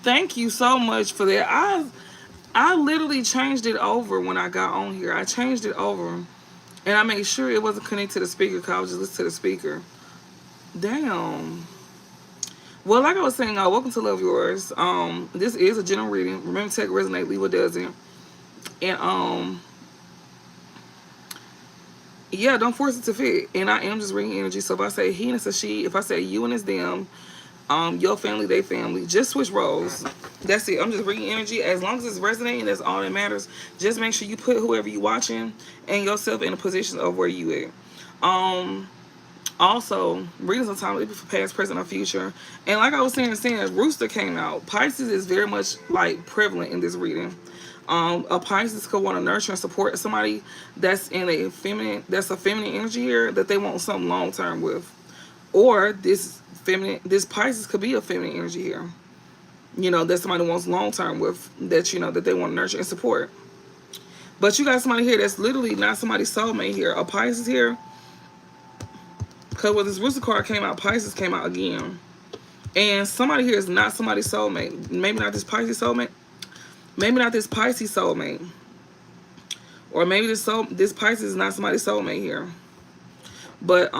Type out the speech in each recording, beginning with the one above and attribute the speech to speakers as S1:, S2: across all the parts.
S1: Thank you so much for that. I literally changed it over when I got on here. I changed it over and I made sure it wasn't connected to the speaker because I was just listening to the speaker. Damn. Well, like I was saying, welcome to Love Yours. This is a general reading. Remember, take resonate, leave what doesn't. And yeah, don't force it to fit. And I am just reading energy. So if I say he and it's a she, if I say you and it's them, your family, they family, just switch roles. That's it. I'm just reading energy. As long as it's resonating, that's all that matters. Just make sure you put whoever you watching and yourself in a position of where you at. Also, readings on time, for past, present, or future. And like I was saying, Rooster came out. Pisces is very much like prevalent in this reading. A Pisces could want to nurture and support somebody that's in that's a feminine energy here that they want something long term with. Or this Pisces could be a feminine energy here. That somebody wants long term with, that they want to nurture and support. But you got somebody here that's literally not somebody's soulmate here. A Pisces here, because when this Rooster card came out, Pisces came out again. And somebody here is not somebody's soulmate. Maybe not this Pisces soulmate. Maybe not this Pisces soulmate. Or maybe this Pisces is not somebody's soulmate here. But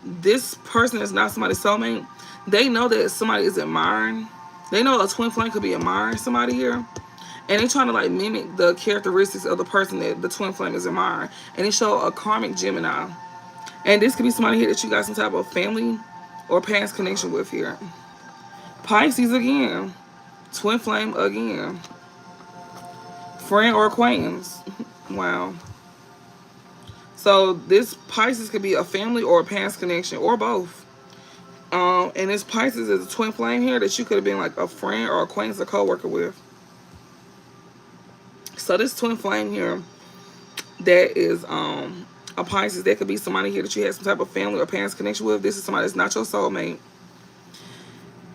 S1: this person is not somebody's soulmate. They know that somebody is admiring. They know a twin flame could be admiring somebody here. And they're trying to like mimic the characteristics of the person that the twin flame is admiring. And they show a karmic Gemini. And this could be somebody here that you got some type of family or past connection with here. Pisces again. Twin flame again. Friend or acquaintance. Wow. So this Pisces could be a family or a past connection or both. And this Pisces is a twin flame here that you could have been like a friend or acquaintance or co-worker with. So this twin flame here that is a Pisces, that could be somebody here that you had some type of family or past connection with. This is somebody that's not your soulmate.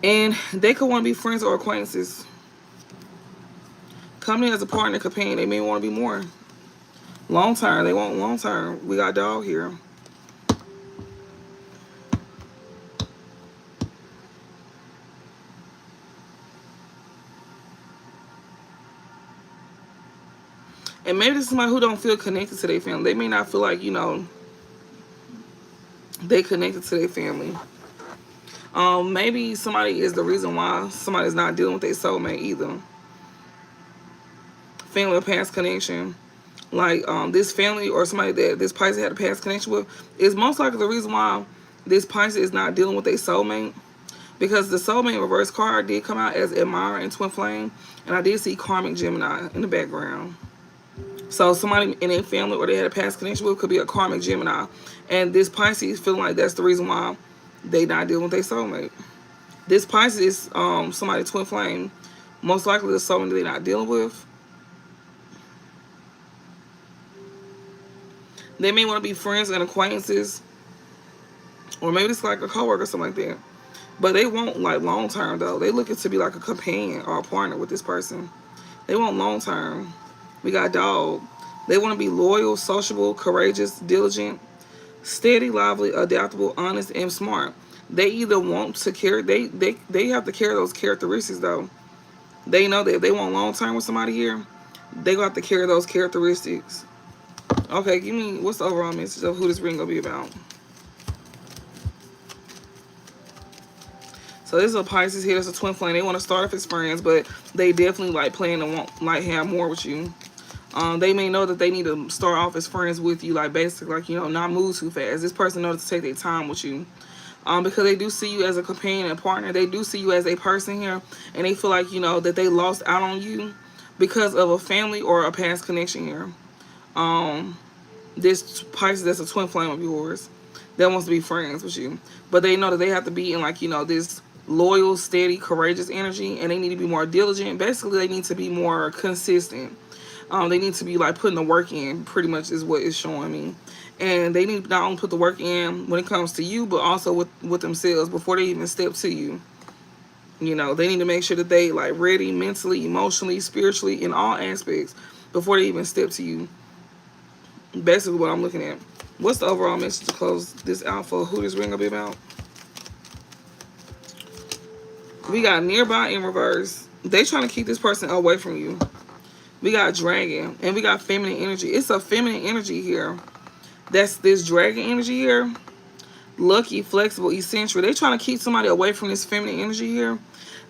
S1: And they could want to be friends or acquaintances. Coming in as a partner, companion, they may want to be more. Long term, they want long term. We got dog here. And maybe this is somebody who don't feel connected to their family. They may not feel like, they connected to their family. Maybe somebody is the reason why somebody's not dealing with their soulmate either. Family or past connection. Like this family or somebody that this Pisces had a past connection with is most likely the reason why this Pisces is not dealing with their soulmate. Because the soulmate reverse card did come out as admirer and twin flame. And I did see karmic Gemini in the background. So somebody in their family or they had a past connection with could be a karmic Gemini. And this Pisces feeling like that's the reason why they not dealing with their soulmate. This Pisces is somebody twin flame. Most likely the soulmate they're not dealing with. They may want to be friends and acquaintances. Or maybe it's like a coworker or something like that. But they won't like long term though. They looking to be like a companion or a partner with this person. They want long term. We got dog. They want to be loyal, sociable, courageous, diligent, steady, lively, adaptable, honest, and smart. They either want to carry they have to carry those characteristics though. They know that if they want long term with somebody here, they gonna have to carry those characteristics. Okay, give me what's the overall message of who this ring gonna be about. So this is a Pisces here. That's a twin flame. They want to start off as friends, but they definitely like plan to want like have more with you. They may know that they need to start off as friends with you, like basically, like, you know, not move too fast. This person knows to take their time with you, because they do see you as a companion and partner. They do see you as a person here, and they feel like, you know, that they lost out on you because of a family or a past connection here. Um, this Pisces that's a twin flame of yours that wants to be friends with you, but they know that they have to be in, like, you know, this loyal, steady, courageous energy, and they need to be more diligent. Basically, they need to be more consistent. They need to be like putting the work in, pretty much is what it's showing me. And they need to not only put the work in when it comes to you, but also with themselves before they even step to you. You know, they need to make sure that they like ready mentally, emotionally, spiritually, in all aspects before they even step to you. Basically what I'm looking at. What's the overall message to close this out for? Who this ring gonna be about? We got nearby in reverse. They trying to keep this person away from you. We got dragon, and we got feminine energy. It's a feminine energy here. That's this dragon energy here. Lucky, flexible, eccentric. They trying to keep somebody away from this feminine energy here.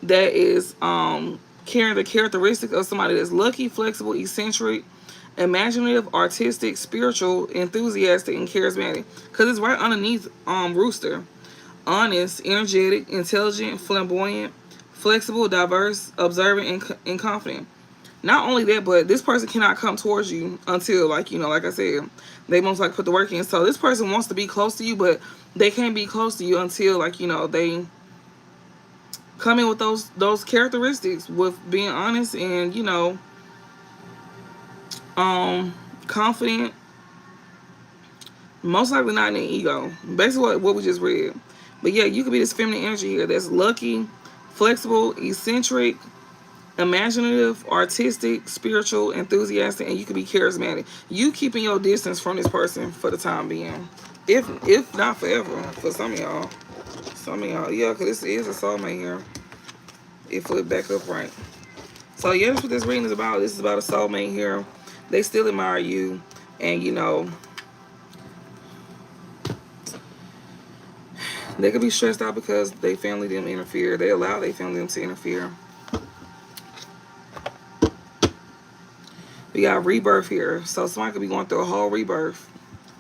S1: That is carrying the characteristic of somebody that's lucky, flexible, eccentric, imaginative, artistic, spiritual, enthusiastic, and charismatic. Because it's right underneath rooster. Honest, energetic, intelligent, flamboyant, flexible, diverse, observant, and confident. Not only that, but this person cannot come towards you until, like, you know, like I said, they most like put the work in. So this person wants to be close to you, but they can't be close to you until, like, you know, they come in with those characteristics, with being honest and, you know, confident, most likely not in an ego. Basically what we just read. But yeah, you could be this feminine energy here that's lucky, flexible, eccentric, imaginative, artistic, spiritual, enthusiastic, and you could be charismatic. You keeping your distance from this person for the time being, if not forever, for some of y'all. Some of y'all, yeah, because this is a soulmate here. It flipped back up right. So yeah, that's what this reading is about. This is about a soulmate here. They still admire you, and you know, they could be stressed out because they family didn't interfere. They allow their family to interfere. We got rebirth here. So somebody could be going through a whole rebirth.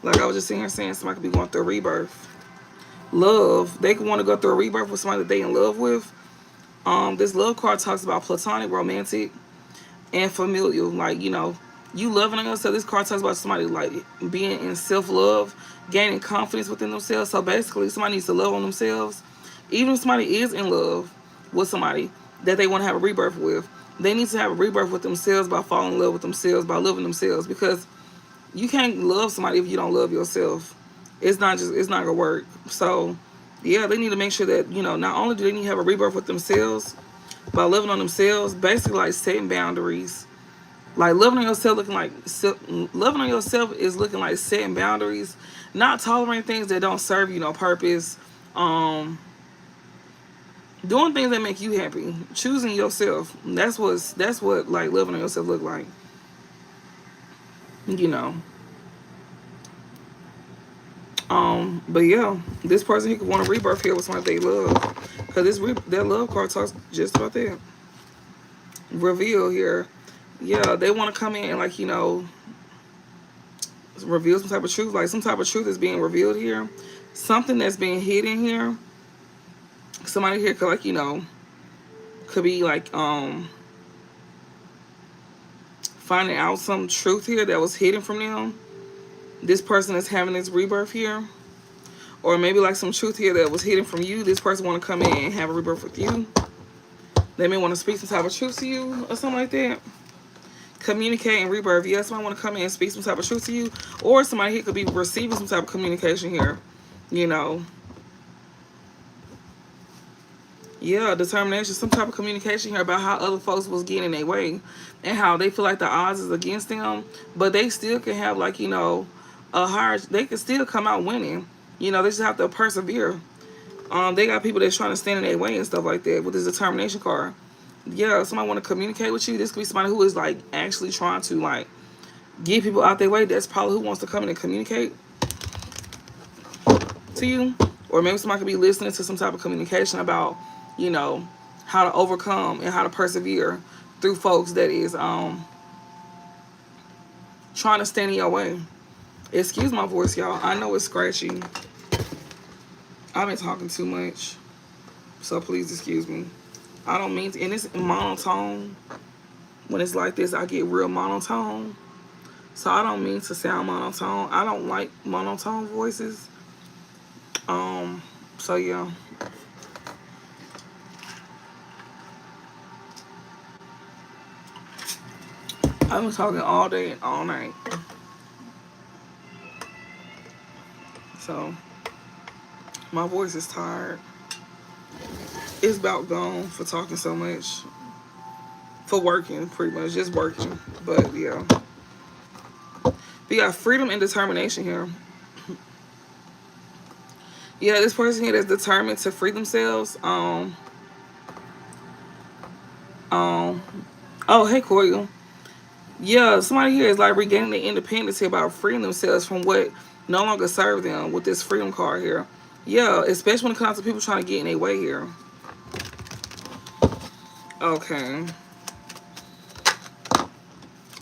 S1: Like I was just sitting here saying, somebody could be going through a rebirth. Love. They could want to go through a rebirth with somebody that they in love with. This love card talks about platonic, romantic, and familial. Like, you know, you loving on yourself. This card talks about somebody like being in self-love, gaining confidence within themselves. So basically, somebody needs to love on themselves. Even if somebody is in love with somebody that they want to have a rebirth with, they need to have a rebirth with themselves by falling in love with themselves, by loving themselves. Because you can't love somebody if you don't love yourself. It's not gonna work. So yeah, they need to make sure that, you know, not only do they need to have a rebirth with themselves by loving on themselves, basically like setting boundaries. Like loving on yourself loving on yourself is looking like setting boundaries, not tolerating things that don't serve you no purpose. Doing things that make you happy, choosing yourself. That's what like loving on yourself look like. You know. But yeah, this person he could want a rebirth here with somebody they love, because that love card talks just about that. Reveal here, yeah, they want to come in and, like, you know, reveal some type of truth, like some type of truth is being revealed here, something that's being hidden here. Somebody here could, like, you know, could be like finding out some truth here that was hidden from them. This person is having this rebirth here. Or maybe like some truth here that was hidden from you. This person want to come in and have a rebirth with you. They may want to speak some type of truth to you or something like that. Communicate and rebirth. Yes, somebody want to come in and speak some type of truth to you. Or somebody here could be receiving some type of communication here. You know. Yeah, determination. Some type of communication here about how other folks was getting in their way. And how they feel like the odds is against them. But they still can have, like, you know, a higher... They can still come out winning. You know, they just have to persevere. They got people that's trying to stand in their way and stuff like that with this determination card. Yeah, somebody want to communicate with you. This could be somebody who is, like, actually trying to, like, get people out their way. That's probably who wants to come in and communicate to you. Or maybe somebody could be listening to some type of communication about, you know, how to overcome and how to persevere through folks that is trying to stand in your way. Excuse my voice, y'all. I know it's scratchy. I've been talking too much, so please excuse me. I don't mean to, and it's monotone. When it's like this, I get real monotone. So I don't mean to sound monotone. I don't like monotone voices. So yeah. I've been talking all day and all night. So my voice is tired. It's about gone for talking so much. For working, pretty much. Just working. But yeah. We got freedom and determination here. Yeah, this person here that's determined to free themselves. Um oh, hey Coyle. Yeah, somebody here is like regaining their independence here about freeing themselves from what no longer serve them with this freedom card here. Yeah, especially when it comes to people trying to get in their way here. Okay.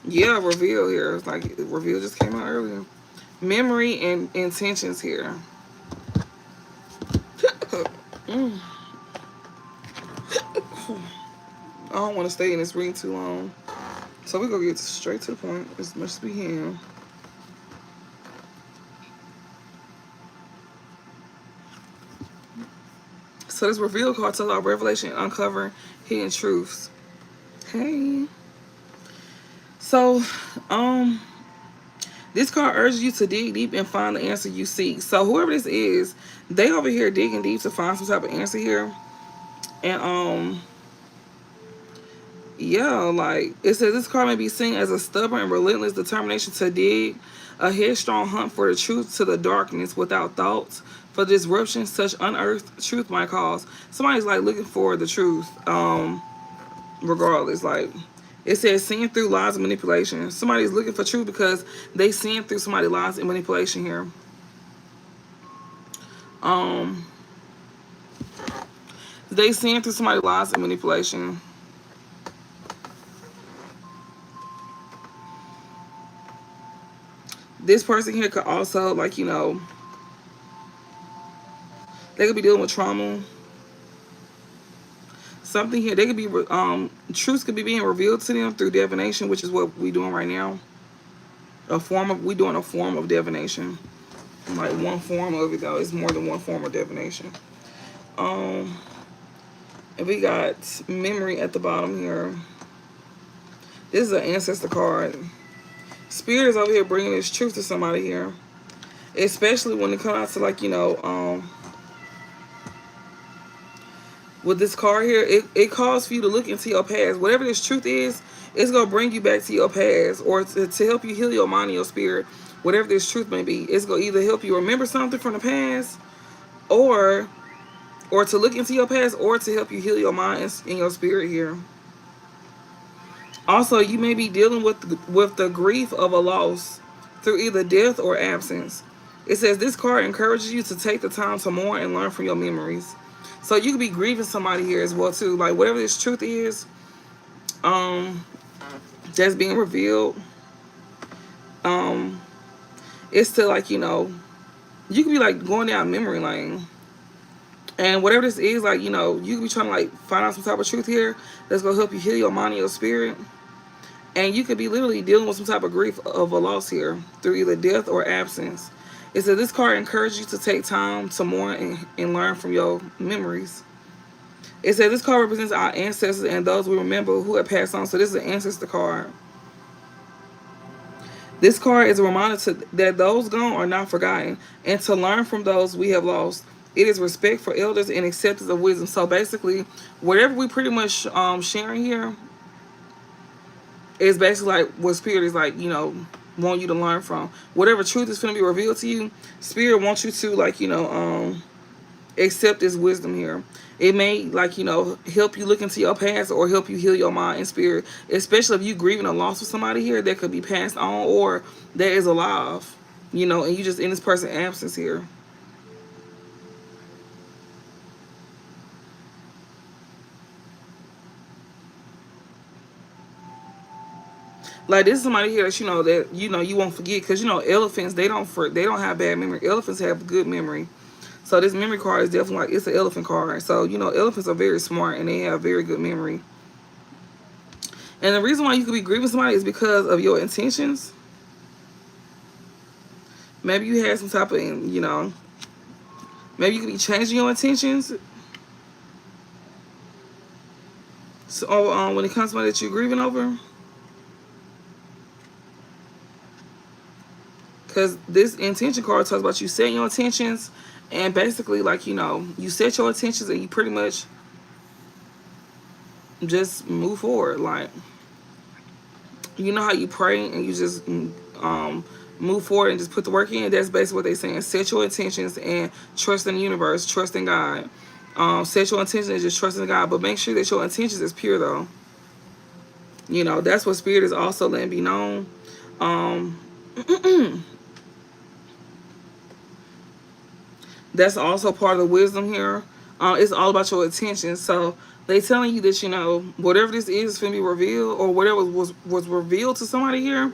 S1: Yeah, reveal here. It's like reveal just came out earlier. Memory and intentions here. Mm. I don't want to stay in this reading too long. So we're going to get straight to the point as much as we can. So this reveal card tells our revelation and uncover hidden truths. Hey. So, this card urges you to dig deep and find the answer you seek. So whoever this is, they over here digging deep to find some type of answer here. And yeah, like it says this card may be seen as a stubborn and relentless determination to dig, a headstrong hunt for the truth to the darkness without thoughts for disruption such unearthed truth might cause. Somebody's like looking for the truth. Regardless, like it says seeing through lies and manipulation. Somebody's looking for truth because they seeing through somebody's lies and manipulation here. They seeing through somebody's lies and manipulation. This person here could also, like, you know, they could be dealing with trauma. Something here, they could be, truths could be being revealed to them through divination, which is what we're doing right now. We doing a form of divination. Like one form of it though, it's more than one form of divination. And we got memory at the bottom here. This is an ancestor card. Spirit is over here bringing this truth to somebody here. Especially when it comes out to, like, you know, with this card here, it calls for you to look into your past. Whatever this truth is, it's going to bring you back to your past, or to help you heal your mind and your spirit. Whatever this truth may be, it's going to either help you remember something from the past, or to look into your past, or to help you heal your mind and your spirit here. Also, you may be dealing with the grief of a loss through either death or absence. It says this card encourages you to take the time to mourn and learn from your memories. So you could be grieving somebody here as well too. Like whatever this truth is, that's being revealed. It's to, like, you know, you could be like going down memory lane. And whatever this is, like, you know, you could be trying to like find out some type of truth here that's gonna help you heal your mind and your spirit. And you could be literally dealing with some type of grief of a loss here through either death or absence. It says this card encourages you to take time to mourn and learn from your memories. It says this card represents our ancestors and those we remember who have passed on. So this is an ancestor card. This card is a reminder that those gone are not forgotten and to learn from those we have lost. It is respect for elders and acceptance of wisdom. So basically, whatever we pretty much sharing here, it's basically like what spirit is, like, you know, want you to learn from. Whatever truth is going to be revealed to you, spirit wants you to, like, you know, accept this wisdom here. It may, like, you know, help you look into your past or help you heal your mind and spirit, especially if you grieving a loss of somebody here that could be passed on or that is alive, you know, and you just in this person's absence here. Like this is somebody here that you won't forget, because elephants, they don't have bad memory. Elephants have good memory. So this memory card is definitely like, it's an elephant card. So elephants are very smart and they have very good memory. And the reason why you could be grieving somebody is because of your intentions. Maybe you had some type of, maybe you could be changing your intentions. So when it comes to somebody that you're grieving over, because this intention card talks about you setting your intentions, and basically like you set your intentions and you pretty much just move forward. Like, how you pray and you just move forward and just put the work in. That's basically what they're saying. Set your intentions and trust in the universe, trust in God. Set your intentions and just trust in God, but make sure that your intentions is pure though. That's what Spirit is also letting be known. That's also part of the wisdom here. It's all about your intentions. So they telling you that whatever this is going to be revealed, or whatever was revealed to somebody here.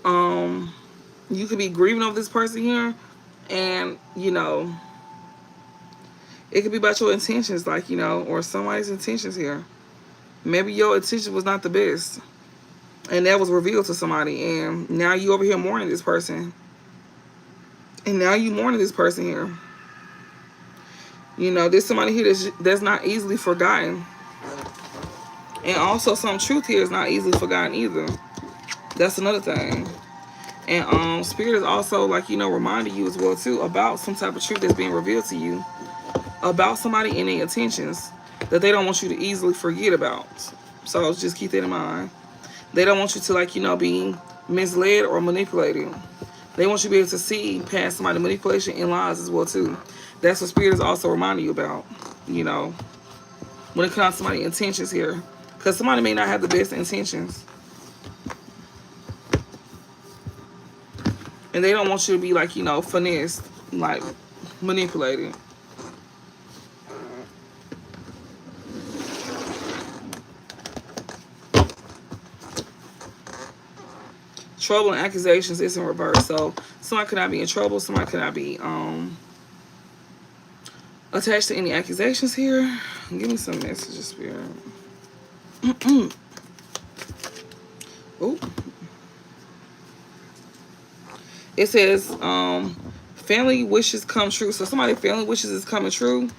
S1: You could be grieving over this person here, and it could be about your intentions, like or somebody's intentions here. Maybe your intention was not the best, and that was revealed to somebody, and now you over here mourning this person. And now you mourning this person here. There's somebody here that's not easily forgotten. And also some truth here is not easily forgotten either. That's another thing. And Spirit is also like, reminding you as well too about some type of truth that's being revealed to you about somebody and their intentions that they don't want you to easily forget about. So just keep that in mind. They don't want you to be misled or manipulated. They want you to be able to see past somebody's manipulation and lies as well too. That's what Spirit is also reminding you about, when it comes to somebody's intentions here. Because somebody may not have the best intentions. And they don't want you to be finessed, like manipulated. Trouble and accusations is in reverse. So somebody could not be in trouble. Somebody could not be attached to any accusations here. Give me some messages, Spirit. Oh. It says family wishes come true. So somebody's family wishes is coming true.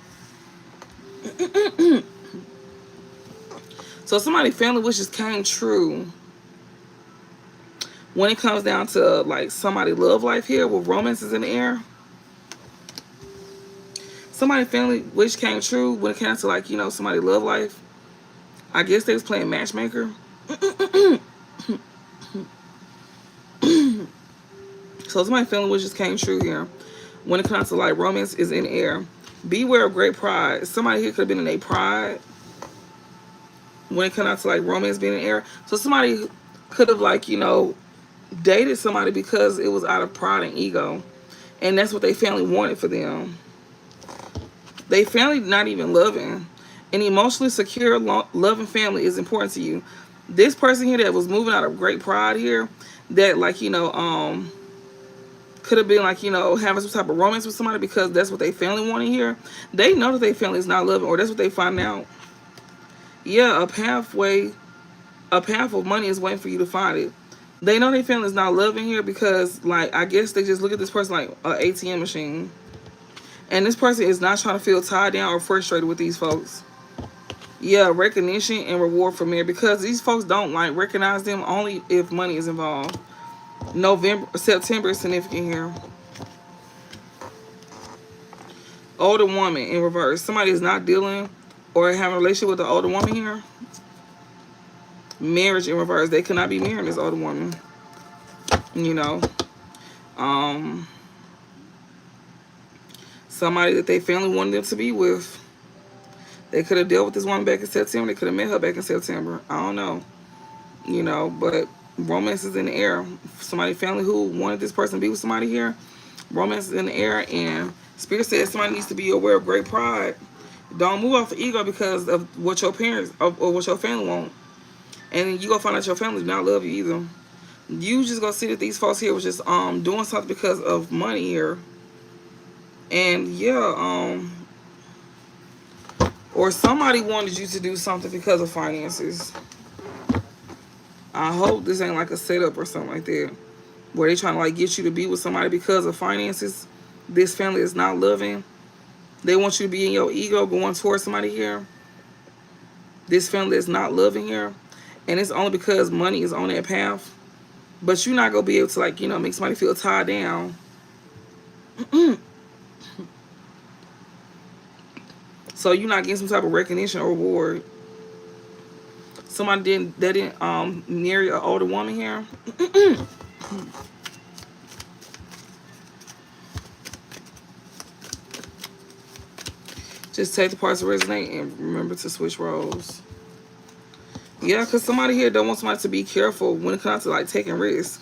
S1: So somebody's family wishes came true. When it comes down to somebody's love life here, with romance is in the air. Somebody's family wish came true when it comes to somebody's love life. I guess they was playing matchmaker. So somebody's family wishes came true here. When it comes to romance is in the air. Beware of great pride. Somebody here could have been in a pride. When it comes to romance being in the air. So somebody could have dated somebody because it was out of pride and ego, and that's what they family wanted for them. They family not even loving. An emotionally secure, loving family is important to you. This person here that was moving out of great pride here, that could have been having some type of romance with somebody because that's what they family wanted here. They know that their family is not loving, or that's what they find out. Yeah, a path of money is waiting for you to find it. They know their family is not loving here because, I guess they just look at this person like an ATM machine. And this person is not trying to feel tied down or frustrated with these folks. Yeah, recognition and reward from there, because these folks don't recognize them only if money is involved. September is significant here. Older woman in reverse. Somebody is not dealing or having a relationship with the older woman here. Marriage in reverse. They could not be marrying this older woman. Somebody that they family wanted them to be with. They could have dealt with this woman back in September. They could have met her back in September. I don't know. But romance is in the air. Somebody family who wanted this person to be with somebody here. Romance is in the air, and Spirit says somebody needs to be aware of great pride. Don't move off of ego because of what your parents or what your family want. And you gonna find out your family do not love you either. You just gonna see that these folks here was just doing something because of money here. And yeah, or somebody wanted you to do something because of finances. I hope this ain't like a setup or something like that, where they trying to like get you to be with somebody because of finances. This family is not loving. They want you to be in your ego going towards somebody here. This family is not loving here. And it's only because money is on that path. But you're not going to be able to, like, make somebody feel tied down. So you're not getting some type of recognition or reward. Somebody didn't marry an older woman here. Just take the parts that resonate and remember to switch roles. Yeah, because somebody here don't want somebody to be careful when it comes to like taking risks.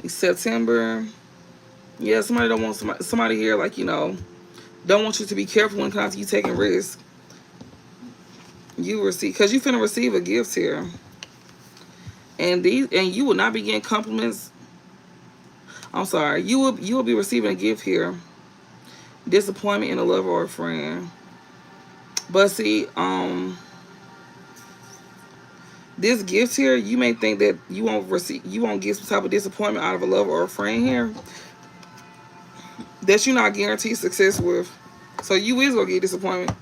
S1: September. Yeah, somebody don't want somebody here like, don't want you to be careful when it comes to you taking risks. You receive, because you finna receive a gift here. And you will not be getting compliments. I'm sorry. You will be receiving a gift here. Disappointment in a lover or a friend. But see, this gift here, you may think that you won't get some type of disappointment out of a lover or a friend here that you're not guaranteed success with. So you is gonna get disappointment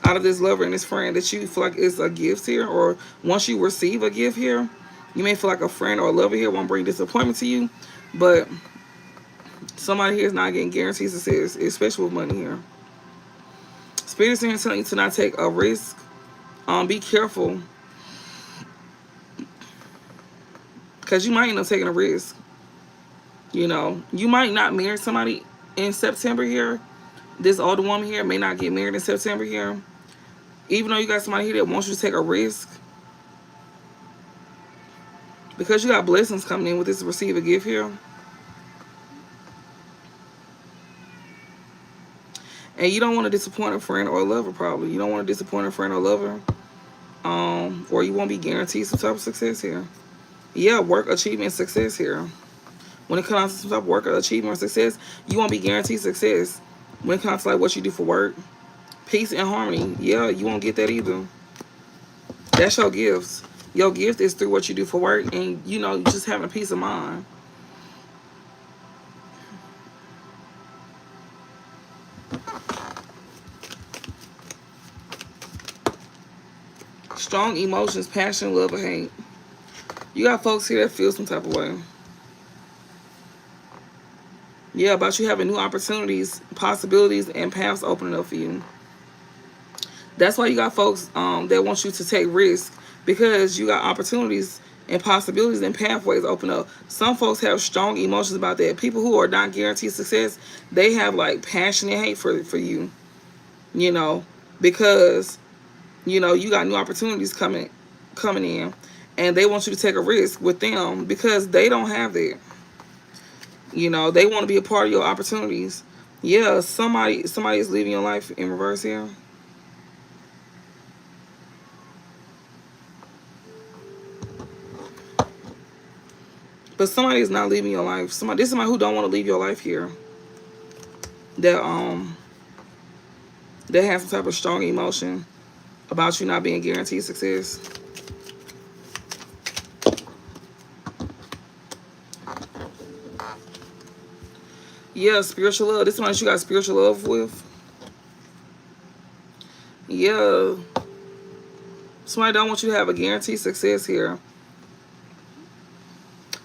S1: out of this lover and this friend that you feel like is a gift here, or once you receive a gift here, you may feel like a friend or a lover here won't bring disappointment to you, but somebody here is not getting guaranteed success, especially with money here. Spirit's here telling you to not take a risk. Be careful, because you might end up taking a risk. You might not marry somebody in September here. This older woman here may not get married in September here. Even though you got somebody here that wants you to take a risk. Because you got blessings coming in with this receive a gift here. And you don't want to disappoint a friend or a lover, probably. You don't want to disappoint a friend or lover. Or you won't be guaranteed some type of success here. Yeah, work, achievement, success here. When it comes to some type of work or achievement or success, you won't be guaranteed success. When it comes to like what you do for work, peace and harmony, yeah, you won't get that either. That's your gifts. Your gift is through what you do for work and, just having a peace of mind. Strong emotions, passion, love, or hate. You got folks here that feel some type of way. Yeah, about you having new opportunities, possibilities, and paths opening up for you. That's why you got folks that want you to take risks, because you got opportunities and possibilities and pathways open up. Some folks have strong emotions about that. People who are not guaranteed success, they have like passion and hate for you, because, you got new opportunities coming in, and they want you to take a risk with them because they don't have that. They want to be a part of your opportunities. Yeah, somebody is leaving your life in reverse here. But somebody is not leaving your life. This is somebody who don't want to leave your life here. That has some type of strong emotion about you not being guaranteed success. Yeah, spiritual love. This is one you got spiritual love with. Yeah. Somebody don't want you to have a guaranteed success here.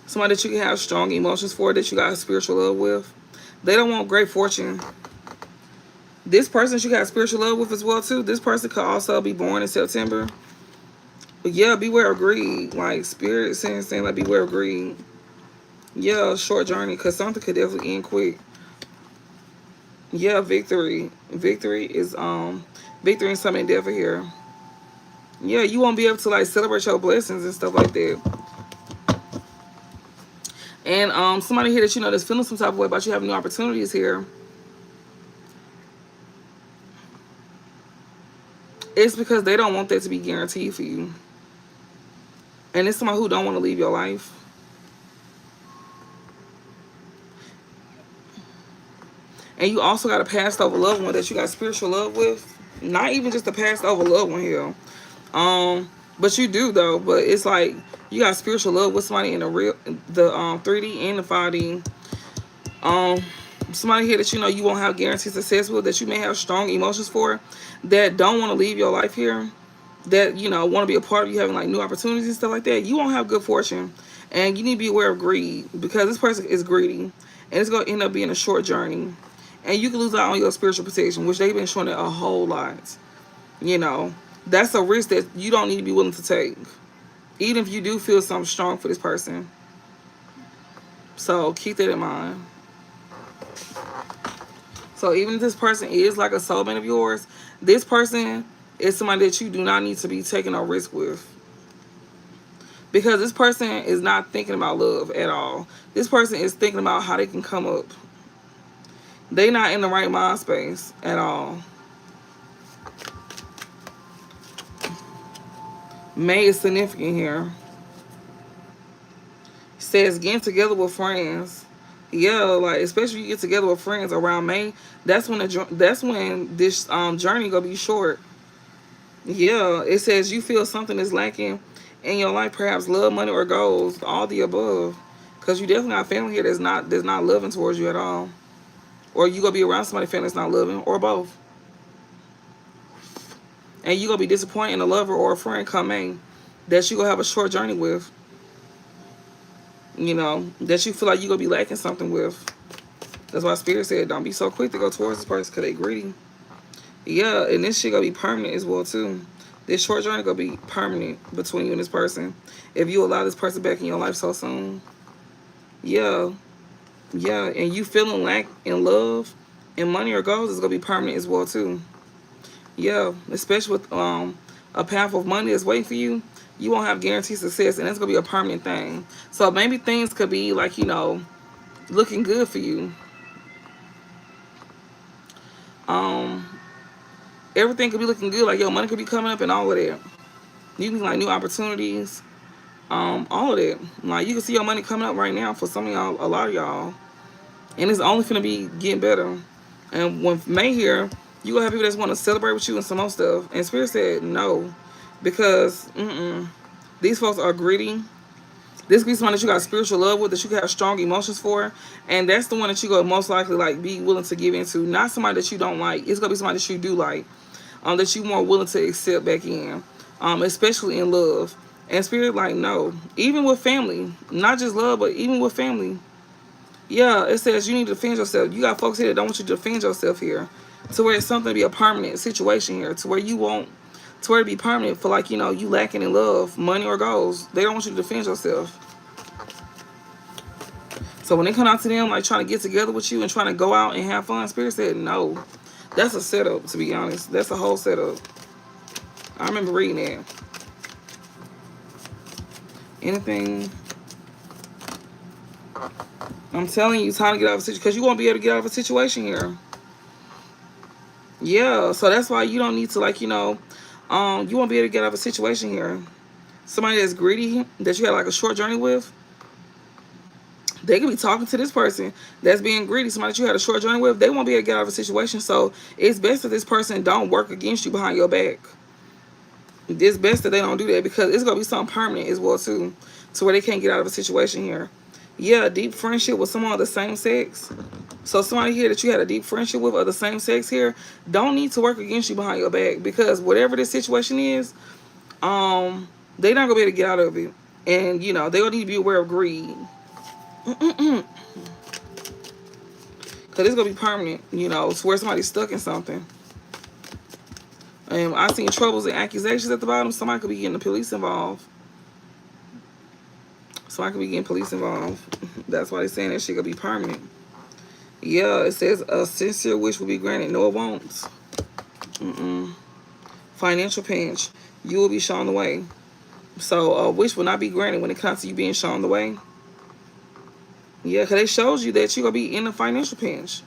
S1: Somebody that you can have strong emotions for, that you got spiritual love with. They don't want great fortune. This person that you got spiritual love with as well too, this person could also be born in September. But yeah, beware of greed. Like spirit saying like beware of greed. Yeah, short journey, because something could definitely end quick. Yeah, victory. Victory is victory in some endeavor here. Yeah, you won't be able to like celebrate your blessings and stuff like that. And somebody here that that's feeling some type of way about you having new opportunities here. It's because they don't want that to be guaranteed for you. And it's somebody who don't want to leave your life. And you also got a passed over loved one that you got spiritual love with. Not even just a passed over loved one here. But you do though. But it's like you got spiritual love with somebody in the 3D and the 5D. Um, Somebody here that you know you won't have guaranteed success with, that you may have strong emotions for, that don't want to leave your life here, that you know want to be a part of you having like new opportunities and stuff like that. You won't have good fortune, and you need to be aware of greed, because this person is greedy, and it's gonna end up being a short journey, and you can lose out on your spiritual protection, which they've been showing it a whole lot. You know, that's a risk that you don't need to be willing to take, even if you do feel something strong for this person. So keep that in mind. So even if this person is like a soulmate of yours, this person is somebody that you do not need to be taking a risk with. Because this person is not thinking about love at all. This person is thinking about how they can come up. They not in the right mind space at all. May is significant here. Says getting together with friends. Yeah, like especially if you get together with friends around May, that's when this journey gonna be short. Yeah, it says you feel something is lacking in your life, perhaps love, money, or goals, all the above. Cause you definitely got family here that's not loving towards you at all, or you gonna be around somebody family that's not loving, or both, and you gonna be disappointed in a lover or a friend coming that you gonna have a short journey with. You know that you feel like you gonna be lacking something with. That's why Spirit said don't be so quick to go towards this person because they greedy. Yeah, and this shit gonna be permanent as well too. This short journey gonna be permanent between you and this person. If you allow this person back in your life so soon. Yeah. Yeah. And you feeling lack in love and money or goals is gonna be permanent as well too. Yeah. Especially with a path of money that's waiting for you. You won't have guaranteed success, and it's gonna be a permanent thing. So maybe things could be like, looking good for you. Um Everything could be looking good, like your money could be coming up and all of that. You can like new opportunities, all of that. Like you can see your money coming up right now for some of y'all, a lot of y'all, and it's only gonna be getting better. And when May here, you gonna have people that want to celebrate with you and some more stuff. And Spirit said no, because these folks are greedy. This could be someone that you got spiritual love with, that you can have strong emotions for, and that's the one that you gonna most likely like be willing to give into. Not somebody that you don't like. It's gonna be somebody that you do like, that you more willing to accept back in, especially in love. And Spirit like no, even with family, not just love, but even with family. Yeah, it says you need to defend yourself. You got folks here that don't want you to defend yourself here, to where it's something to be a permanent situation here, to where you won't, to where it be permanent for like you lacking in love, money, or goals. They don't want you to defend yourself. So when they come out to them like trying to get together with you and trying to go out and have fun, Spirit said no. That's a setup, to be honest. That's a whole setup. I remember reading that. Anything? I'm telling you, time to get out of a situation, because you won't be able to get out of a situation here. Yeah, so that's why you don't need to you won't be able to get out of a situation here. Somebody that's greedy, that you had like a short journey with, they could be talking to this person that's being greedy. Somebody that you had a short journey with, they won't be able to get out of a situation. So it's best that this person don't work against you behind your back. It's best that they don't do that, because it's gonna be something permanent as well too, to where they can't get out of a situation here. Yeah, deep friendship with someone of the same sex. So somebody here that you had a deep friendship with of the same sex here don't need to work against you behind your back, because whatever this situation is, they not gonna be able to get out of it, and they gonna need to be aware of greed. Because it's gonna be permanent, to where somebody's stuck in something. And I seen troubles and accusations at the bottom. Somebody could be getting the police involved. Somebody could be getting police involved. That's why they're saying that shit gonna be permanent. Yeah, it says a sincere wish will be granted. No, it won't. Financial pinch. You will be shown the way. So a wish will not be granted when it comes to you being shown the way. Yeah, because they showed you that you're going to be in a financial pinch.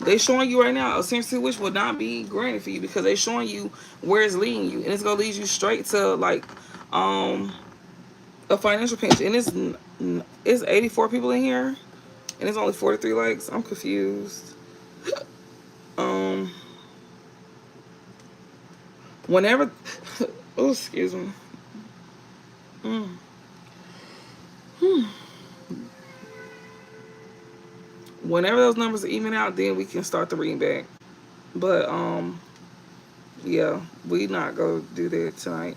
S1: They showing you right now a sincere wish will not be granted for you, because they showing you where it's leading you. And it's going to lead you straight to, like, a A financial pinch, and it's 84 people in here, and it's only 43 likes. I'm confused. Um, whenever, oh excuse me. Mm. Whenever those numbers even out, then we can start the reading back. But yeah, we not gonna do that tonight.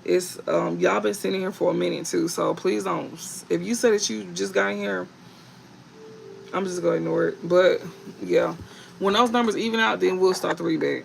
S1: It's y'all been sitting here for a minute too, so please don't. If you said that you just got in here, I'm just gonna ignore it. But yeah, when those numbers even out, then we'll start the read back.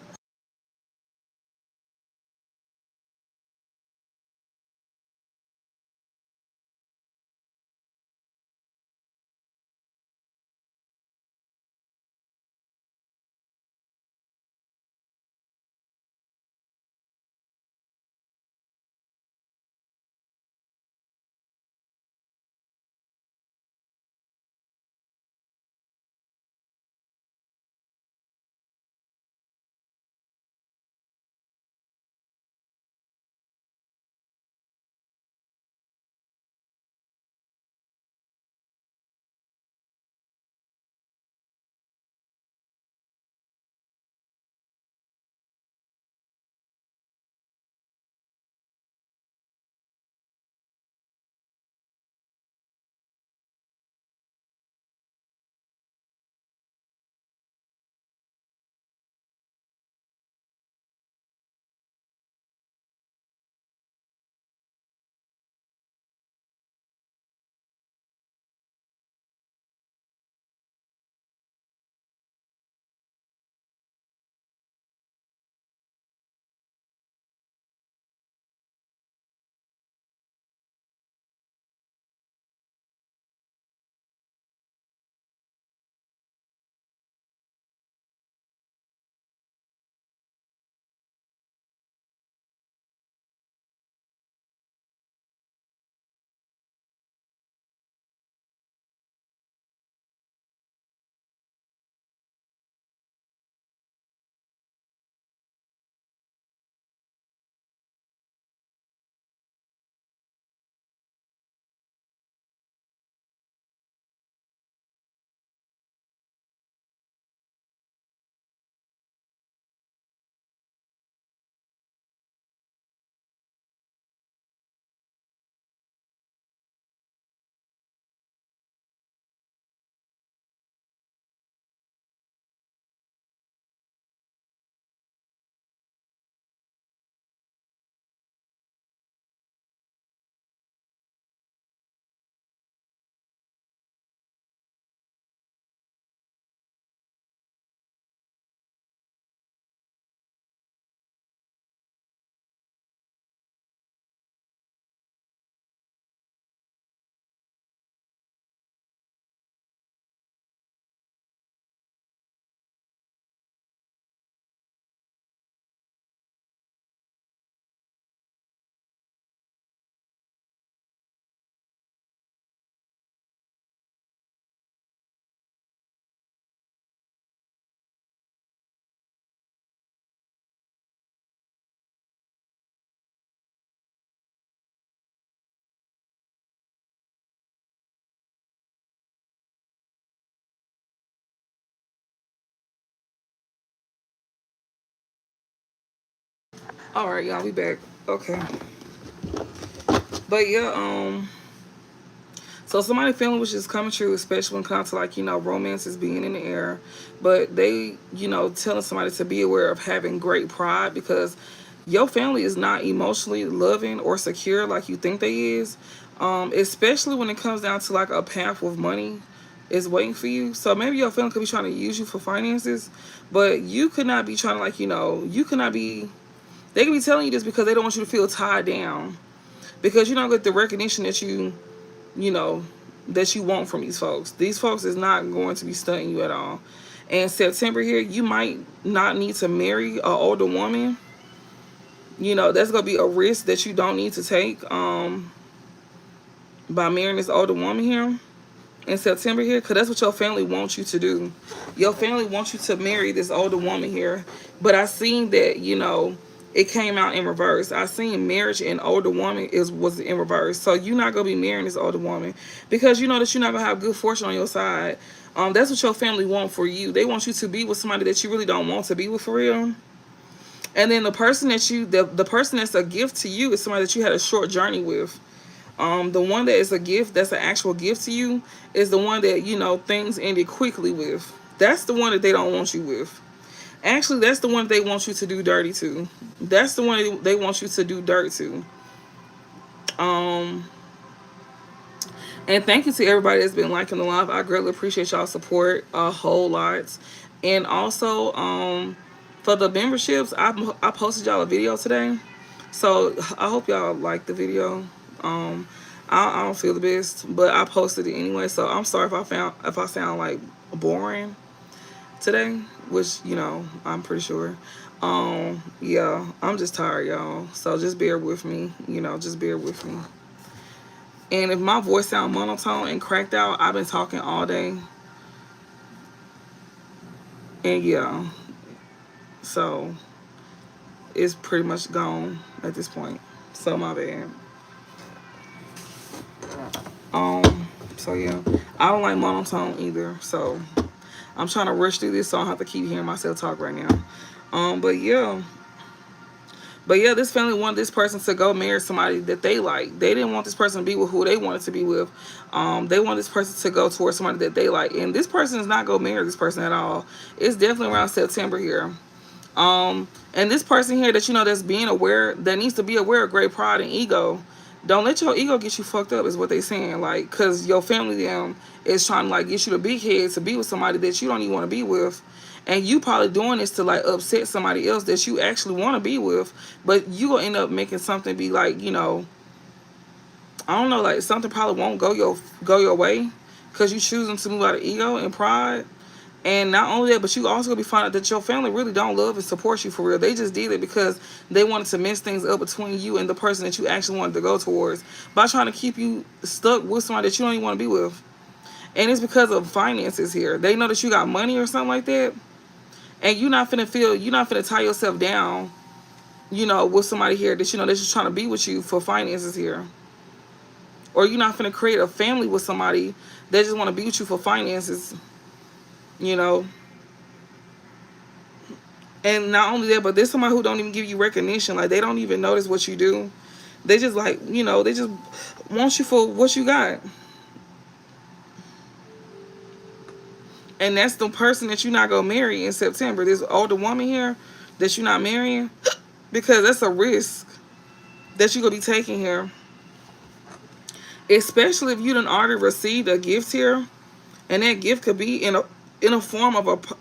S1: All right, y'all, we back. Okay, but yeah, so somebody feeling which is coming true, especially when it comes to like romance is being in the air, but they telling somebody to be aware of having great pride because your family is not emotionally loving or secure like you think they is, especially when it comes down to like a path with money is waiting for you. So maybe your family could be trying to use you for finances, but you could not be trying to like you could not be. They can be telling you this because they don't want you to feel tied down because you don't get the recognition that you know, that you want from these folks. These folks is not going to be stunting you at all. And September here, you might not need to marry an older woman. That's gonna be a risk that you don't need to take by marrying this older woman here in September here, because that's what your family wants you to do. Your family wants you to marry this older woman here. But I seen that, it came out in reverse. I seen marriage and older woman was in reverse. So you're not gonna be marrying this older woman because you know that you're not gonna have good fortune on your side. That's what your family want for you. They want you to be with somebody that you really don't want to be with for real. And then the person that the person that's a gift to you is somebody that you had a short journey with. The one that is a gift, that's an actual gift to you, is the one that you know things ended quickly with. That's the one that they don't want you with. Actually, that's the one they want you to do dirty to. That's the one they want you to do dirt to. Um, and thank you to everybody that's been liking the live. I greatly appreciate y'all support a whole lot. And also, for the memberships, I posted y'all a video today. So I hope y'all like the video. Um, I don't feel the best, but I posted it anyway. So I'm sorry if I sound like boring today, which you know I'm pretty sure. Yeah, I'm just tired, y'all. So just bear with me. You know, just bear with me. And if my voice sound monotone and cracked out, I've been talking all day. And yeah, so it's pretty much gone at this point. So my bad. So yeah, I don't like monotone either. So I'm trying to rush through this so I don't have to keep hearing myself talk right now. But yeah. But yeah, this family wanted this person to go marry somebody that they like. They didn't want this person to be with who they wanted to be with. They want this person to go towards somebody that they like. And this person is not going to marry this person at all. It's definitely around September here. And this person here that you know that's being aware, that needs to be aware of great pride and ego. Don't let your ego get you fucked up is what they saying. Like, because your family them is trying to like get you the big head to be with somebody that you don't even want to be with. And you probably doing this to like upset somebody else that you actually want to be with. But you gonna end up making something be like, you know, I don't know, like something probably won't go your way. Because you choosing to move out of ego and pride. And not only that, but you also gonna be finding out that your family really don't love and support you for real. They just did it because they wanted to mess things up between you and the person that you actually wanted to go towards by trying to keep you stuck with somebody that you don't even want to be with. And it's because of finances here. They know that you got money or something like that, and you're not finna tie yourself down, you know, with somebody here that you know that's just trying to be with you for finances here, or you're not finna create a family with somebody that just want to be with you for finances, you know. And not only that, but there's somebody who don't even give you recognition. Like, they don't even notice what you do. They just like, you know, they just want you for what you got. And that's the person that you're not going to marry in September. This older woman here that you're not marrying. Because that's a risk that you're going to be taking here. Especially if you done already received a gift here. And that gift could be in a form of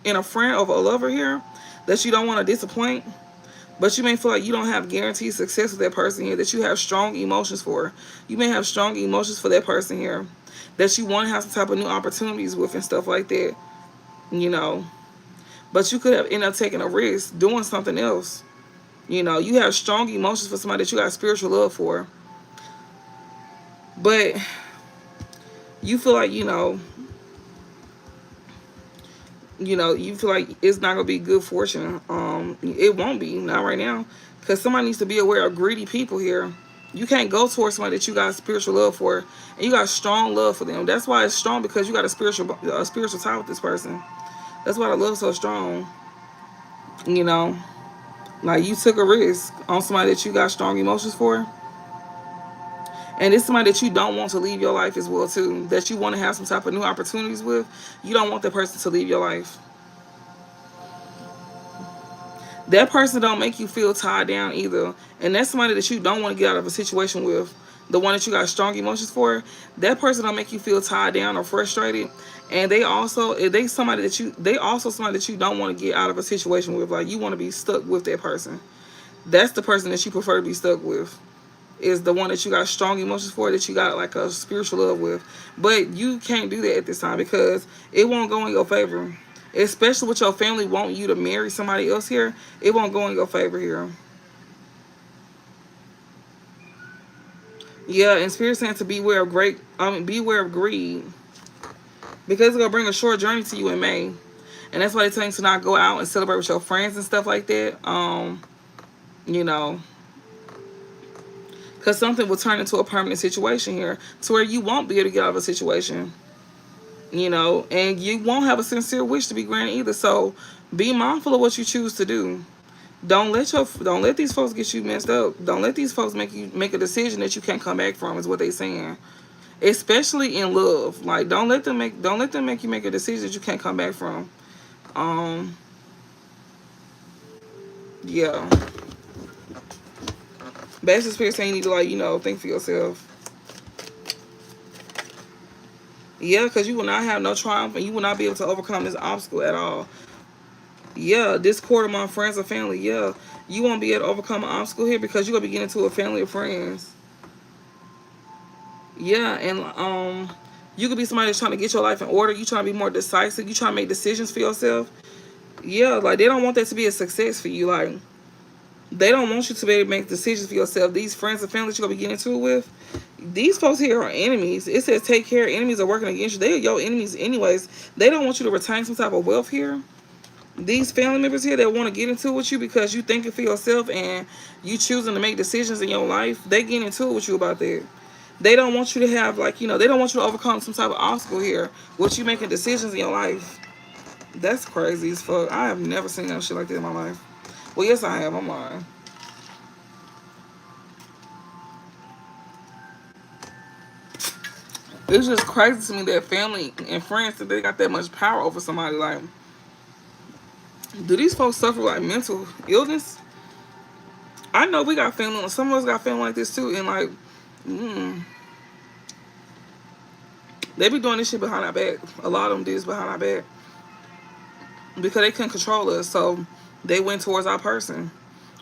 S1: in a friend of a lover here that you don't want to disappoint. But you may feel like you don't have guaranteed success with that person here, that you have strong emotions for. You may have strong emotions for that person here, that you want to have some type of new opportunities with and stuff like that, you know. But you could have ended up taking a risk, doing something else. You know, you have strong emotions for somebody that you got spiritual love for. But you feel like, you feel like it's not going to be good fortune. It won't be, not right now. Because somebody needs to be aware of greedy people here. You can't go towards somebody that you got spiritual love for, and you got strong love for them. That's why it's strong, because you got a spiritual tie with this person. That's why the love's so strong. You know, like you took a risk on somebody that you got strong emotions for, and it's somebody that you don't want to leave your life as well too. That you want to have some type of new opportunities with. You don't want that person to leave your life. That person don't make you feel tied down either. And that's somebody that you don't want to get out of a situation with. The one that you got strong emotions for. That person don't make you feel tied down or frustrated. And they also somebody that you don't want to get out of a situation with. Like, you want to be stuck with that person. That's the person that you prefer to be stuck with. Is the one that you got strong emotions for, that you got like a spiritual love with. But you can't do that at this time, because it won't go in your favor. Especially with your family wanting you to marry somebody else here, it won't go in your favor here. Yeah, and Spirit saying to beware of beware of greed, because it's gonna bring a short journey to you in May, and that's why they're telling you to not go out and celebrate with your friends and stuff like that. you know, because something will turn into a permanent situation here to where you won't be able to get out of a situation, you know, and you won't have a sincere wish to be granted either. So be mindful of what you choose to do. Don't let these folks get you messed up. Don't let these folks make you make a decision that you can't come back from, is what they saying. Especially in love. Like don't let them make you make a decision that you can't come back from. Um yeah. Best Spirit saying you need to, like, you know, think for yourself. Yeah, because you will not have no triumph and you will not be able to overcome this obstacle at all. Yeah, discord among friends or family. Yeah, you won't be able to overcome an obstacle here because you're going to be getting into a family of friends. Yeah, and you could be somebody that's trying to get your life in order. You trying to be more decisive. You trying to make decisions for yourself. Yeah, like they don't want that to be a success for you. Like they don't want you to be able to make decisions for yourself. These friends and family that you're going to be getting into it with, these folks here are enemies. It says take care. Enemies are working against you. They are your enemies anyways. They don't want you to retain some type of wealth here. These family members here that want to get into it with you because you thinking for yourself and you choosing to make decisions in your life, they get into it with you about that. They don't want you to have, like, you know, they don't want you to overcome some type of obstacle here with you making decisions in your life. That's crazy as fuck. I have never seen no shit like that in my life. Well, yes, I have. I'm lying. It's just crazy to me that family and friends, that they got that much power over somebody. Like, do these folks suffer like mental illness? I know we got family. Some of us got family like this too, and like, they be doing this shit behind our back. A lot of them do this behind our back because they couldn't control us, so they went towards our person.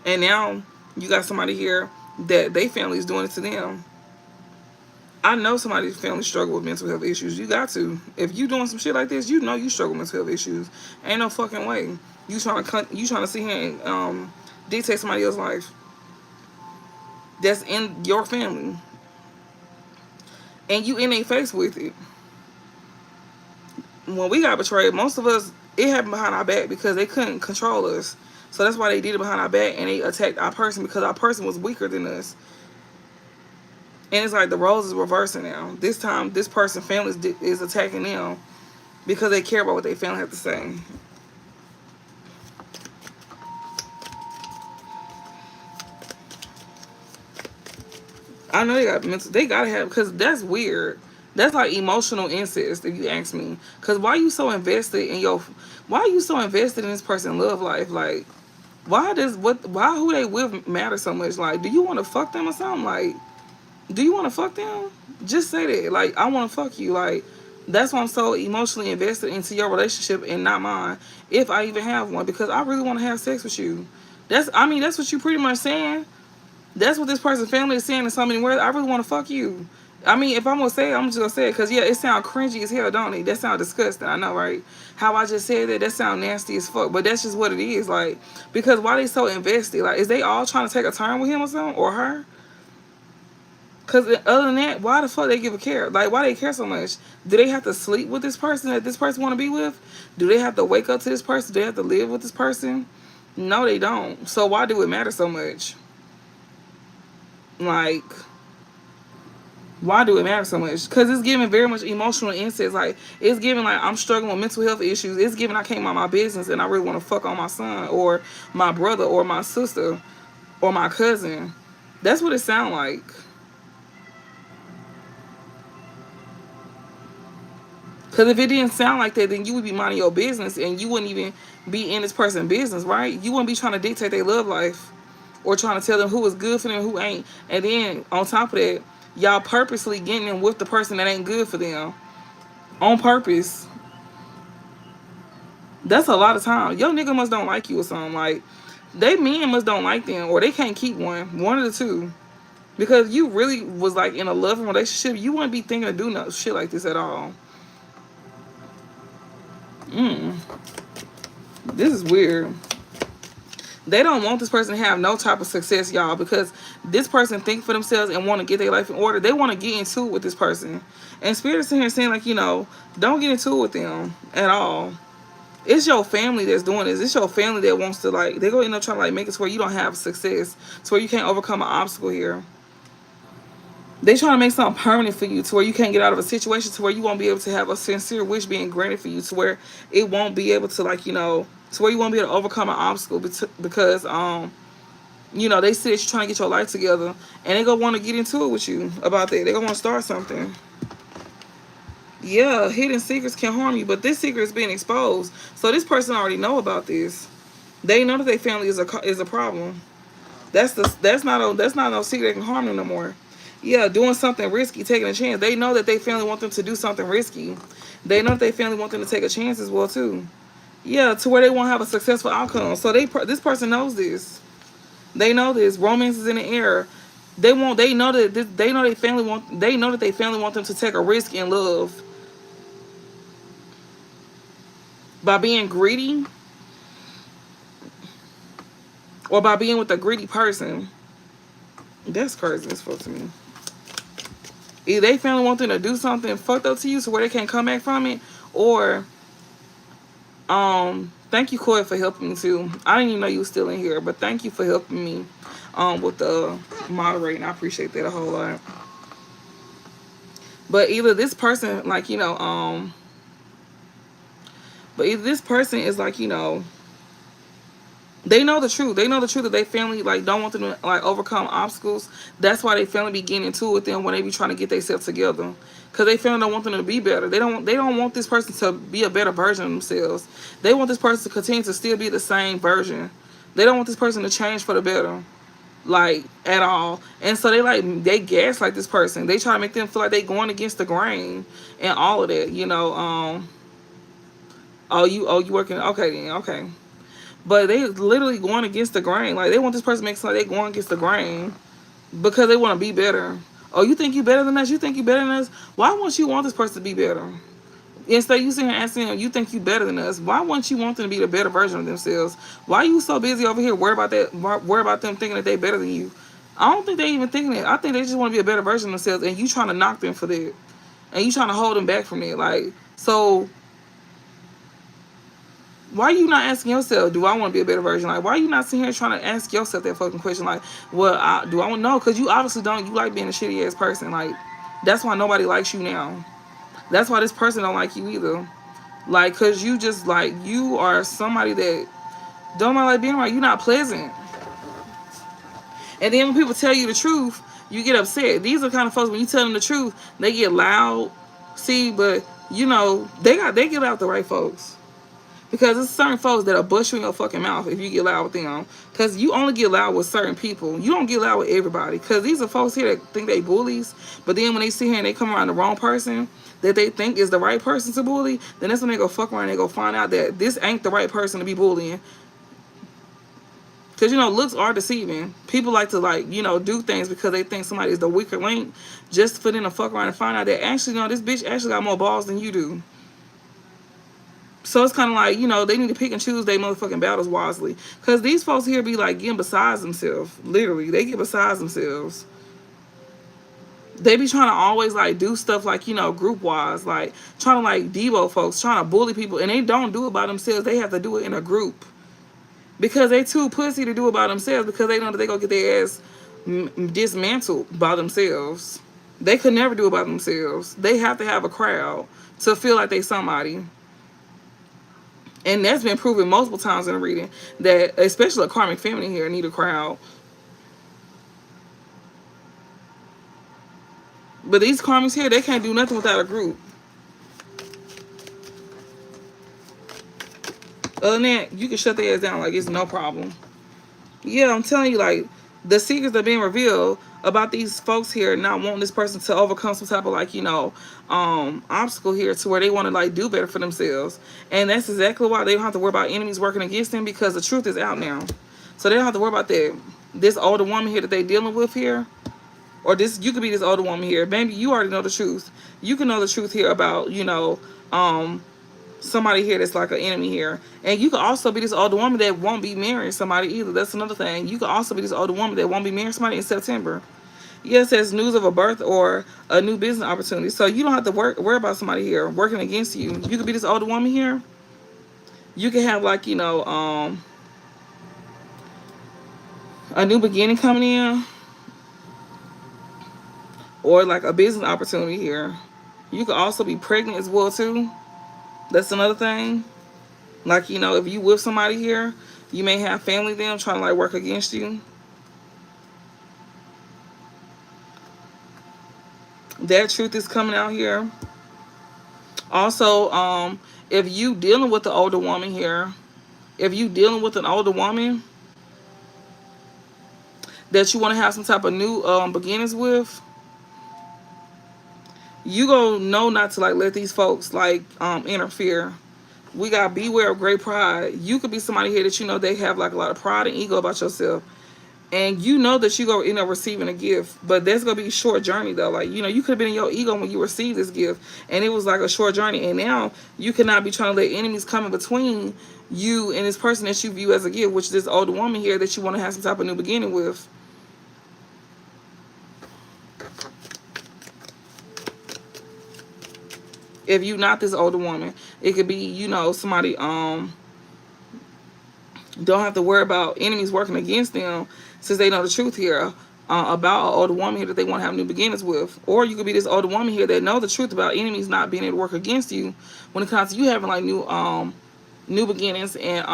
S1: And now you got somebody here that they family is doing it to them. I know somebody's family struggle with mental health issues. You got to. If you doing some shit like this, you know you struggle with mental health issues. Ain't no fucking way. You trying to sit here and dictate somebody else's life that's in your family, and you in their face with it. When we got betrayed, most of us, it happened behind our back because they couldn't control us. So that's why they did it behind our back and they attacked our person because our person was weaker than us. And it's like the roles is reversing now. This time, this person's family is attacking them because they care about what their family have to say. I know they gotta have, because that's weird. That's like emotional incest, if you ask me. Because why are you so invested in this person's love life? Like, why who they with matter so much? Like, do you want to fuck them or something? Like, do you want to fuck them? Just say that. Like, I want to fuck you. Like, that's why I'm so emotionally invested into your relationship and not mine, if I even have one, because I really want to have sex with you. That's what you pretty much saying. That's what this person's family is saying in so many words. I really want to fuck you. I mean, if I'm going to say it, I'm just going to say it. Because, yeah, it sounds cringy as hell, don't it? That sounds disgusting. I know, right? How I just said that sounds nasty as fuck. But that's just what it is. Like, because why they so invested? Like, is they all trying to take a turn with him or something? Or her? Because other than that, why the fuck they give a care? Like, why they care so much? Do they have to sleep with this person that this person want to be with? Do they have to wake up to this person? Do they have to live with this person? No, they don't. So why do it matter so much? Like, why do it matter so much? Because it's giving very much emotional incest. Like, it's giving like I'm struggling with mental health issues. It's giving I can't mind my business and I really want to fuck on my son or my brother or my sister or my cousin. That's what it sounds like. Because if it didn't sound like that, then you would be minding your business and you wouldn't even be in this person's business, right? You wouldn't be trying to dictate their love life or trying to tell them who is good for them and who ain't. And then, on top of that, y'all purposely getting them with the person that ain't good for them. On purpose. That's a lot of time. Your nigga must don't like you or something. Like, they men must don't like them or they can't keep one. One of the two. Because you really was like in a loving relationship, you wouldn't be thinking of doing no shit like this at all. This is weird. They don't want this person to have no type of success, y'all, because this person think for themselves and want to get their life in order. They want to get into it with this person. And Spirit is here saying, like, you know, don't get into it with them at all. It's your family that's doing this. It's your family that wants to like. They're gonna end up trying to like make it to where you don't have success, to where you can't overcome an obstacle here. They trying to make something permanent for you, to where you can't get out of a situation, to where you won't be able to have a sincere wish being granted for you, to where it won't be able to like to where you won't be able to overcome an obstacle because they see that you're trying to get your life together, and they gonna want to get into it with you about that. They gonna want to start something. Yeah, hidden secrets can harm you, but this secret is being exposed. So this person already know about this. They know that their family is a problem. That's not no secret that can harm them no more. Yeah, doing something risky, taking a chance. They know that their family want them to do something risky. They know that their family want them to take a chance as well too. Yeah, to where they won't have a successful outcome. So this person knows this. They know this. Romance is in the air. They want. They know that. They know they family want. They know that they family want them to take a risk in love by being greedy or by being with a greedy person. That's crazy as fuck to me. Either they family want them to do something fucked up to you so where they can't come back from it, or thank you, Coy, for helping me too. I didn't even know you were still in here, but thank you for helping me with the moderating. I appreciate that a whole lot. But either this person but either this person is like, they know the truth. They know the truth that they family like don't want them to like overcome obstacles. That's why they family be getting into it with them when they be trying to get themselves together. Cause they family don't want them to be better. They don't want this person to be a better version of themselves. They want this person to continue to still be the same version. They don't want this person to change for the better. Like at all. And so they gaslight this person. They try to make them feel like they going against the grain and all of that. You working okay then, okay. But they literally going against the grain. Like they want this person to make something like they going against the grain because they want to be better. Oh, you think you better than us? You think you better than us? Why won't you want this person to be better? Instead, you sitting here asking them, you think you better than us? Why won't you want them to be the better version of themselves? Why are you so busy over here worried about that? Worried about them thinking that they better than you? I don't think they even thinking that. I think they just want to be a better version of themselves, and you trying to knock them for that, and you trying to hold them back from that. Like so. Why are you not asking yourself, do I want to be a better version? Like, why are you not sitting here trying to ask yourself that fucking question? Like, well, do I want to know? Because you obviously don't. You like being a shitty ass person. Like, that's why nobody likes you now. That's why this person don't like you either. Like, because you just, like, you are somebody that don't like being around. You're not pleasant. And then when people tell you the truth, you get upset. These are the kind of folks, when you tell them the truth, they get loud. See, but, they get out the right folks. Because there's certain folks that'll bust you in your fucking mouth if you get loud with them. Because you only get loud with certain people. You don't get loud with everybody. Because these are folks here that think they bullies. But then when they sit here and they come around the wrong person that they think is the right person to bully, then that's when they go fuck around and they go find out that this ain't the right person to be bullying. Because, looks are deceiving. People like to, do things because they think somebody is the weaker link just for them to fuck around and find out that actually, no, this bitch actually got more balls than you do. So it's kind of like, they need to pick and choose their motherfucking battles wisely. Because these folks here be, like, getting besides themselves. Literally. They get besides themselves. They be trying to always, like, do stuff, like, group-wise. Like, trying to, like, Devo folks. Trying to bully people. And they don't do it by themselves. They have to do it in a group. Because they too pussy to do it by themselves. Because they know that they gonna get their ass dismantled by themselves. They could never do it by themselves. They have to have a crowd to feel like they somebody. And that's been proven multiple times in the reading that, especially a karmic feminine here, need a crowd. But these karmics here, they can't do nothing without a group. Other than that, you can shut their ass down like it's no problem. Yeah, I'm telling you, like, the secrets that are being revealed about these folks here not wanting this person to overcome some type of, like, obstacle here to where they want to, like, do better for themselves. And that's exactly why they don't have to worry about enemies working against them, because the truth is out now. So they don't have to worry about that. This older woman here that they dealing with here, or you could be this older woman here. Baby, you already know the truth. You can know the truth here about, somebody here that's like an enemy here. And you could also be this older woman that won't be marrying somebody either. That's another thing. You could also be this older woman that won't be marrying somebody in September. Yes, it's news of a birth or a new business opportunity. So you don't have to worry about somebody here working against you. You could be this older woman here. You can have like, a new beginning coming in, or like a business opportunity here. You could also be pregnant as well too. That's another thing. Like, if you with somebody here, you may have family them trying to like work against you. That truth is coming out here. Also, if you dealing with the older woman here, if you dealing with an older woman that you want to have some type of new beginnings with, you gonna know not to like let these folks like interfere. We got beware of great pride. You could be somebody here that they have like a lot of pride and ego about yourself, and you know that you go end up receiving a gift, but that's gonna be a short journey though. Like, you could have been in your ego when you received this gift, and it was like a short journey, and now you cannot be trying to let enemies come in between you and this person that you view as a gift, which is this older woman here that you want to have some type of new beginning with. If you not this older woman, it could be somebody don't have to worry about enemies working against them, since they know the truth here about an older woman here that they want to have new beginnings with. Or you could be this older woman here that know the truth about enemies not being able to work against you when it comes to you having like new beginnings and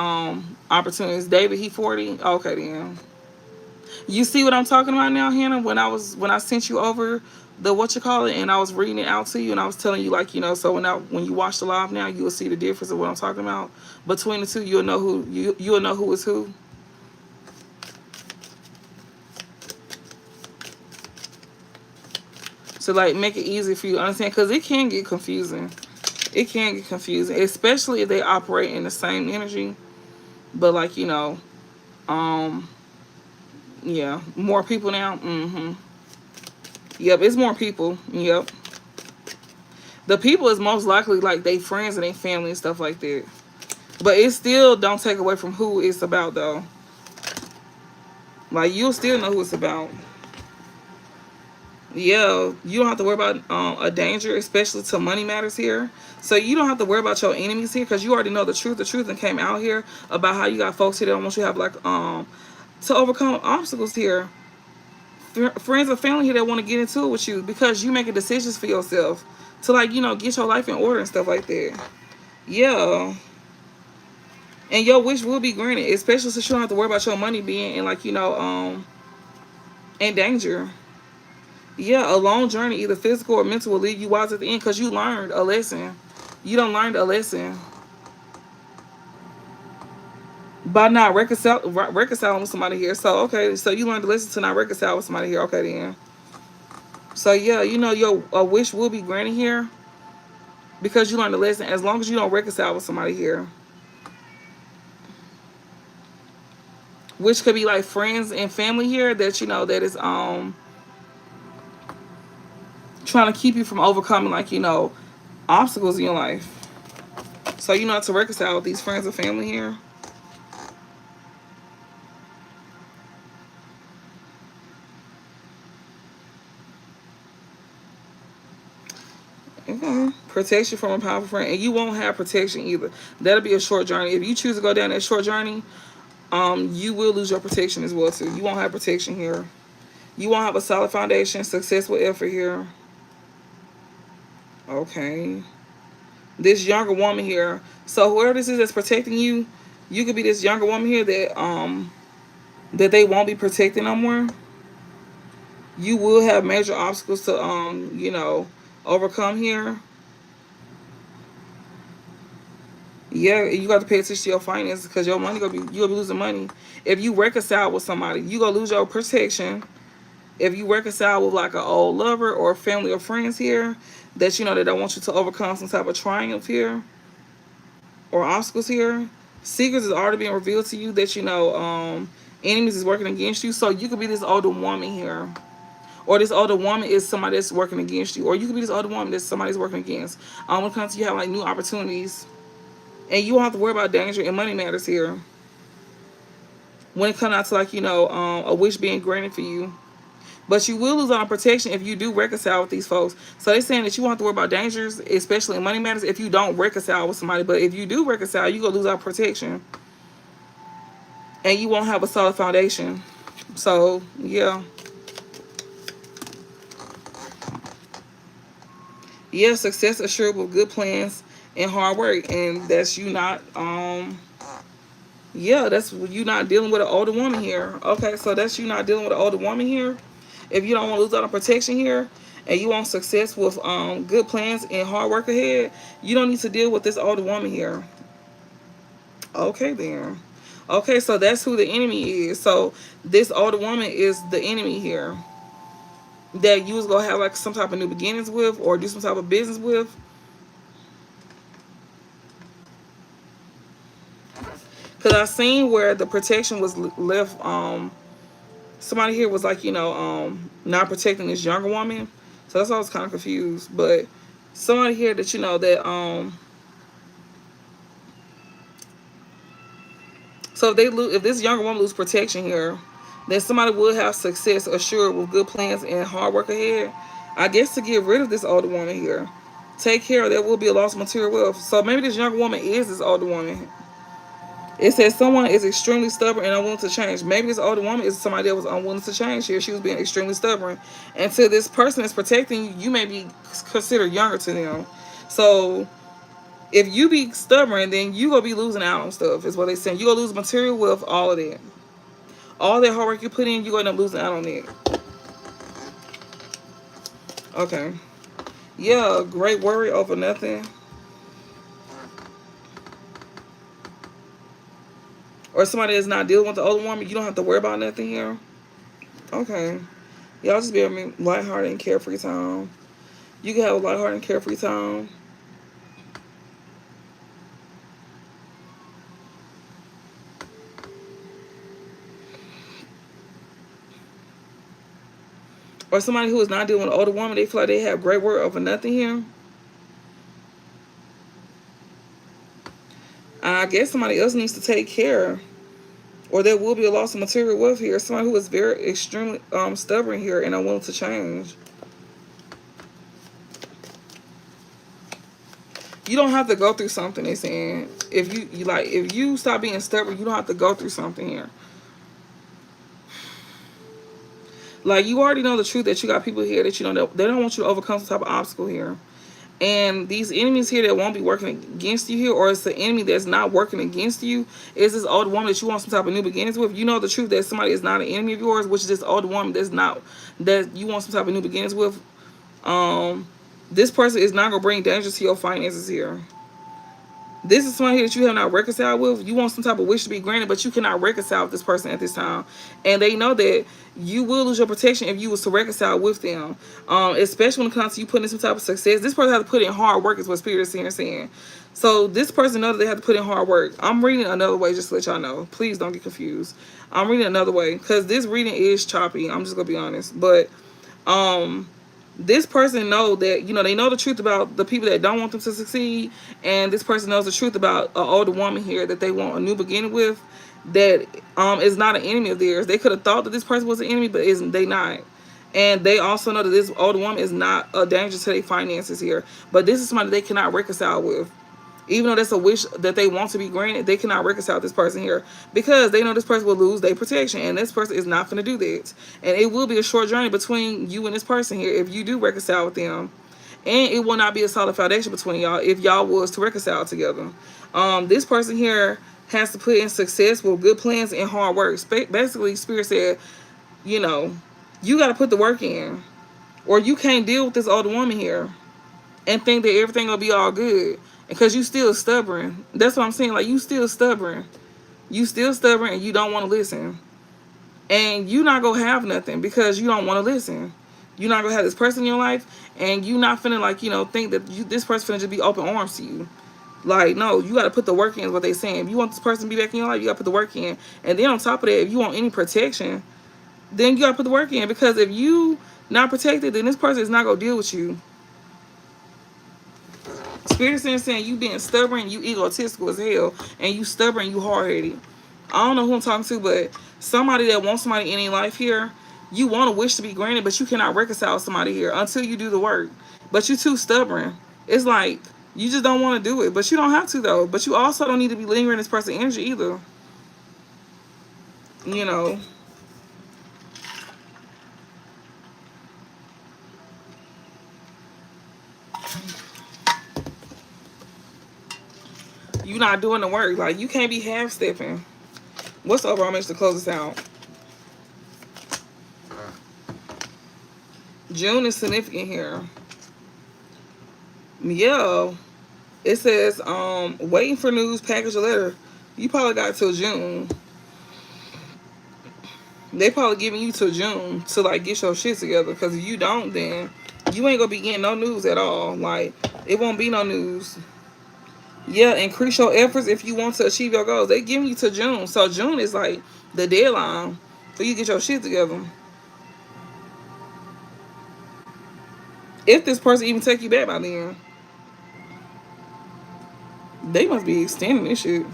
S1: opportunities. David, he 40. Okay, then. You see what I'm talking about now, Hannah? When I sent you over the what you call it, and I was reading it out to you, and I was telling you like, so when you watch the live now, you will see the difference of what I'm talking about between the two. You'll know you'll know who is who. So like make it easy for you to understand, because it can get confusing. It can get confusing, especially if they operate in the same energy. But like, um, yeah, more people now. Yep, it's more people. Yep. The people is most likely like they friends and they family and stuff like that. But it still don't take away from who it's about though. Like, you'll still know who it's about. Yeah, you don't have to worry about a danger, especially to money matters here. So you don't have to worry about your enemies here, because you already know the truth. The truth and came out here about how you got folks here that want you to have like to overcome obstacles here. Friends or family here that want to get into it with you because you making decisions for yourself to like get your life in order and stuff like that. Yeah, and your wish will be granted, especially since you don't have to worry about your money being in like in danger. Yeah, a long journey, either physical or mental, will leave you wise at the end because you learned a lesson. You don't learn a lesson by not reconciling with somebody here. So okay, so you learned the lesson to not reconcile with somebody here. Okay, then. So yeah, your wish will be granted here because you learned the lesson. As long as you don't reconcile with somebody here, which could be like friends and family here that that is trying to keep you from overcoming like obstacles in your life. So you know how to reconcile with these friends and family here. Okay. Protection from a powerful friend, and you won't have protection either. That'll be a short journey. If you choose to go down that short journey, you will lose your protection as well too. You won't have protection here. You won't have a solid foundation, successful effort here. Okay. This younger woman here. So whoever this is that's protecting you, you could be this younger woman here that they won't be protecting no more. You will have major obstacles to overcome here. Yeah, you got to pay attention to your finances because your money you'll be losing money. If you reconcile with somebody, you gonna lose your protection. If you reconcile with like an old lover or family or friends here that that don't want you to overcome some type of triumph here or obstacles here, secrets is already being revealed to you that enemies is working against you. So you could be this older woman here, or this older woman is somebody that's working against you, or you could be this older woman that somebody's working against. When it comes to you have like new opportunities, and you don't have to worry about danger and money matters here. When it comes out to like a wish being granted for you, But you will lose out on protection if you do reconcile with these folks. So they're saying that you won't have to worry about dangers, especially in money matters, if you don't reconcile with somebody. But if you do reconcile, you gonna lose out protection, and you won't have a solid foundation. So yeah, yeah, success assured with good plans and hard work, and that's you not yeah, that's you not dealing with an older woman here. Okay, so that's you not dealing with an older woman here. If you don't want to lose out on protection here, and you want success with good plans and hard work ahead, you don't need to deal with this older woman here. Okay then. Okay, so that's who the enemy is. So this older woman is the enemy here that you was gonna have like some type of new beginnings with, or do some type of business with. Cause I seen where the protection was left. Somebody here was like, not protecting this younger woman. So that's why I was kind of confused. But somebody here that so if this younger woman lose protection here, then somebody would have success assured with good plans and hard work ahead. I guess to get rid of this older woman here, take care. There will be a loss of material wealth. So maybe this younger woman is this older woman. It says someone is extremely stubborn and unwilling to change. Maybe this older woman is somebody that was unwilling to change here. She was being extremely stubborn. Until this person is protecting you, you may be considered younger to them. So if you be stubborn, then you gonna be losing out on stuff, is what they saying. You gonna lose material wealth, all of that. All that hard work you put in, you gonna end up losing out on it. Okay. Yeah, great worry over nothing. Or somebody that's not dealing with the older woman, you don't have to worry about nothing here. Okay. Y'all just be having lighthearted and carefree time. You can have a lighthearted and carefree time. Or somebody who is not dealing with an older woman, they feel like they have great work over nothing here. I guess somebody else needs to take care. Or there will be a loss of material wealth here. Somebody who is very extremely stubborn here and unwilling to change. You don't have to go through something, they're saying. If you stop being stubborn, you don't have to go through something here. Like, you already know the truth that you got people here that you know, they don't want you to overcome some type of obstacle here. And these enemies here that won't be working against you here, or it's the enemy that's not working against you, is this older woman that you want some type of new beginnings with. You know the truth that somebody is not an enemy of yours, which is this older woman that you want some type of new beginnings with. This person is not gonna bring danger to your finances here. This is somebody here that you have not reconciled with. You want some type of wish to be granted, but you cannot reconcile with this person at this time. And they know that you will lose your protection if you was to reconcile with them. Especially when it comes to you putting in some type of success. This person has to put in hard work, is what Spirit is saying. So this person knows that they have to put in hard work. I'm reading another way just to let y'all know. Please don't get confused. I'm reading another way because this reading is choppy. I'm just going to be honest. But this person know that, they know the truth about the people that don't want them to succeed, and this person knows the truth about an older woman here that they want a new beginning with, that is not an enemy of theirs. They could have thought that this person was an enemy, but they not. And they also know that this older woman is not a danger to their finances here, but this is somebody they cannot reconcile with. Even though that's a wish that they want to be granted, they cannot reconcile this person here because they know this person will lose their protection, and this person is not going to do that. And it will be a short journey between you and this person here if you do reconcile with them. And it will not be a solid foundation between y'all if y'all was to reconcile together. This person here has to put in success with good plans and hard work. Basically, Spirit said, you got to put the work in, or you can't deal with this older woman here and think that everything will be all good. Because you still stubborn. That's what I'm saying. Like, you still stubborn. You still stubborn and you don't want to listen. And you not going to have nothing because you don't want to listen. You're not going to have this person in your life, and you not finna, like, think that this person finna just be open arms to you. Like, no, you got to put the work in is what they saying. If you want this person to be back in your life, you got to put the work in. And then on top of that, if you want any protection, then you got to put the work in. Because if you not protected, then this person is not going to deal with you. Spirit saying you being stubborn, you egotistical as hell, and you stubborn, you hard-headed. I don't know who I'm talking to, but somebody that wants somebody in their life here, You want a wish to be granted, but you cannot reconcile with somebody here until you do the work. But you're too stubborn. It's like you just don't want to do it, but you don't have to though. But you also don't need to be lingering this person's energy either. You know, you're not doing the work. Like you can't be half stepping. What's the overall message to close this out? June is significant here. Yeah. It says, waiting for news, package a letter. You probably got till June. They probably giving you till June to like get your shit together. Cause if you don't, then you ain't gonna be getting no news at all. Like it won't be no news. Yeah, increase your efforts if you want to achieve your goals. They giving you to June. So June is like the deadline for you to get your shit together. If this person even take you back by then. They must be extending this shit.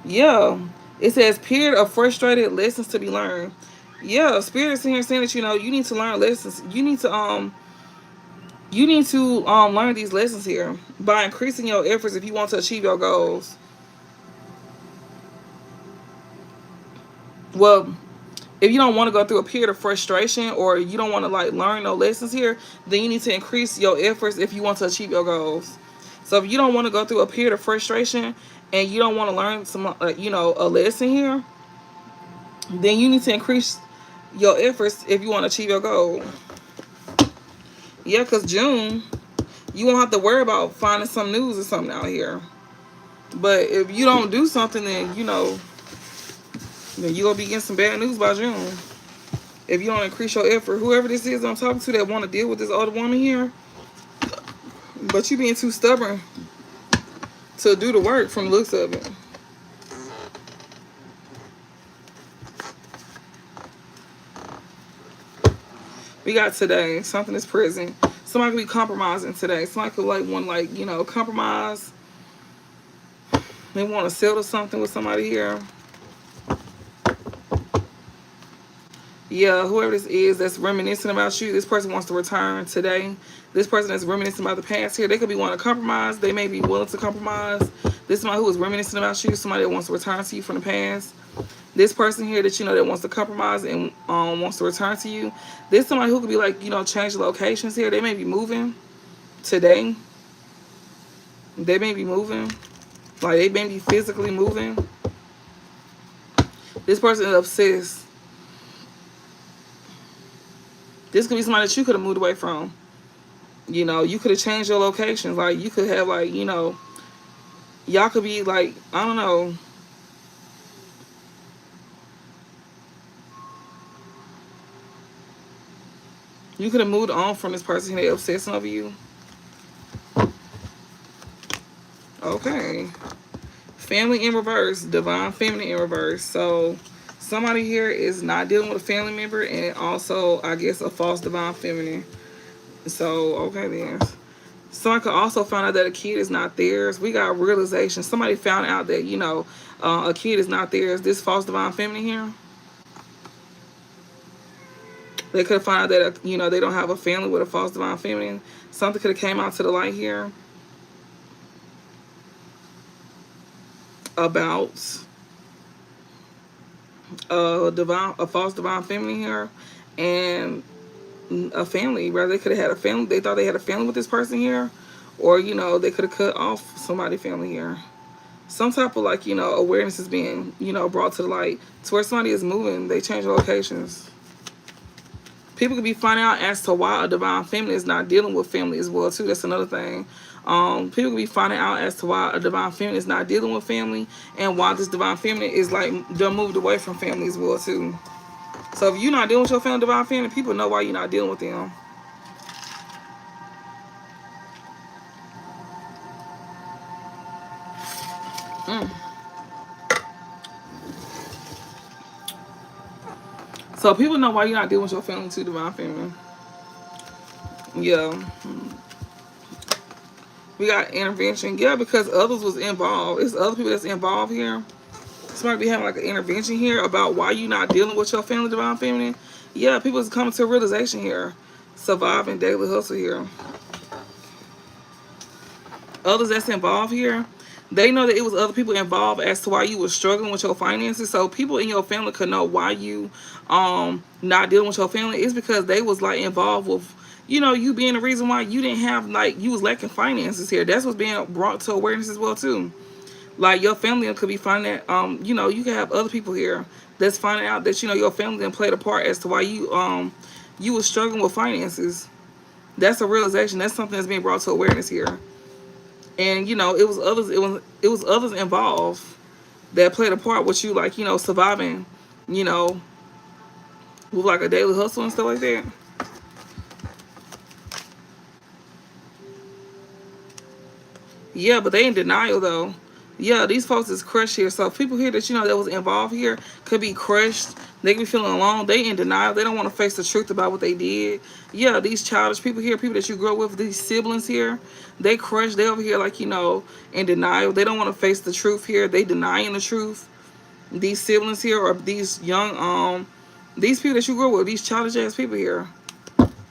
S1: Yeah. It says period of frustrated lessons to be learned. Yeah, Spirit is here saying that you need to learn lessons. You need to learn these lessons here by increasing your efforts if you want to achieve your goals. Well, if you don't want to go through a period of frustration or you don't want to like learn no lessons here, then you need to increase your efforts if you want to achieve your goals. So if you don't want to go through a period of frustration and you don't want to learn a lesson here, then you need to increase your efforts if you want to achieve your goal. Yeah, because June, you won't have to worry about finding some news or something out here. But if you don't do something, then then you're going to be getting some bad news by June. If you don't increase your effort, whoever this is I'm talking to that want to deal with this older woman here, but you being too stubborn to do the work from the looks of it. We got today, something is present. Somebody could be compromising today. Somebody could want compromise. They want to settle something with somebody here. Yeah, whoever this is that's reminiscing about you, this person wants to return today. This person that's reminiscing about the past here, they could be wanting to compromise. They may be willing to compromise. This is somebody who is reminiscing about you, somebody that wants to return to you from the past. This person here that that wants to compromise and wants to return to you. This is somebody who could be like, change locations here. They may be moving today. They may be moving. Like they may be physically moving. This person is obsessed. This could be somebody that you could have moved away from. You could have changed your locations. Like you could have y'all could be like, I don't know. You could have moved on from this person. They're obsessing over you. Okay. Family in reverse. Divine feminine in reverse. So somebody here is not dealing with a family member and also, I guess, a false divine feminine. So, okay then. Someone could also find out that a kid is not theirs. We got realization. Somebody found out that, a kid is not theirs. This false divine feminine here. They could have found out that, they don't have a family with a false divine feminine. Something could have came out to the light here about a false divine feminine here and a family. Rather, they could have had a family. They thought they had a family with this person here, or they could have cut off somebody's family here. Some type of awareness is being brought to the light to where somebody is moving. They change locations. People could be finding out as to why a divine feminine is not dealing with family as well too. That's another thing. People could be finding out as to why a divine feminine is not dealing with family and why this divine feminine is done moved away from family as well too. So if you're not dealing with your family divine feminine, people know why you're not dealing with them. So people know why you're not dealing with your family too, divine feminine. Yeah. We got intervention. Yeah, because others was involved. It's other people that's involved here. Somebody be having an intervention here about why you're not dealing with your family divine feminine. Yeah, people is coming to a realization here. Surviving daily hustle here. Others that's involved here, they know that it was other people involved as to why you were struggling with your finances. So people in your family could know why you not dealing with your family. It's because they was like involved with, you know, you being the reason why you didn't have, like, you was lacking finances here. That's what's being brought to awareness as well too. Like your family could be finding that, you know, you can have other people here that's finding out that, you know, your family didn't play a part as to why you was struggling with finances. That's a realization. That's something that's being brought to awareness here. And you know, it was others involved that played a part with you, like, you know, surviving, you know, with like a daily hustle and stuff like that. Yeah, but they in denial though. Yeah, these folks is crushed here. So people here that, you know, that was involved here could be crushed. They could be feeling alone. They in denial. They don't want to face the truth about what they did. Yeah, these childish people here, people that you grew up with, these siblings here, they crushed. They over here like, you know, in denial. They don't want to face the truth here. They denying the truth. These siblings here, or these young these people that you grew up with, these childish ass people here,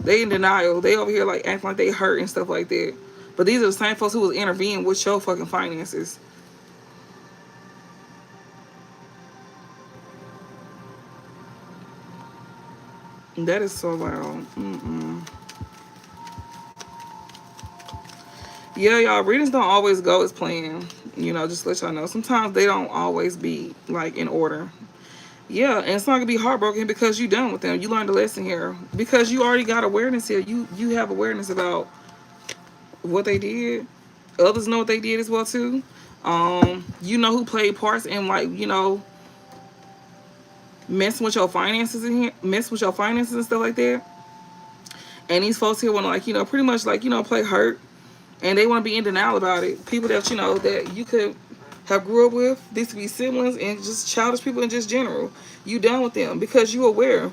S1: they in denial. They over here like acting like they hurt and stuff like that. But these are the same folks who was intervening with your fucking finances. That is so loud. Yeah, y'all, readings don't always go as planned. You know, just to let y'all know. Sometimes they don't always be like in order. Yeah, and it's not gonna be heartbroken because you done with them. You learned a lesson here because you already got awareness here. You have awareness about what they did. Others know what they did as well too. You know who played parts in, like, you know, messing with your finances in here, mess with your finances and stuff like that. And these folks here want to, like, you know, pretty much like, you know, play hurt, and they want to be in denial about it. People that, you know, that you could have grew up with, these could be siblings and just childish people in just general. You done with them because you aware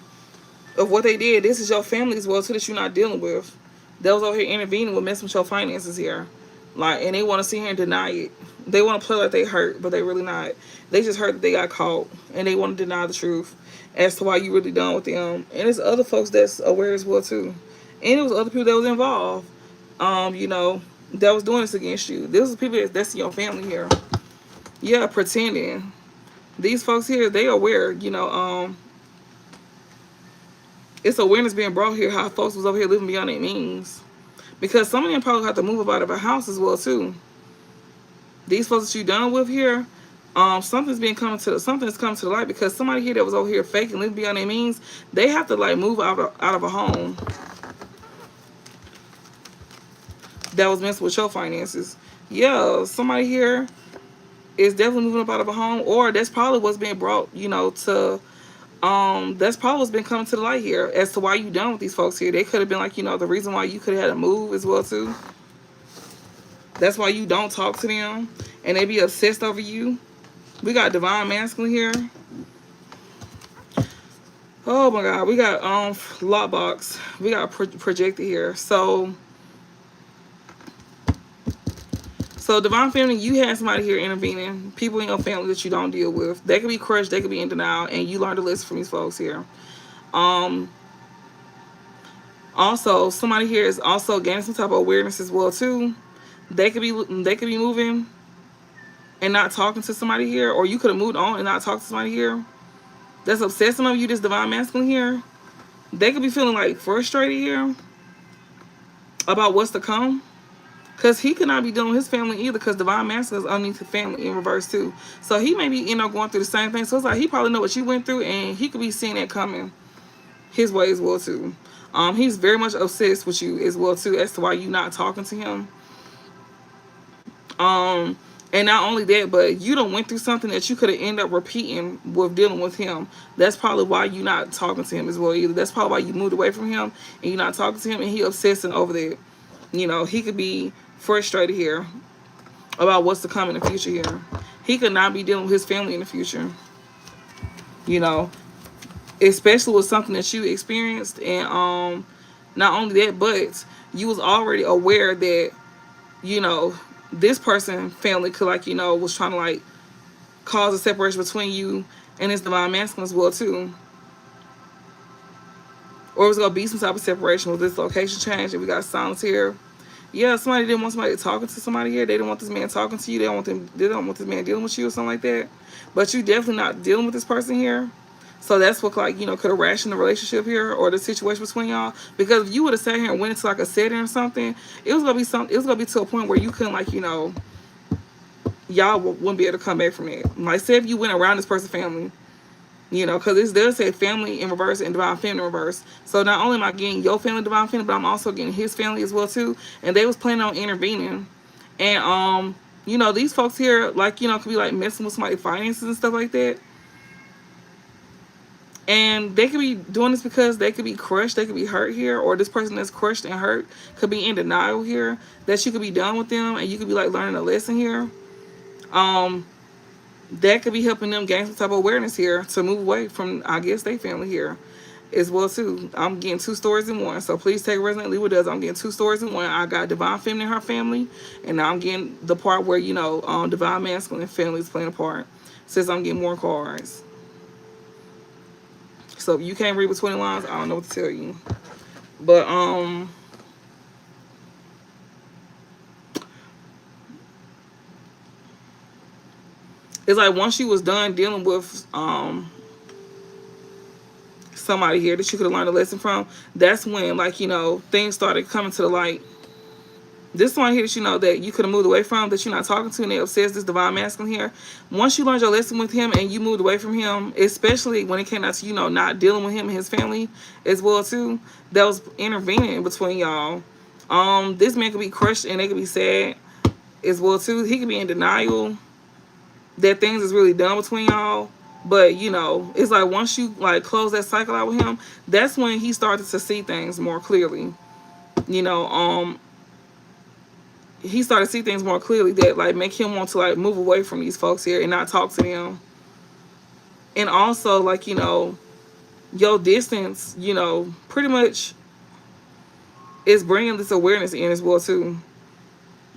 S1: of what they did. This is your family as well too that you're not dealing with. They was over here intervening with messing with your finances here, like, and they want to sit here and deny it. They want to play like they hurt, but they really not. They just hurt that they got caught, and they want to deny the truth as to why you really done with them. And there's other folks that's aware as well too, and it was other people that was involved. You know, that was doing this against you. This is people that's your family here. Yeah, pretending. These folks here, they aware. You know, it's awareness being brought here how folks was over here living beyond their means, because some of them probably have to move up out of a house as well too. These folks that you done with here, something's coming to the light because somebody here that was over here faking living beyond their means, they have to like move out of a home that was messing with your finances. Yeah, somebody here is definitely moving up out of a home, or that's probably what's being brought, you know, to that's probably what's been coming to the light here as to why you done with these folks here. They could have been like, you know, the reason why you could have had to move as well too. That's why you don't talk to them and they be obsessed over you. We got divine masculine here. Oh my god, we got lockbox. We got projected here. So divine family, you had somebody here intervening, people in your family that you don't deal with. They could be crushed, they could be in denial, and you learned a lesson from these folks here. Also, somebody here is also gaining some type of awareness as well too. They could be moving and not talking to somebody here, or you could have moved on and not talked to somebody here that's obsessing over you, this divine masculine here. They could be feeling like frustrated here about what's to come. Because he could not be dealing with his family either, because divine masculine is underneath the family in reverse too. So he may be, you know, going through the same thing. So it's like he probably know what you went through, and he could be seeing that coming his way as well too. He's very much obsessed with you as well too, as to why you not talking to him. And not only that, but you done went through something that you could have ended up repeating with dealing with him. That's probably why you not talking to him as well either. That's probably why you moved away from him and you're not talking to him, and he obsessing over that. You know, he could be frustrated here about what's to come in the future here. He could not be dealing with his family in the future. You know, especially with something that you experienced, and not only that, but you was already aware that, you know, this person family could, like, you know, was trying to like cause a separation between you and his divine masculine as well too. or it's gonna be some type of separation with this location change. And we got silence here. Yeah, somebody didn't want somebody talking to somebody here. They didn't want this man talking to you. They don't want them. They don't want this man dealing with you or something like that. But you definitely not dealing with this person here. So that's what, like, could have rationed the relationship here or the situation between y'all. Because if you would have sat here and went into like a setting or something, it was gonna be some. It was gonna be to a point where you couldn't, like, y'all wouldn't be able to come back from it. Like, say if you went around this person's family. Because this does say family in reverse and divine family in reverse. So not only am I getting your family, divine family, but I'm also getting his family as well too. And they was planning on intervening. And these folks here, like, could be like messing with somebody's finances and stuff like that. And they could be doing this because they could be crushed, they could be hurt here, or this person that's crushed and hurt could be in denial here that you could be done with them, and you could be like learning a lesson here. That could be helping them gain some type of awareness here to move away from, I guess, their family here as well too. I'm getting two stories in one, so please take resonate, leave with us. I'm getting two stories in one. I got divine feminine and her family, and now I'm getting the part where divine masculine family is playing a part. Since I'm getting more cards, so if you can't read between the lines, I don't know what to tell you. But it's like once you was done dealing with somebody here that you could have learned a lesson from, that's when, like, things started coming to the light. This one here that that you could have moved away from, that you're not talking to, and they obsessed, this divine masculine here. Once you learned your lesson with him and you moved away from him, especially when it came out to not dealing with him and his family as well too, that was intervening in between y'all. This man could be crushed and they could be sad as well too. He could be in denial that things is really done between y'all. But it's like once you like close that cycle out with him, that's when he started to see things more clearly. He started to see things more clearly that like make him want to like move away from these folks here and not talk to them. And also, like, your distance, pretty much is bringing this awareness in as well too.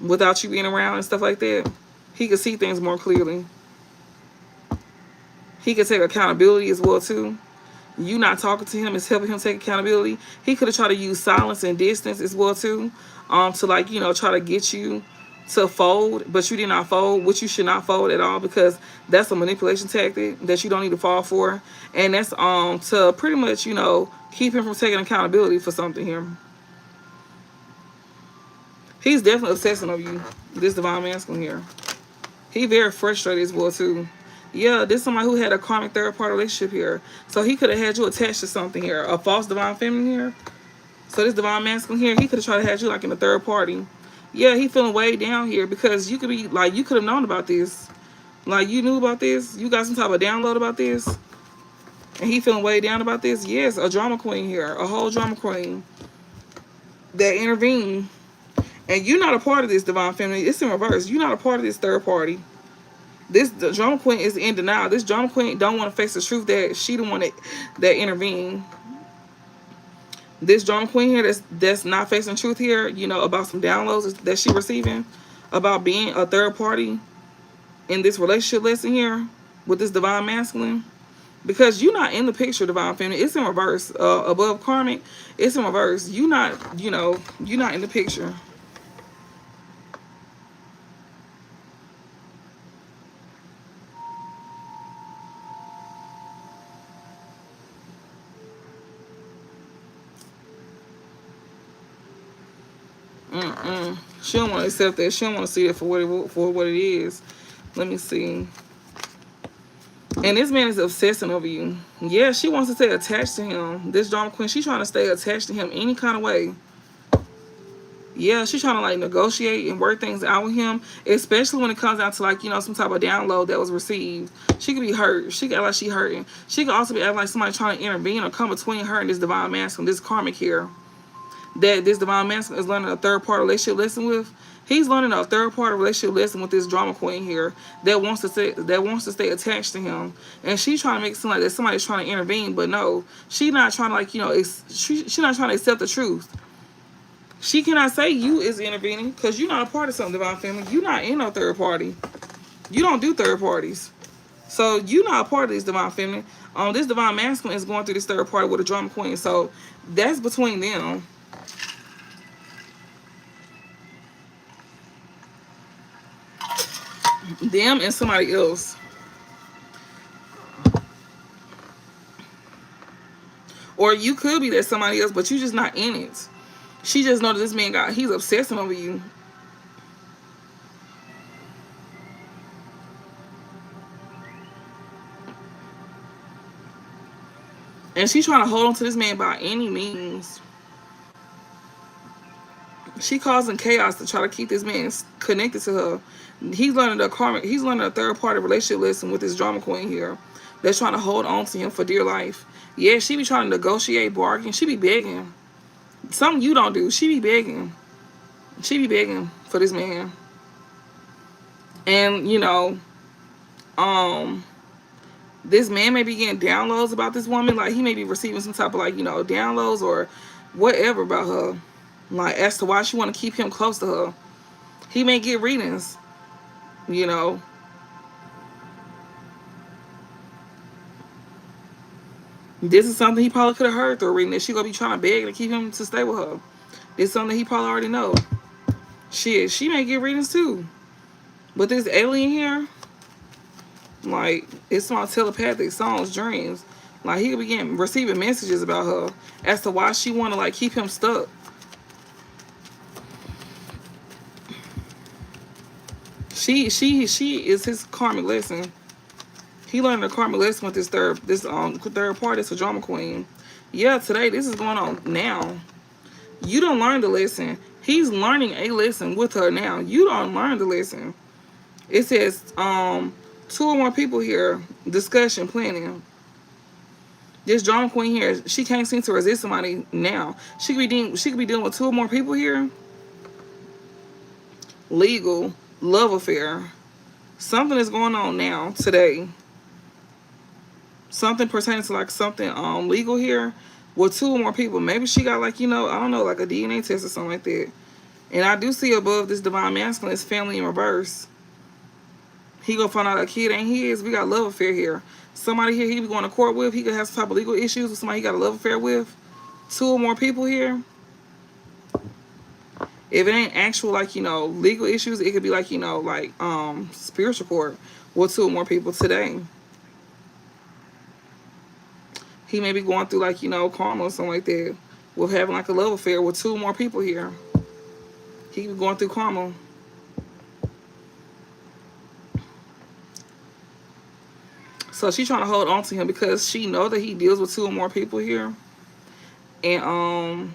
S1: Without you being around and stuff like that, he could see things more clearly. He could take accountability as well too. You not talking to him is helping him take accountability. He could have tried to use silence and distance as well too, to like try to get you to fold, but you did not fold, which you should not fold at all, because that's a manipulation tactic that you don't need to fall for, and that's to pretty much keep him from taking accountability for something here. He's definitely obsessing over you, this divine masculine here. He very frustrated as well too. Yeah, this is somebody who had a karmic third party relationship here. So he could have had you attached to something here. A false divine feminine here. So this divine masculine here, he could have tried to have you like in a third party. Yeah, he feeling way down here because you could be like, you could have known about this. Like, you knew about this. You got some type of download about this. And he feeling way down about this. Yes, a drama queen here. A whole drama queen that intervened. And you're not a part of this divine feminine. It's in reverse. You're not a part of this third party. The drama queen is in denial. This drama queen don't want to face the truth that she the one that intervened. This drama queen here that's not facing truth here, about some downloads that she receiving about being a third party in this relationship lesson here with this divine masculine. Because you're not in the picture, divine feminine. It's in reverse. Above karmic, it's in reverse. You're not in the picture. She don't want to accept that. She don't want to see it for what it is. Let me see. And this man is obsessing over you. Yeah, she wants to stay attached to him. This drama queen, she's trying to stay attached to him any kind of way. Yeah, she's trying to like negotiate and work things out with him, especially when it comes down to like, some type of download that was received. She could be hurt. She could act like she hurting. She could also be acting like somebody trying to intervene or come between her and this divine masculine, this karmic here. That this divine masculine is learning a third party relationship lesson with. He's learning a third party relationship lesson with this drama queen here that wants to stay attached to him. And she's trying to make it seem like that somebody's trying to intervene, but no, she's not trying to like, she's not trying to accept the truth. She cannot say you is intervening because you're not a part of something, divine family. You're not in no third party. You don't do third parties. So you're not a part of this divine feminine. This divine masculine is going through this third party with a drama queen. So that's between them and somebody else. Or you could be that somebody else, but you just not in it. She just know that this man he's obsessing over you. And she's trying to hold on to this man by any means. She causing chaos to try to keep this man connected to her. He's learning the karmic. He's learning a third party relationship lesson with this drama queen here. That's trying to hold on to him for dear life. Yeah, she be trying to negotiate, bargain. She be begging. Something you don't do. She be begging. She be begging for this man. And this man may be getting downloads about this woman. Like he may be receiving some type of downloads or whatever about her. Like as to why she want to keep him close to her. He may get readings. This is something he probably could have heard through a reading. That she gonna be trying to beg to keep him to stay with her. It's something he probably already know. Shit, she may get readings too. But this alien here, like, it's my telepathic songs, dreams. Like he could be receiving messages about her as to why she wanna keep him stuck. She is his karmic lesson. He learned a karmic lesson with this third party, this drama queen. Yeah, today this is going on now. You don't learn the lesson. He's learning a lesson with her now. You don't learn the lesson. It says two or more people here, discussion, planning. This drama queen here, she can't seem to resist somebody now. She could be dealing with two or more people here. Legal, love affair. Something is going on now today. Something pertaining to something legal here with two or more people. Maybe she got I don't know, like a DNA test or something like that. And I do see above this divine masculine is family in reverse. He gonna find out a kid ain't his. We got a love affair here. Somebody here he be going to court with. He could have some type of legal issues with somebody he got a love affair with. Two or more people here. If it ain't actual legal issues, it could be spiritual court with two or more people today. He may be going through karma or something like that with having a love affair with two or more people here. He could be going through karma. So she's trying to hold on to him because she know that he deals with two or more people here. And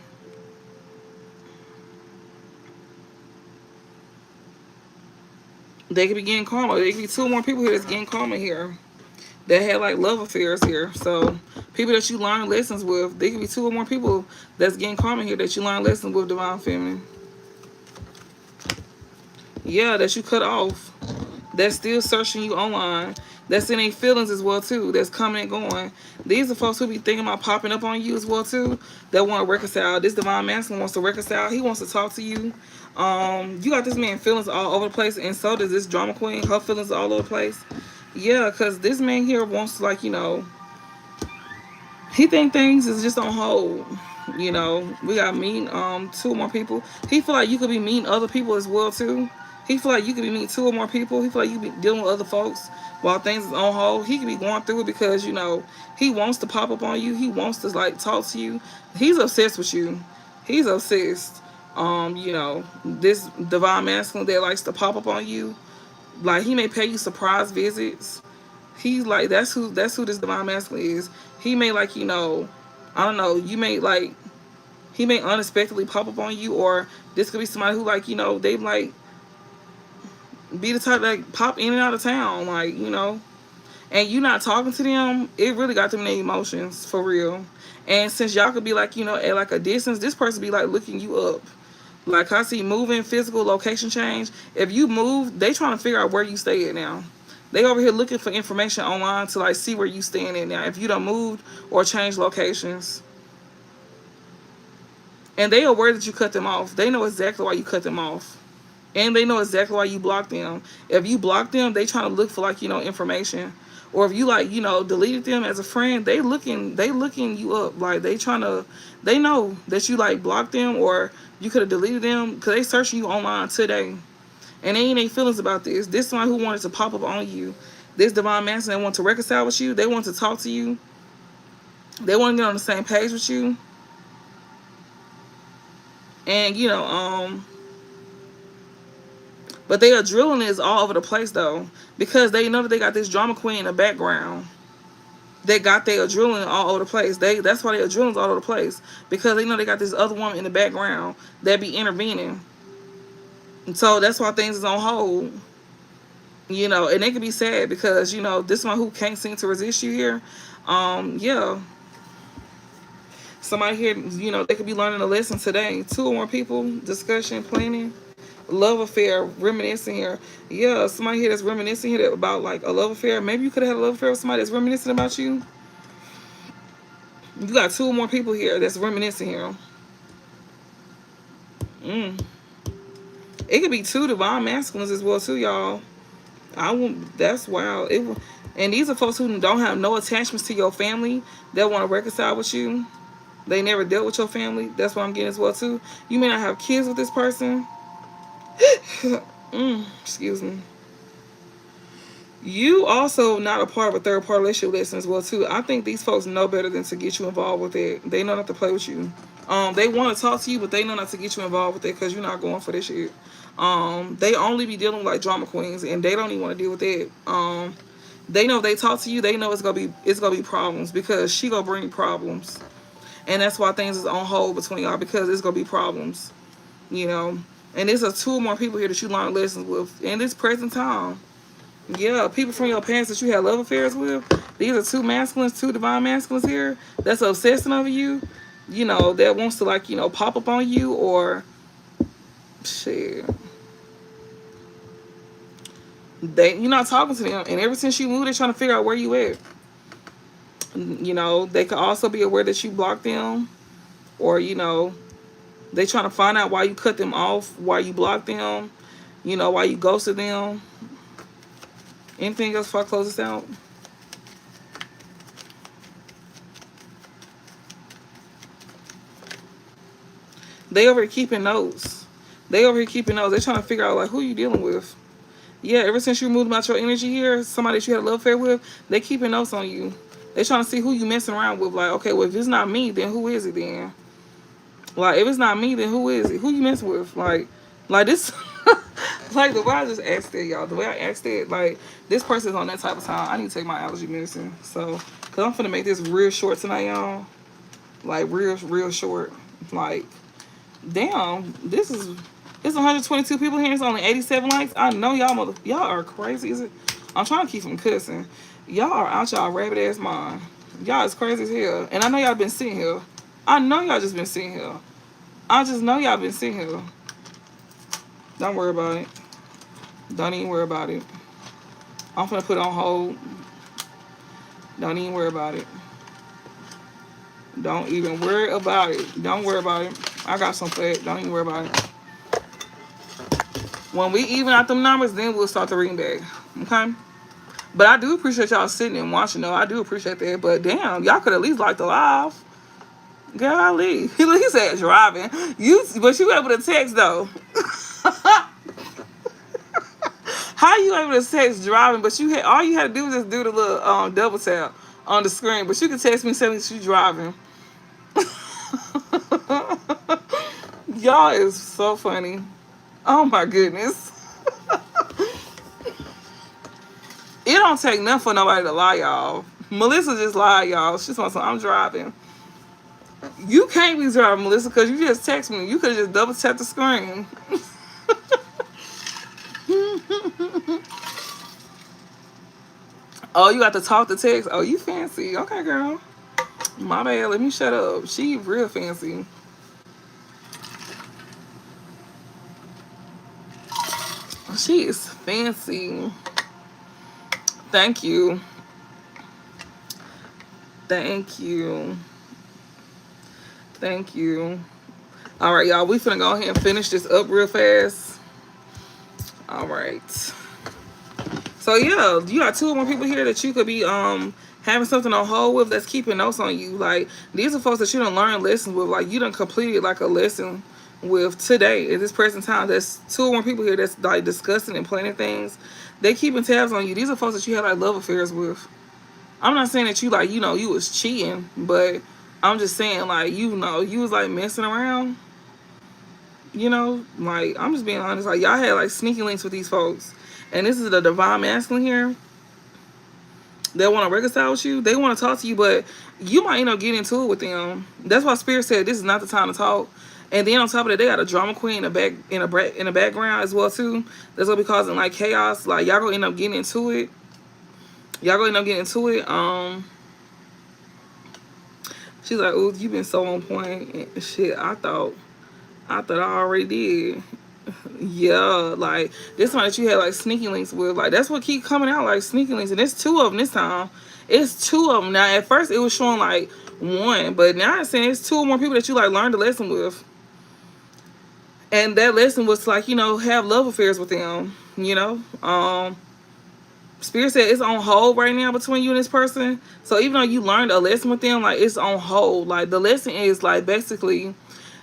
S1: they could be getting karma. There could be two or more people here that's getting karma here. That had love affairs here. So people that you learn lessons with, there could be two or more people that's getting karma here that you learn lessons with, divine feminine. Yeah, that you cut off. That's still searching you online. That's in their feelings as well too. That's coming and going. These are folks who be thinking about popping up on you as well too. That want to reconcile. This divine masculine wants to reconcile. He wants to talk to you. You got this man feelings all over the place, and so does this drama queen. Her feelings are all over the place. Yeah, because this man here wants to he think things is just on hold. We got mean two or more people. He feel like you could be meeting other people as well too. He feel like you could be meeting two or more people. He feel like you could be dealing with other folks while things is on hold. He could be going through it because he wants to pop up on you. He wants to talk to you. He's obsessed with you. He's obsessed. This divine masculine that likes to pop up on you. He may pay you surprise visits. He's that's who this divine masculine is. He may I don't know, you may he may unexpectedly pop up on you, or this could be somebody who they be the type that pop in and out of town, and you not talking to them, it really got them in their emotions for real. And since y'all could be at a distance, this person be looking you up. I see moving, physical, location change. If you move, they trying to figure out where you stay at now. They over here looking for information online to see where you staying at now. If you done moved or changed locations. And they are aware that you cut them off. They know exactly why you cut them off. And they know exactly why you blocked them. If you block them, they trying to look for information. or if you like, you know, deleted them as a friend, they looking you up. Like they trying to, they know that you like blocked them or you could have deleted them because they searching you online today. And they ain't any feelings about this. This one who wanted to pop up on you. This divine masculine, they want to reconcile with you. They want to talk to you. They want to get on the same page with you. And you know, but they are drilling this all over the place though, because they know that they got this drama queen in the background. They got their drilling all over the place. That's why they are drilling all over the place, because they know they got this other woman in the background that be intervening. And so that's why things is on hold. You know, and they can be sad because, you know, this one who can't seem to resist you here, yeah, somebody here, you know, they could be learning a lesson today. Two or more people, discussion, planning, love affair, reminiscing here. Yeah, somebody here that's reminiscing here about like a love affair. Maybe you could have had a love affair with somebody that's reminiscing about you. You got two or more people here that's reminiscing here. It could be two divine masculines as well too, y'all. I won't. That's wild. And these are folks who don't have no attachments to your family. They want to reconcile with you. They never dealt with your family. That's what I'm getting as well too. You may not have kids with this person. Excuse me. You also not a part of a third party relationship lesson as well too. I think these folks know better than to get you involved with it. They know not to play with you. They want to talk to you, but they know not to get you involved with it because you're not going for this shit. They only be dealing with like drama queens, and they don't even want to deal with it. They know if they talk to you, they know it's gonna be problems because she gonna bring problems, and that's why things is on hold between y'all because it's gonna be problems, you know. And there's two or more people here that you learn lessons with in this present time. Yeah, people from your past that you had love affairs with. These are two masculines, two divine masculines here that's obsessing over you. You know, that wants to like, you know, pop up on you or shit. You're not talking to them, and ever since you moved, they're trying to figure out where you at. You know, they could also be aware that you blocked them, or you know, they trying to find out why you cut them off, why you blocked them, you know, why you ghosted them. Anything else before I close this out? They over here keeping notes. They're trying to figure out like who you dealing with. Yeah, ever since you moved about your energy here, somebody that you had a love affair with, they keeping notes on you. They trying to see who you messing around with. Like, okay, well if it's not me, then who is it then? Like if it's not me, then who is it? Who you messing with? Like this, like the way I just asked it, y'all. The way I asked it, like this person's on that type of time. I need to take my allergy medicine, so cause I'm finna make this real short tonight, y'all. Like real short. Like, damn, it's 122 people here. It's only 87 likes. I know y'all are crazy. Is it? I'm trying to keep from cussing. Y'all are out y'all rabbit ass mind. Y'all is crazy as hell. And I know y'all been sitting here. I know y'all just been sitting here. I just know y'all been sitting here. Don't worry about it. Don't even worry about it. I'm finna put it on hold. Don't even worry about it. Don't even worry about it. Don't worry about it. I got some for it. Don't even worry about it. When we even out them numbers, then we'll start the reading back. Okay? But I do appreciate y'all sitting and watching, though. I do appreciate that. But damn, y'all could at least like the live. Golly. He said driving. But you able to text, though. How you able to text driving? But all you had to do was just do the little double tap on the screen. But you can text me saying that you driving. Y'all is so funny. Oh my goodness. It don't take nothing for nobody to lie, y'all. Melissa just lied, y'all. She's saying, I'm driving. You can't be driving, Melissa, because you just text me. You could just double tap the screen. Oh, you got to talk to text. Oh, you fancy. Okay, girl. My bad. Let me shut up. She real fancy. She is fancy. Thank you. Thank you. Thank you. All right, y'all. We finna go ahead and finish this up real fast. All right. So So yeah, you got two or more people here that you could be having something on hold with that's keeping notes on you. Like these are folks that you done learn lessons with. Like you done completed like a lesson with today at this present time. There's two or more people here that's like discussing and planning things. They keeping tabs on you. These are folks that you have like love affairs with. I'm not saying that you like you was cheating, but I'm just saying like you was like messing around. Like I'm just being honest. Like y'all had like sneaky links with these folks, and this is the divine masculine here. They want to reconcile with you. They want to talk to you, but you might end up getting into it with them. That's why Spirit said this is not the time to talk. And then on top of that, they got a drama queen in the background as well too. That's gonna be causing like chaos. Like y'all gonna end up getting into it. Y'all gonna end up getting into it. She's like, "Ooh, you been so on point." And shit, I thought I already did. Yeah, like this one that you had like sneaky links with, like that's what keep coming out, like sneaky links, and it's two of them this time. It's two of them now. At first, it was showing like one, but now it's saying it's two or more people that you like learned a lesson with, and that lesson was like have love affairs with them. Spirit said it's on hold right now between you and this person. So even though you learned a lesson with them, like it's on hold. Like the lesson is like basically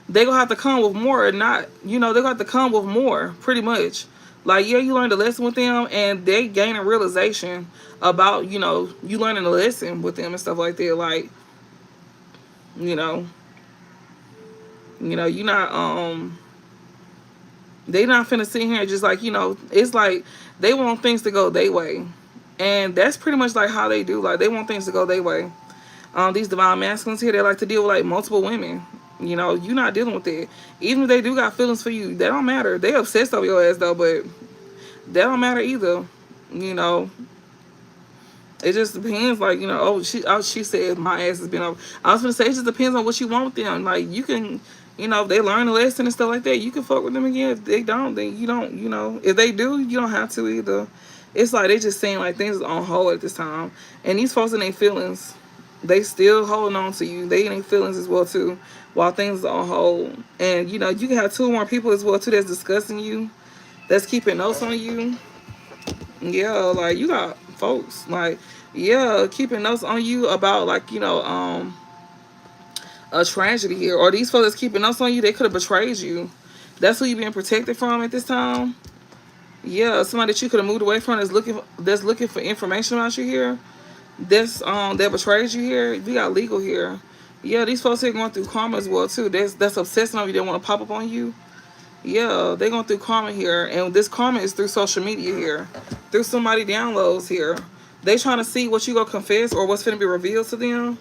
S1: they gonna have to come with more, or not. They gonna have to come with more, pretty much. Like yeah, you learned a lesson with them, and they gain a realization about you learning a lesson with them and stuff like that. Like you not they not finna sit here and just like it's like they want things to go their way, and that's pretty much like how they do. Like they want things to go their way. These divine masculines here, they like to deal with like multiple women. You're not dealing with it. Even if they do got feelings for you, that don't matter. They obsessed over your ass though, but that don't matter either. It just depends. Like she said my ass has been over. I was gonna say it just depends on what you want with them. Like you can, if they learn a lesson and stuff like that, you can fuck with them again. If they don't, then you don't. If they do, you don't have to either. It's like they just saying like things is on hold at this time, and these folks in their feelings, they still holding on to you. They in their feelings as well too, while things are on hold. And you can have two or more people as well too that's discussing you, that's keeping notes on you. Yeah, like you got folks like keeping notes on you about like a tragedy here, or these folks that's keeping notes on you, they could have betrayed you. That's who you being protected from at this time. Yeah, somebody that you could have moved away from that's looking for information about you here. That betrays you here. We got legal here. Yeah, these folks here going through karma as well too. That's obsessing on you. They want to pop up on you. Yeah, they going through karma here, and this karma is through social media here, through somebody downloads here. They trying to see what you gonna confess or what's gonna be revealed to them.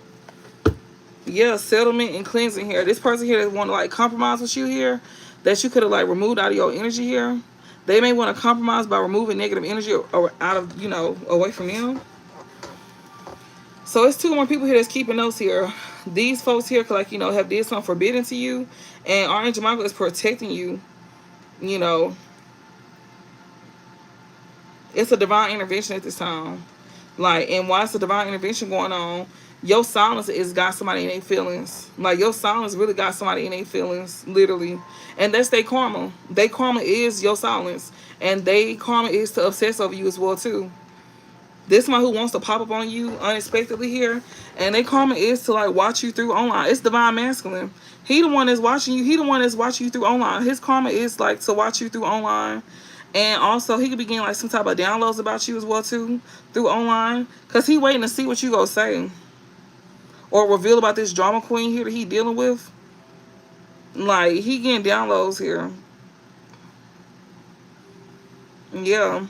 S1: Yeah, settlement and cleansing here. This person here that want to like compromise with you here, that you could have like removed out of your energy here. They may want to compromise by removing negative energy or out of away from them. So it's two more people here that's keeping notes here. These folks here could like have did something forbidden to you, and Archangel Michael is protecting you. It's a divine intervention at this time. Like, and why it's a divine intervention going on, your silence is got somebody in their feelings. Like, your silence really got somebody in their feelings, literally. And that's their karma. Their karma is your silence. And their karma is to obsess over you as well, too. This one who wants to pop up on you unexpectedly here. And their karma is to, like, watch you through online. It's divine masculine. He the one that's watching you. He the one that's watching you through online. His karma is, like, to watch you through online. And also, he could be getting, like, some type of downloads about you as well, too, through online. Because he waiting to see what you gonna say. Or reveal about this drama queen here that he dealing with. Like, he getting downloads here. Yeah.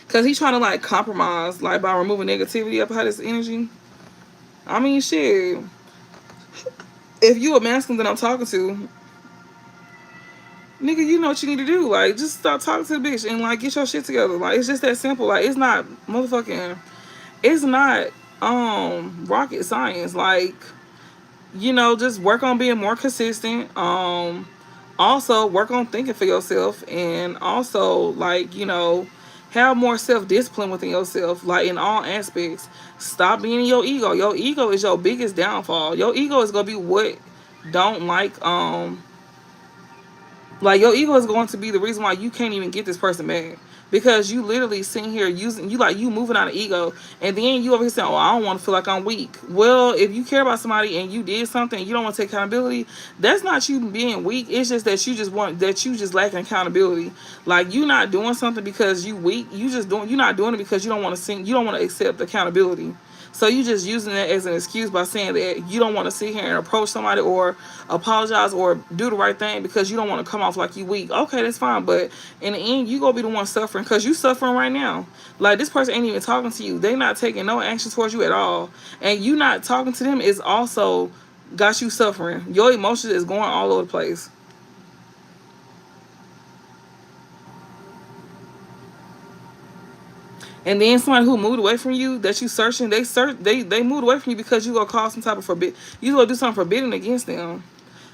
S1: Because he's trying to, like, compromise, like, by removing negativity up out of his energy. I mean, shit. If you a masculine that I'm talking to, nigga, you know what you need to do. Like, just stop talking to the bitch and, like, get your shit together. Like, it's just that simple. Like, it's not motherfucking... It's not, rocket science. Like, just work on being more consistent. Also, work on thinking for yourself. And also, like, have more self-discipline within yourself. Like, in all aspects. Stop being in your ego. Your ego is your biggest downfall. Your ego is going to be what don't like, your ego is going to be the reason why you can't even get this person back. because you literally sitting here using you like you moving out of ego, and then you over here saying, "Oh, I don't want to feel like I'm weak." Well, if you care about somebody and you did something, and you don't want to take accountability. That's not you being weak. It's just that you just lacking accountability. Like you not doing something because you weak. You're not doing it because you don't want to sing. You don't want to accept accountability. So you just using that as an excuse by saying that you don't want to sit here and approach somebody or apologize or do the right thing because you don't want to come off like you weak. Okay, that's fine, but in the end, you gonna be the one suffering because you suffering right now. Like this person ain't even talking to you. They not taking no action towards you at all, and you not talking to them is also got you suffering. Your emotions is going all over the place. And then somebody who moved away from you that you searching, they moved away from you because you gonna cause some type of forbid. You gonna do something forbidden against them.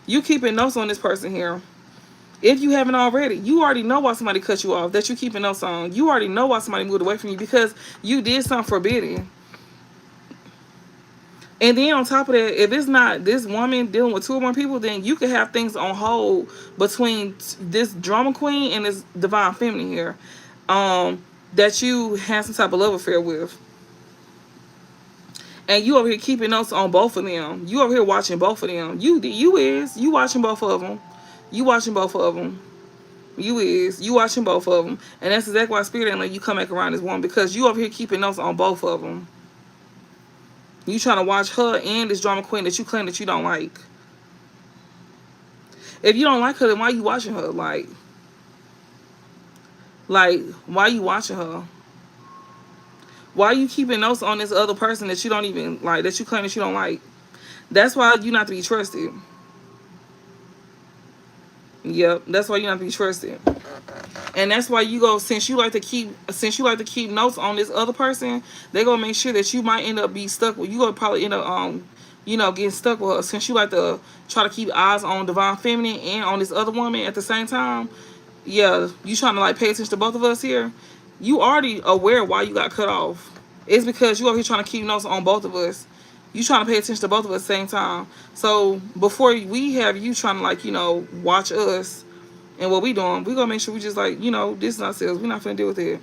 S1: You keeping notes on this person here. If you haven't already, you already know why somebody cut you off. That you keeping notes on. You already know why somebody moved away from you because you did something forbidden. And then on top of that, if it's not this woman dealing with two or more people, then you could have things on hold between this drama queen and this divine feminine here. That you have some type of love affair with. And you over here keeping notes on both of them. You over here watching both of them. You watching both of them. You watching both of them. You watching both of them. And that's exactly why spirit ain't let you come back around this one because you over here keeping notes on both of them. You trying to watch her and this drama queen that you claim that you don't like. If you don't like her, then why you watching her? Like why you watching her? Why you keeping notes on this other person that you don't even like, that you claim that you don't like? That's why you not to be trusted. Yep, that's why you not to be trusted. And that's why you go, since you like to keep notes on this other person, they gonna make sure that you might end up be stuck with, you gonna probably end up getting stuck with her. Since you like to try to keep eyes on divine feminine and on this other woman at the same time, yeah, you trying to like pay attention to both of us here. You already aware why you got cut off. It's because you over here trying to keep notes on both of us. You trying to pay attention to both of us at the same time. So before we have you trying to like, watch us and what we doing, we gonna make sure we just like, distance ourselves. We're not finna deal with it.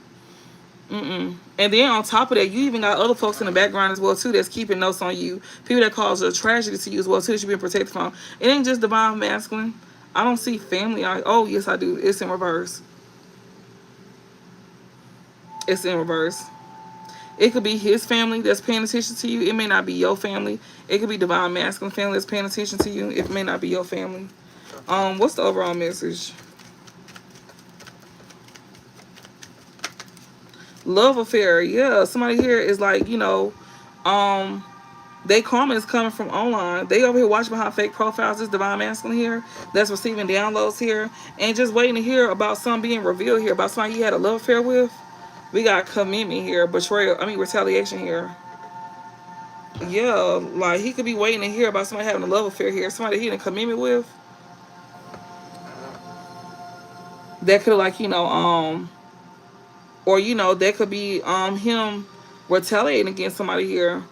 S1: And then on top of that, you even got other folks in the background as well too that's keeping notes on you. People that cause a tragedy to you as well too that you've been protected from. It ain't just divine masculine. I don't see family. Oh yes I do. It's in reverse. It's in reverse. It could be his family that's paying attention to you. It may not be your family. It could be divine masculine family that's paying attention to you. It may not be your family. What's the overall message? Love affair. Yeah, somebody here is like, they karma is coming from online. They over here watching behind fake profiles. This divine masculine here that's receiving downloads here and just waiting to hear about something being revealed here about somebody you had a love affair with. We got commitment here, retaliation here. Yeah, like he could be waiting to hear about somebody having a love affair here. Somebody he in a commitment with. That could that could be him retaliating against somebody here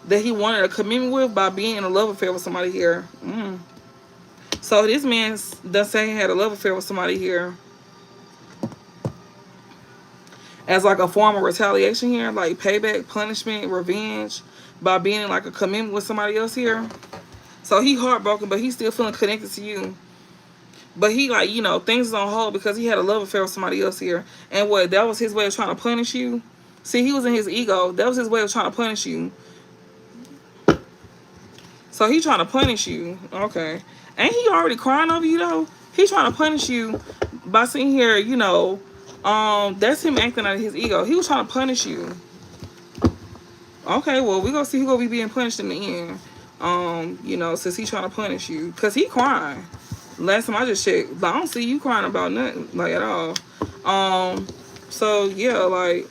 S1: that he wanted a commitment with by being in a love affair with somebody here. So this man does say he had a love affair with somebody here as like a form of retaliation here, like payback, punishment, revenge, by being in like a commitment with somebody else here. So he heartbroken, but he's still feeling connected to you. But he like, things is on hold because he had a love affair with somebody else here. And that was his way of trying to punish you. See, he was in his ego. That was his way of trying to punish you. So he trying to punish you. Okay. Ain't he already crying over you though? He trying to punish you by sitting here, that's him acting out of his ego. He was trying to punish you. Okay, well, we gonna see who gonna be being punished in the end. Since he trying to punish you. Because he crying. Last time I just checked, but I don't see you crying about nothing, like, at all. So, yeah, like,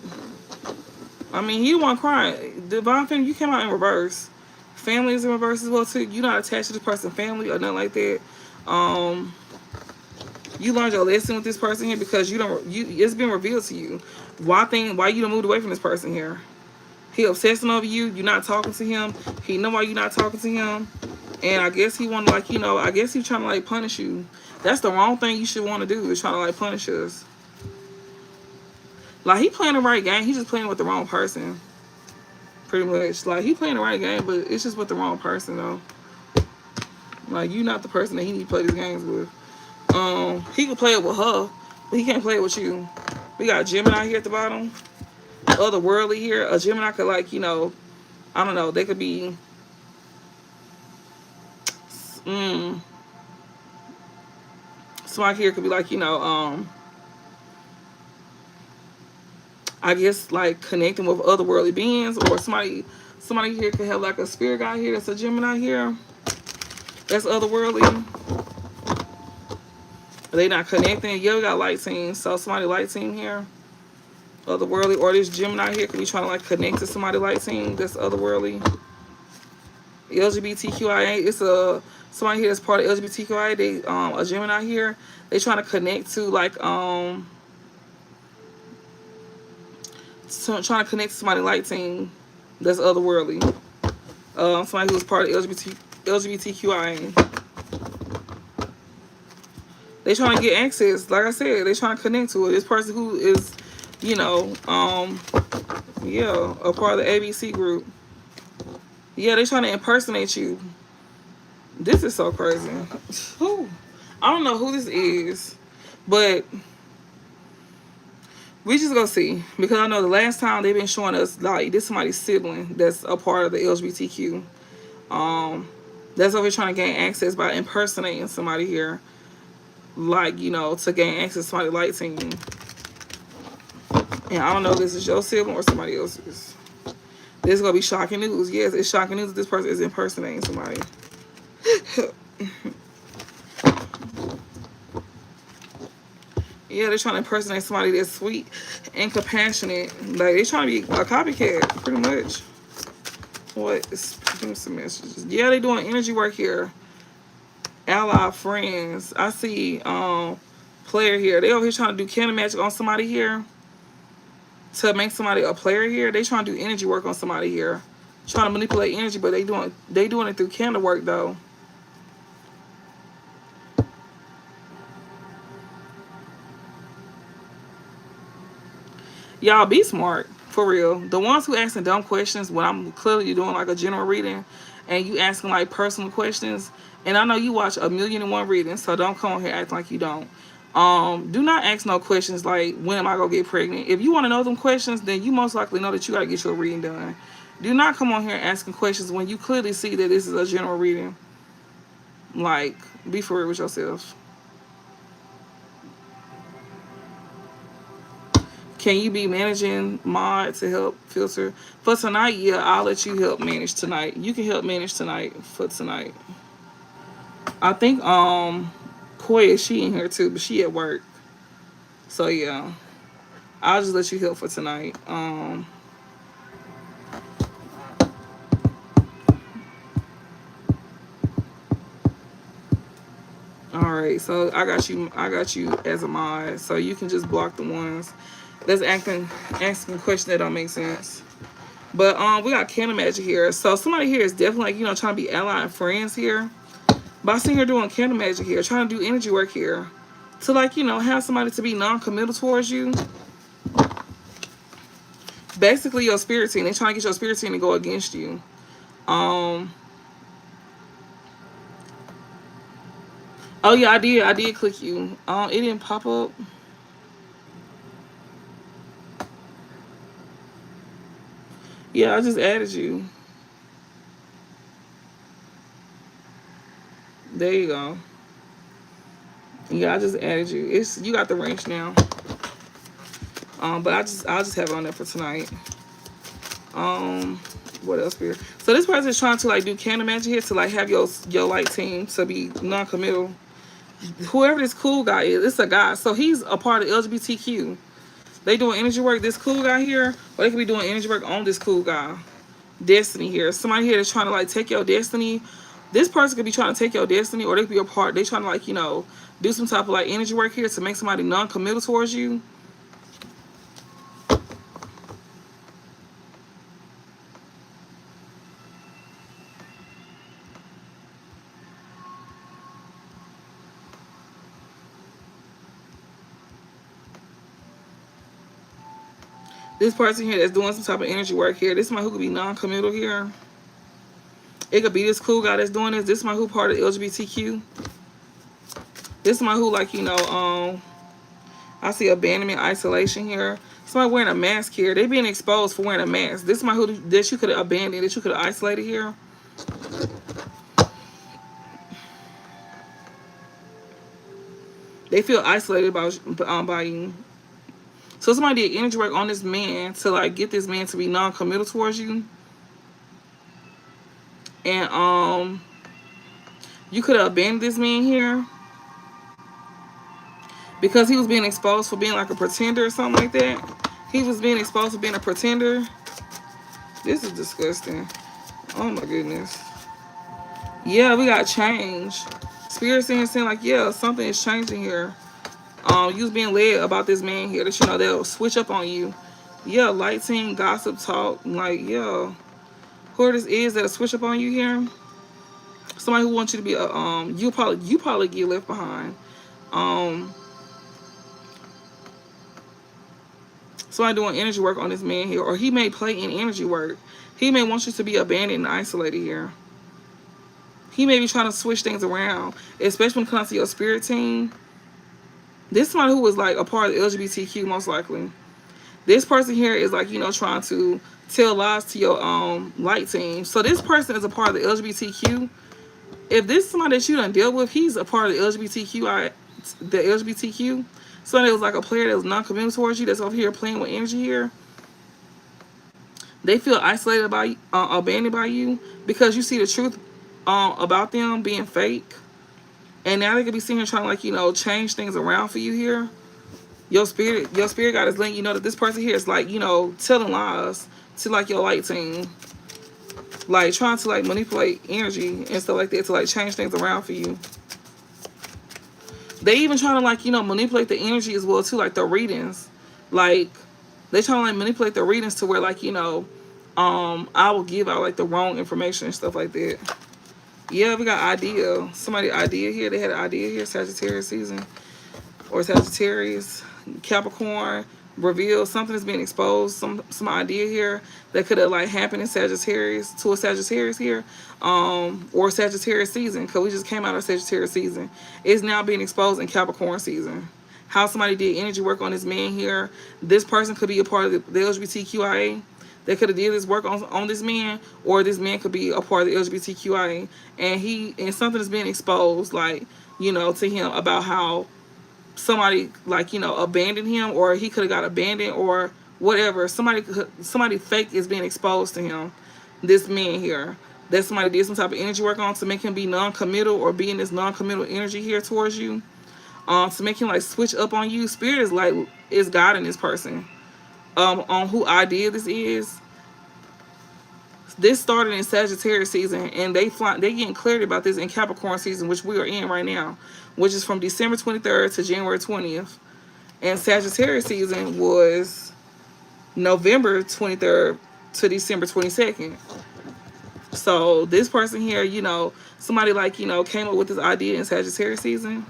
S1: I mean, he the one crying. Divine Family, you came out in reverse. Family is in reverse as well, too. You're not attached to this person's family or nothing like that. You learned your lesson with this person here because it's been revealed to you. Why you done moved away from this person here? He obsessing over you. You're not talking to him. He know why you're not talking to him. And I guess he want to, like, I guess he's trying to, like, punish you. That's the wrong thing you should want to do, is trying to, like, punish us. Like, he playing the right game. He just playing with the wrong person. Pretty much. Like, he playing the right game, but it's just with the wrong person, though. Like, you not the person that he need to play these games with. He can play it with her, but he can't play it with you. We got Gemini here at the bottom. Otherworldly here. A Gemini could, like, you know, I don't know. They could be... somebody here could be like, you know, I guess like connecting with otherworldly beings, or somebody here could have like a spirit guide here that's a Gemini here. That's otherworldly. They not connecting. Yeah, we got light team. So somebody light team here. Otherworldly. Or this Gemini here could be trying to like connect to somebody light team that's otherworldly. LGBTQIA. It's a somebody here that's part of LGBTQIA. They a Gemini here. They trying to connect to like trying to connect to somebody light team that's otherworldly. Somebody who's part of LGBTQIA. They trying to get access. Like I said, they trying to connect to it. This person who is, you know, yeah, a part of the ABC group. Yeah, they trying to impersonate you. This is so crazy. Who? I don't know who this is, but we just gonna see, because I know the last time they've been showing us like this somebody's sibling that's a part of the LGBTQ. That's over here trying to gain access by impersonating somebody here, like, you know, to gain access to somebody light team. And I don't know if this is your sibling or somebody else's. This is gonna be shocking news. Yes, it's shocking news that this person is impersonating somebody. Yeah, they're trying to impersonate somebody that's sweet and compassionate. Like, they're trying to be a copycat, pretty much. What? Give me some messages. Yeah, they're doing energy work here. Ally, friends. I see player here. They over here trying to do candle magic on somebody here. To make somebody a player here. They trying to do energy work on somebody here. Trying to manipulate energy, but they doing it through candle work, though. Y'all be smart, for real. The ones who asking dumb questions when I'm clearly doing like a general reading, and you asking like personal questions, and I know you watch 1,000,001 readings, so don't come on here acting like you don't. Do not ask no questions like, when am I gonna get pregnant? If you want to know them questions, then you most likely know that you gotta get your reading done. Do not come on here asking questions when you clearly see that this is a general reading. Like, be for real with yourself. Can you be managing mod to help filter? For tonight, yeah, I'll let you help manage tonight. You can help manage tonight for tonight. I think Koya, she in here too, but she at work. So yeah. I'll just let you help for tonight. Alright, so I got you as a mod. So you can just block the ones that's asking questions that don't make sense. But we got candle magic here. So somebody here is definitely like, you know, trying to be ally and friends here. But I see her doing candle magic here, trying to do energy work here. To, like, you know, have somebody to be non-committal towards you. Basically your spirit team. They're trying to get your spirit team to go against you. Oh yeah, I did click you. It didn't pop up. Yeah, I just added you. There you go. Yeah, I just added you. You got the range now. But I'll just have it on there for tonight. What else here? So this person is trying to like do candle magic here to like have your light team to be non-committal. Whoever this cool guy is, it's a guy. So he's a part of LGBTQ. They doing energy work. This cool guy here, or they could be doing energy work on this cool guy. Destiny here. Somebody here that's trying to like take your destiny. This person could be trying to take your destiny, or they could be a part. They trying to like, you know, do some type of like energy work here to make somebody non-committal towards you. This person here that's doing some type of energy work here. This might who could be non-committal here. It could be this cool guy that's doing this. This might who part of the LGBTQ. This might who like, you know, I see abandonment, isolation here. Somebody wearing a mask here. They being exposed for wearing a mask. This might who that you could have abandoned, that you could have isolated here. They feel isolated by you. So somebody did energy work on this man to like get this man to be non-committal towards you. And you could have abandoned this man here because he was being exposed for being like a pretender or something like that. He was being exposed for being a pretender. This is disgusting. Oh my goodness. Yeah, we got change. Spirit saying like, yeah, something is changing here. You was being led about this man here that you know they'll switch up on you. Yeah, light team, gossip talk, like yeah. Whoever this is that'll switch up on you here. Somebody who wants you to be a you probably get left behind. Somebody doing energy work on this man here, or he may play in energy work. He may want you to be abandoned and isolated here. He may be trying to switch things around, especially when it comes to your spirit team. This is somebody who was like a part of the LGBTQ most likely. This person here is like, you know, trying to tell lies to your light team. So this person is a part of the LGBTQ. If this is somebody that you done deal with, he's a part of the LGBTQ. Somebody that was like a player that was non-committal towards you, that's over here playing with energy here. They feel isolated by you, abandoned by you because you see the truth about them being fake. And now they could be sitting here trying to like, you know, change things around for you here. Your spirit God is letting you know that this person here is like, you know, telling lies to like your light team. Like trying to like manipulate energy and stuff like that to like change things around for you. They even trying to like, you know, manipulate the energy as well too, like the readings. Like they trying to like manipulate the readings to where like, you know, I will give out like the wrong information and stuff like that. Yeah, we got idea. Somebody idea here. They had an idea here. Sagittarius season. Or Sagittarius. Capricorn. Reveal. Something is being exposed. Some idea here that could have like happened in Sagittarius. To a Sagittarius here. Or Sagittarius season. Because we just came out of Sagittarius season. It's now being exposed in Capricorn season. How somebody did energy work on this man here. This person could be a part of the LGBTQIA. They could have did this work on this man, or this man could be a part of the LGBTQIA, and something is being exposed, like, you know, to him about how somebody like, you know, abandoned him, or he could have got abandoned, or whatever. Somebody fake is being exposed to him. This man here, that somebody did some type of energy work on to make him be non-committal or be in this non-committal energy here towards you, to make him like switch up on you. Spirit is like is guiding this person. On who idea this is. This started in Sagittarius season, and they getting clarity about this in Capricorn season, which we are in right now, which is from December 23rd to January 20th. And Sagittarius season was November 23rd to December 22nd. So this person here, you know, somebody like, you know, came up with this idea in Sagittarius season.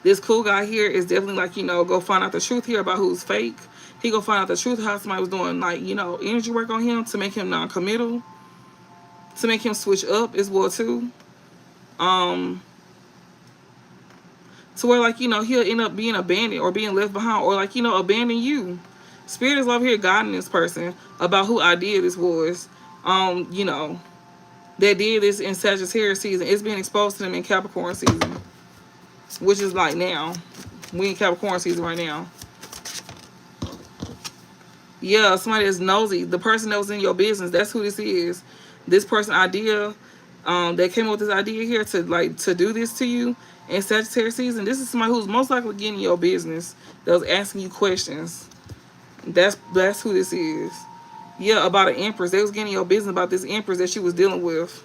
S1: This cool guy here is definitely like, you know, go find out the truth here about who's fake. He go find out the truth how somebody was doing like, you know, energy work on him to make him non-committal, to make him switch up as well too. To where like, you know, he'll end up being abandoned or being left behind, or like, you know, abandon you. Spirit is over here guiding this person about who idea this was. You know, that did this in Sagittarius season. It's being exposed to them in Capricorn season, which is like now. We in Capricorn season right now. Yeah, somebody that's nosy. The person that was in your business, that's who this is. This person idea, that came up with this idea here to do this to you in Sagittarius season. This is somebody who's most likely getting in your business, that was asking you questions. That's who this is. Yeah, about an empress. They was getting in your business about this empress that she was dealing with.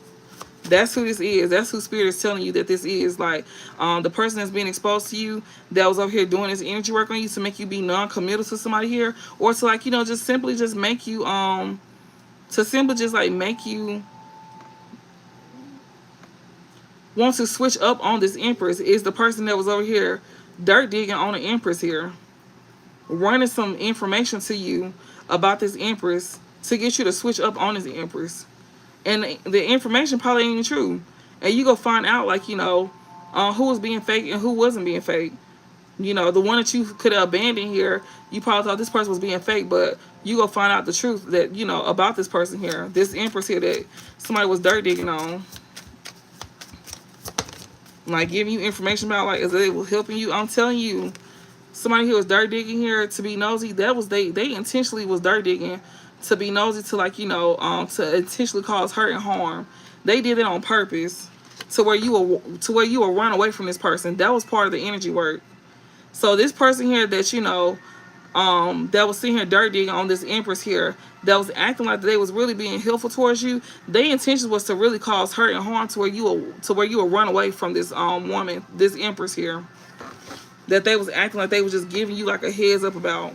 S1: That's who this is. That's who Spirit is telling you that this is. Like, the person that's being exposed to you, that was over here doing this energy work on you to make you be non-committal to somebody here, or to like, you know, just simply just make you to simply just like make you want to switch up on this empress, is the person that was over here dirt digging on the empress here. running some information to you about this Empress to get you to switch up on this Empress. And the information probably ain't even true. And you go find out, like, who was being fake and who wasn't being fake. The one that you could have abandoned here, you probably thought this person was being fake, but you go find out the truth that, about this person here, this Empress here that somebody was dirt digging on. Like, giving you information about, like, as they were helping you. I'm telling you, somebody here was dirt digging here to be nosy. That was, they intentionally was dirt digging to be nosy, to, like, to intentionally cause hurt and harm. They did it on purpose to where you will run away from this person. That was part of the energy work. So this person here that, that was sitting here dirt digging on this Empress here, that was acting like they was really being helpful towards you, their intention was to really cause hurt and harm to where you will run away from this woman, this Empress here. That they was acting like they was just giving you like a heads up about.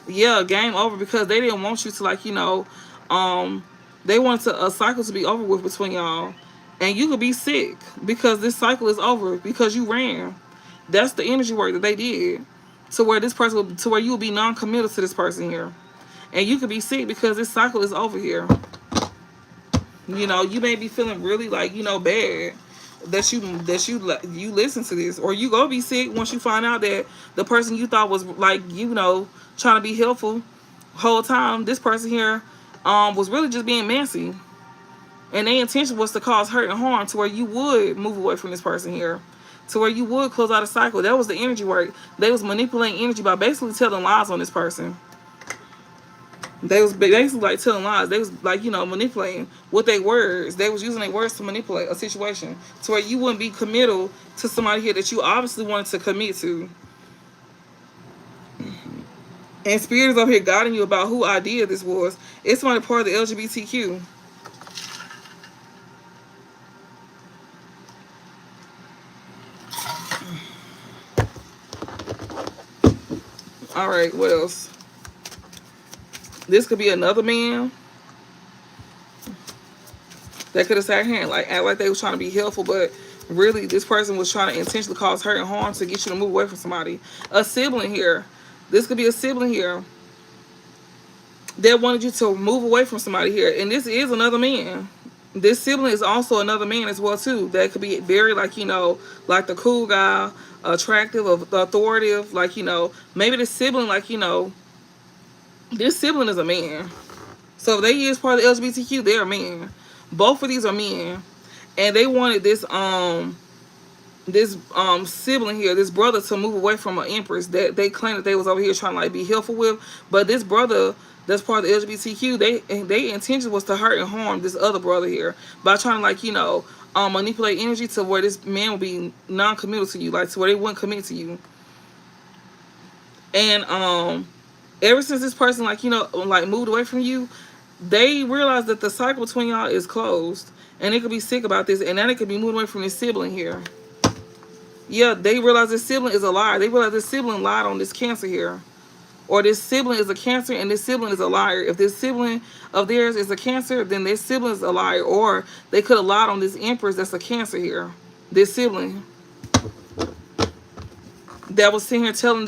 S1: Yeah, game over, because they didn't want you to, like, they wanted a cycle to be over with between y'all. And you could be sick because this cycle is over because you ran. That's the energy work that they did. To where this person, to where you will be non-committal to this person here. And you could be sick because this cycle is over here. You may be feeling really, like, bad that you listen to this, or you go be sick once you find out that the person you thought was, like, trying to be helpful whole time, this person here was really just being messy, and their intention was to cause hurt and harm to where you would move away from this person here, to where you would close out a cycle. That was the energy work. They was manipulating energy by basically telling lies on this person. They was basically, like, telling lies. They was, like, manipulating with their words. They was using their words to manipulate a situation to where you wouldn't be committal to somebody here that you obviously wanted to commit to. And Spirit is over here guiding you about who idea this was. It's somebody part of the LGBTQ. All right, what else? This could be another man that could have sat here and, like, act like they was trying to be helpful, but really this person was trying to intentionally cause hurt and harm to get you to move away from somebody. A sibling here. This could be a sibling here that wanted you to move away from somebody here. And this is another man. This sibling is also another man as well, too. That could be very, like, like the cool guy, attractive, authoritative. Like, maybe this sibling, like, this sibling is a man. So if they is part of the LGBTQ, they're a man. Both of these are men. And they wanted this sibling here, this brother, to move away from an Empress that they claimed that they was over here trying to, like, be helpful with. But this brother that's part of the LGBTQ, they intention was to hurt and harm this other brother here by trying to, like, manipulate energy to where this man will be non-committal to you, like, to where they wouldn't commit to you. And ever since this person, like, like, moved away from you, they realized that the cycle between y'all is closed. And they could be sick about this. And now they could be moving away from this sibling here. Yeah, they realize this sibling is a liar. They realize this sibling lied on this Cancer here. Or this sibling is a Cancer and this sibling is a liar. If this sibling of theirs is a Cancer, then this sibling is a liar. Or they could have lied on this Empress that's a Cancer here. This sibling that was sitting here telling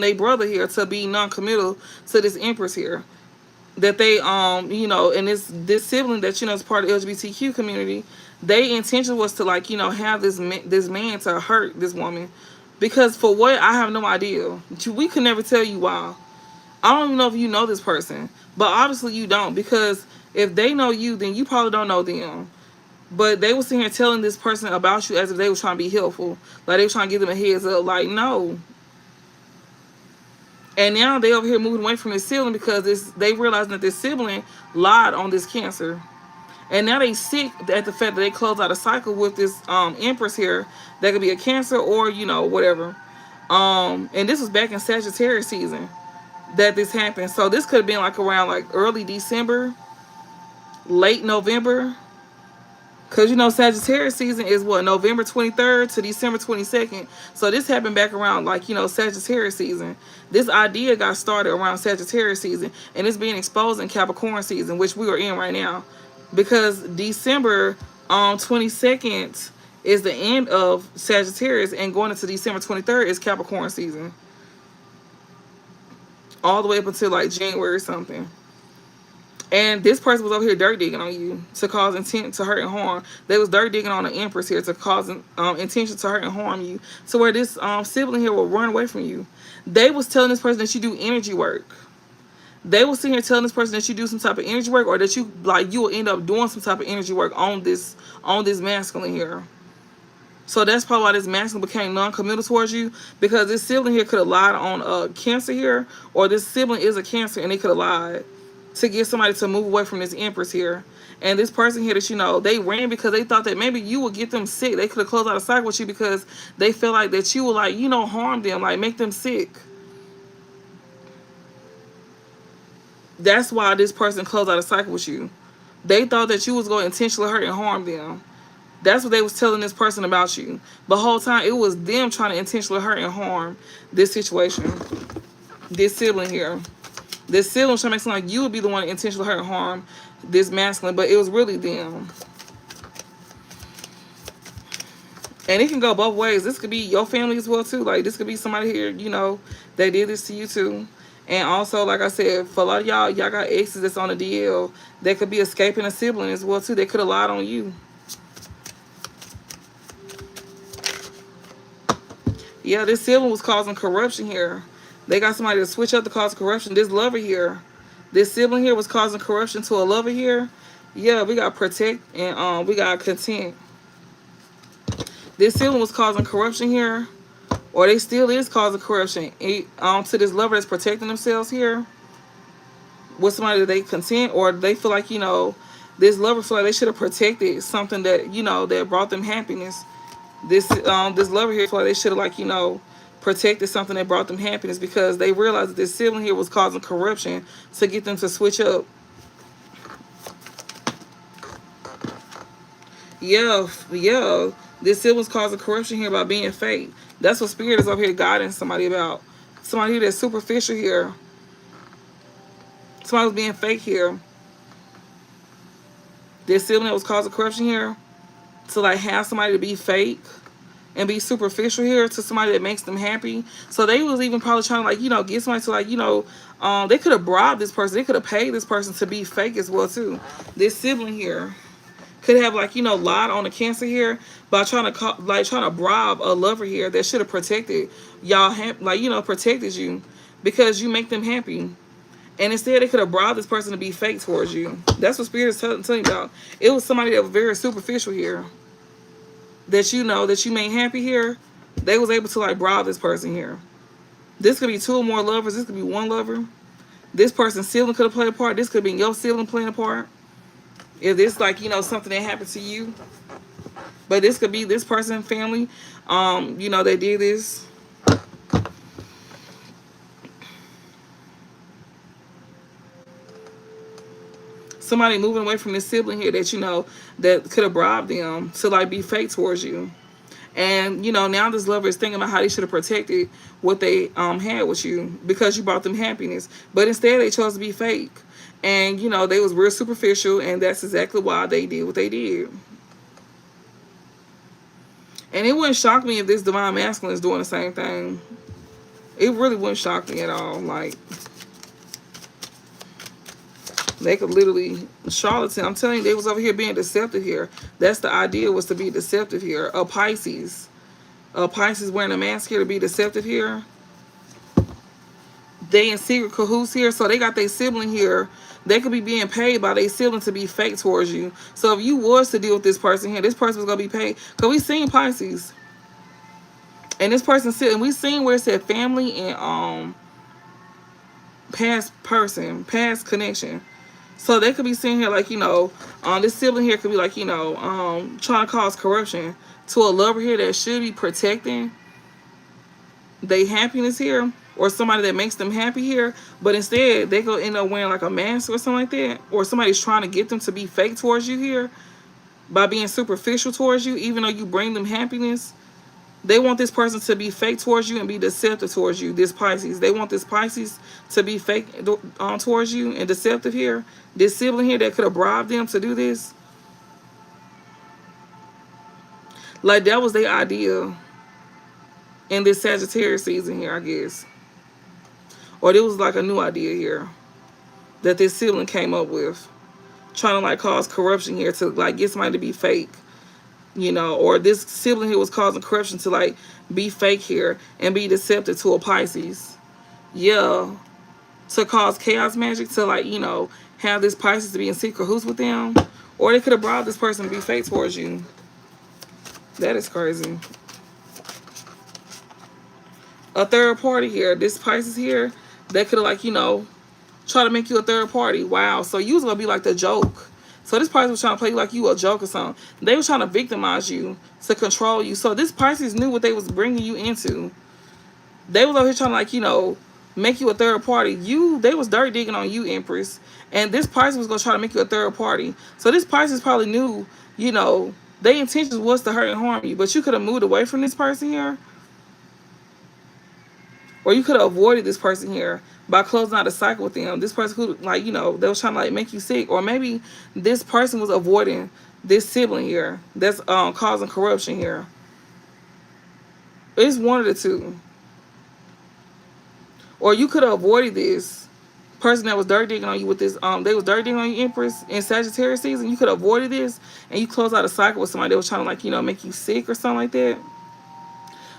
S1: their brother here to be non-committal to this Empress here. That they, and this sibling that, is part of the LGBTQ community, their intention was to, like, have this man to hurt this woman. Because for what, I have no idea. We could never tell you why. I don't even know if you know this person. But obviously you don't. Because if they know you, then you probably don't know them. But they were sitting here telling this person about you as if they were trying to be helpful. Like, they were trying to give them a heads up. Like, no. And now they over here moving away from this sibling because they realized that this sibling lied on this Cancer. And now they sick at the fact that they closed out a cycle with this Empress here. That could be a Cancer or, whatever. And this was back in Sagittarius season that this happened. So this could have been, like, around, like, early December, late November. Because, Sagittarius season is what? November 23rd to December 22nd. So this happened back around, like, Sagittarius season. This idea got started around Sagittarius season. And it's being exposed in Capricorn season, which we are in right now. Because December 22nd is the end of Sagittarius. And going into December 23rd is Capricorn season. all the way up until like January or something. And this person was over here dirt digging on you to cause intent to hurt and harm. They was dirt digging on the Empress here to cause intention to hurt and harm you. To where this sibling here will run away from you. They was telling this person that you do energy work. They will sit here telling this person that you do some type of energy work, or that you like you will end up doing some type of energy work on this masculine here. So that's probably why this masculine became non-committal towards you, because this sibling here could have lied on Cancer here, or this sibling is a Cancer and they could have lied to get somebody to move away from this Empress here. And this person here that you know, they ran because they thought that maybe you would get them sick. They could have closed out a cycle with you because they feel like that you would like, you know, harm them, like make them sick. That's why this person closed out a cycle with you. They thought that you was going to intentionally hurt and harm them. That's what they was telling this person about you. The whole time it was them trying to intentionally hurt and harm this situation. This sibling here. This sibling trying to make it sound like you would be the one to intentionally hurt and harm this masculine, but it was really them. And it can go both ways. This could be your family as well too. Like this could be somebody here, you know, that did this to you too. And also, like I said, for a lot of y'all got exes that's on the DL that could be escaping a sibling as well too. They could have lied on you. Yeah, this sibling was causing corruption here. They got somebody to switch up to cause corruption. This lover here, this sibling here was causing corruption to a lover here. Yeah, we got protect and we got content. This sibling was causing corruption here, or they still is causing corruption to this lover that's protecting themselves here with somebody that they content, or they feel like, you know, this lover feel like they should have protected something that, you know, that brought them happiness. This lover here feel like they should have, like, you know, protected something that brought them happiness, because they realized that this sibling here was causing corruption to get them to switch up. Yeah, yeah. This sibling's causing corruption here by being fake. That's what spirit is over here guiding somebody about. Somebody here that's superficial here. Somebody was being fake here. This sibling that was causing corruption here to like have somebody to be fake and be superficial here to somebody that makes them happy. So they was even probably trying to, like, you know, get somebody to, like, you know, they could have bribed this person. They could have paid this person to be fake as well too. This sibling here could have, like, you know, lied on the Cancer here by trying to bribe a lover here that should have protected y'all, like, you know, protected you because you make them happy. And instead they could have bribed this person to be fake towards you. That's what spirit is telling you about. It was somebody that was very superficial here that, you know, that you made happy here. They was able to like bribe this person here. This could be two or more lovers. This could be one lover. This person's sibling could have played a part. This could be your sibling playing a part. If this, like, you know, something that happened to you. But this could be this person's family. You know, they did this. Somebody moving away from this sibling here that, you know, that could have bribed them to like be fake towards you. And, you know, now this lover is thinking about how they should have protected what they had with you because you brought them happiness. But instead they chose to be fake. And, you know, they was real superficial, and that's exactly why they did what they did. And it wouldn't shock me if this divine masculine is doing the same thing. It really wouldn't shock me at all. Like, they could literally, charlatan. I'm telling you, they was over here being deceptive here. That's the idea, was to be deceptive here. A Pisces. A Pisces wearing a mask here to be deceptive here. They in secret cahoots here. So they got their sibling here. They could be being paid by their sibling to be fake towards you. So if you was to deal with this person here, this person was going to be paid. Because we seen Pisces. And this person sitting, we seen where it said family and past person, past connection. So they could be sitting here like, you know, this sibling here could be like, you know, trying to cause corruption to a lover here that should be protecting their happiness here, or somebody that makes them happy here. But instead, they go end up wearing like a mask or something like that. Or somebody's trying to get them to be fake towards you here by being superficial towards you, even though you bring them happiness. They want this person to be fake towards you and be deceptive towards you, this Pisces. They want this Pisces to be fake towards you and deceptive here. This sibling here that could have bribed them to do this. Like, that was their idea in this Sagittarius season here, I guess. Or this was like a new idea here that this sibling came up with. Trying to like cause corruption here to like get somebody to be fake. You know, or this sibling here was causing corruption to like be fake here and be deceptive to a Pisces. Yeah. To cause chaos magic to like, you know, have this Pisces to be in secret who's with them. Or they could have brought this person to be fake towards you. That is crazy. A third party here. This Pisces here, they could have like, you know, try to make you a third party. Wow. So you was going to be like the joke. So this Pisces was trying to play you like you a joke or something. They was trying to victimize you to control you. So this Pisces knew what they was bringing you into. They was over here trying to like, you know, make you a third party. They was dirt digging on you, Empress. And this Pisces was going to try to make you a third party. So this Pisces probably knew, you know, their intentions was to hurt and harm you. But you could have moved away from this person here. Or you could have avoided this person here by closing out a cycle with them. This person who, like, you know, they was trying to, like, make you sick. Or maybe this person was avoiding this sibling here that's causing corruption here. It's one of the two. Or you could have avoided this person that was dirt digging on you with this. They was dirt digging on you, Empress, in Sagittarius season. You could have avoided this, and you closed out a cycle with somebody that was trying to, like, you know, make you sick or something like that.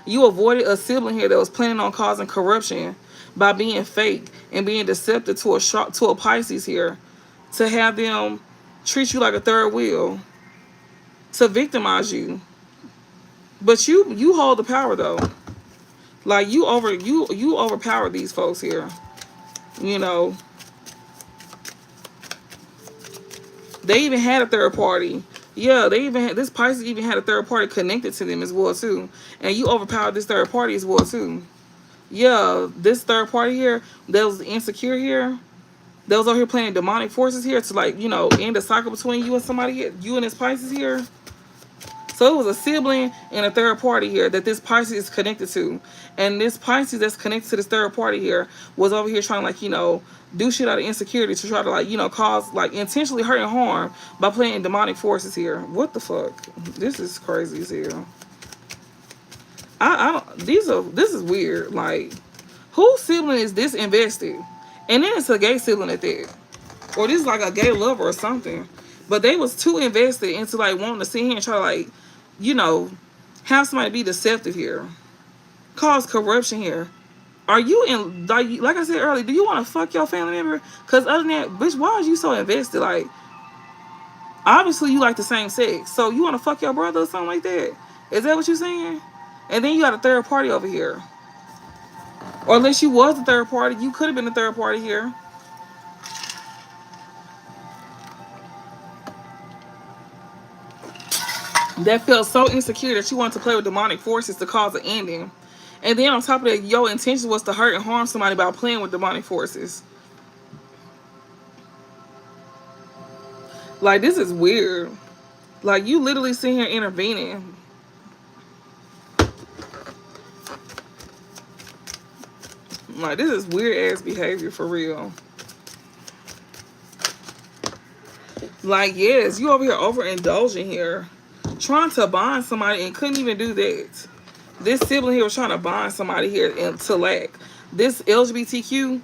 S1: You avoided a sibling here that was planning on causing corruption by being fake and being deceptive to a Pisces here, to have them treat you like a third wheel, to victimize you. But you hold the power though. Like you overpower these folks here. You know. They even had a third party. Yeah, this Pisces even had a third party connected to them as well too. And you overpowered this third party as well too. Yeah, this third party here, that was insecure here, that was over here playing demonic forces here to like, you know, end the cycle between you and somebody here, you and this Pisces here. So it was a sibling and a third party here that this Pisces is connected to. And this Pisces that's connected to this third party here was over here trying to like, you know, do shit out of insecurity to try to like, you know, cause like intentionally hurt and harm by playing demonic forces here. What the fuck? This is crazy as hell. This is weird. Like, whose sibling is this invested? And then it's a gay sibling at that. Or this is like a gay lover or something. But they was too invested into like wanting to sit here and try to like, you know, have somebody be deceptive here. Cause corruption here. Are you in, like I said earlier, do you want to fuck your family member? Because other than that, bitch, why is you so invested? Like, obviously you like the same sex. So you want to fuck your brother or something like that? Is that what you're saying? And then you got a third party over here. Or unless you was the third party, you could have been the third party here. That felt so insecure that you wanted to play with demonic forces to cause an ending. And then on top of that, your intention was to hurt and harm somebody by playing with demonic forces. Like, this is weird. Like, you literally sitting here intervening. Like, this is weird ass behavior for real. Like, yes, you over here overindulging here. Trying to bond somebody and couldn't even do that. This sibling here was trying to bond somebody here and to lack. This LGBTQ,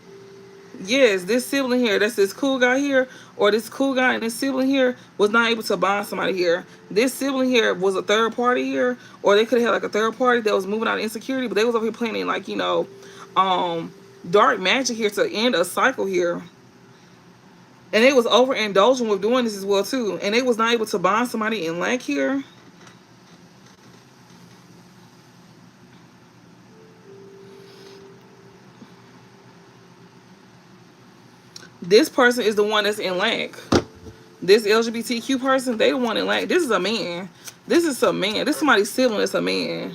S1: yes, this sibling here, that's this cool guy here, or this cool guy and this sibling here was not able to bond somebody here. This sibling here was a third party here, or they could have had like a third party that was moving out of insecurity, but they was over here playing like, you know, dark magic here to end a cycle here. And they was overindulging with doing this as well too. And they was not able to bond somebody in lack here. This person is the one that's in lack. This LGBTQ person, they the one in lack. This is a man. This is a man. This is somebody's sibling that's a man.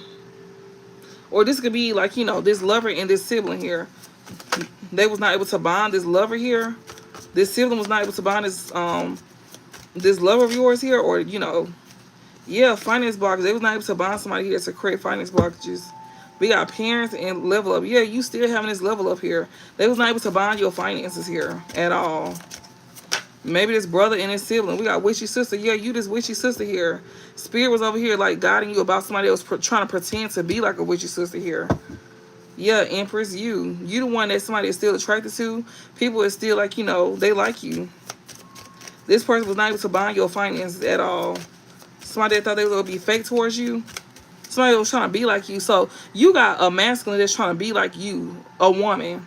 S1: Or this could be like, you know, this lover and this sibling here. They was not able to bond this lover here. This sibling was not able to bond this lover of yours here, or, you know, yeah, finance blockages. They was not able to bond somebody here to create finance blockages. We got parents and level up. Yeah, you still having this level up here. They was not able to bond your finances here at all. Maybe this brother and his sibling. We got witchy sister. Yeah, you this witchy sister here. Spirit was over here like guiding you about somebody else trying to pretend to be like a witchy sister here. Yeah, Empress, you the one that somebody is still attracted to. People is still like, they like you. This person was not able to bind your finances at all. Somebody that thought they were gonna be fake towards you. Somebody that was trying to be like you. So you got a masculine that's trying to be like you, a woman.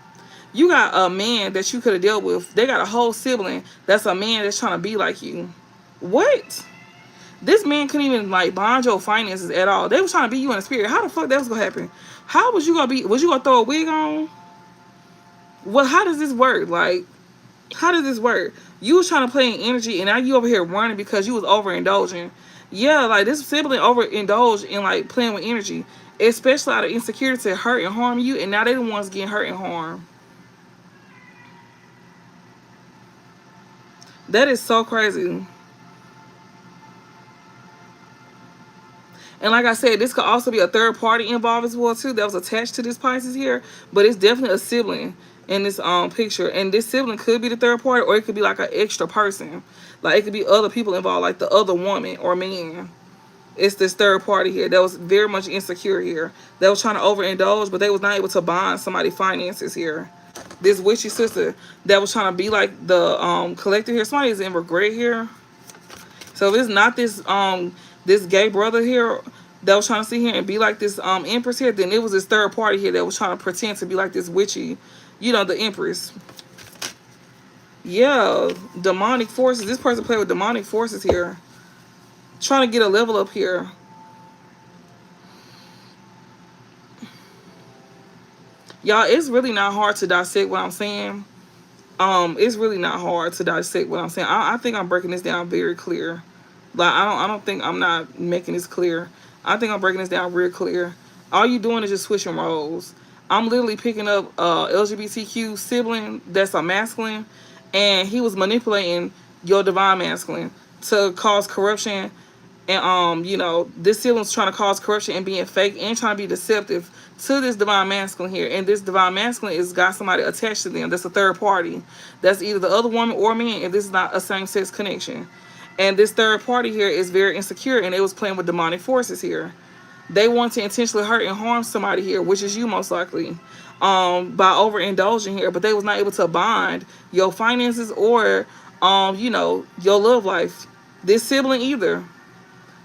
S1: You got a man that you could have dealt with. They got a whole sibling that's a man that's trying to be like you. What? This man couldn't even like bond your finances at all. They was trying to be you in the spirit. How the fuck that was gonna happen? How was you gonna be? Was you gonna throw a wig on? Well, how does this work? Like, how does this work? You was trying to play in energy, and now you over here running because you was overindulging. Yeah, like this sibling overindulged in like playing with energy, especially out of insecurity to hurt and harm you, and now they the ones getting hurt and harmed. That is so crazy. And like I said, this could also be a third party involved as well too that was attached to this Pisces here, but it's definitely a sibling in this picture, and this sibling could be the third party, or it could be like an extra person, like it could be other people involved, like the other woman or man. It's this third party here that was very much insecure here, that was trying to overindulge, but they was not able to bond somebody's finances here. This witchy sister that was trying to be like the collector here. Somebody is in regret here. So if it's not this gay brother here that was trying to sit here and be like this empress here, then it was this third party here that was trying to pretend to be like this witchy, the empress. Yeah, demonic forces. This person played with demonic forces here, trying to get a level up here. Y'all, it's really not hard to dissect what I'm saying. It's really not hard to dissect what I'm saying. I think I'm breaking this down very clear. Like I don't think I'm not making this clear. I think I'm breaking this down real clear. All you doing is just switching roles. I'm literally picking up LGBTQ sibling that's a masculine, and he was manipulating your divine masculine to cause corruption. And this sibling's trying to cause corruption and being fake and trying to be deceptive to this divine masculine here. And this divine masculine is got somebody attached to them that's a third party. That's either the other woman or man if this is not a same-sex connection. And this third party here is very insecure, and they was playing with demonic forces here. They want to intentionally hurt and harm somebody here, which is you most likely, by overindulging here. But they was not able to bond your finances or, your love life. This sibling either.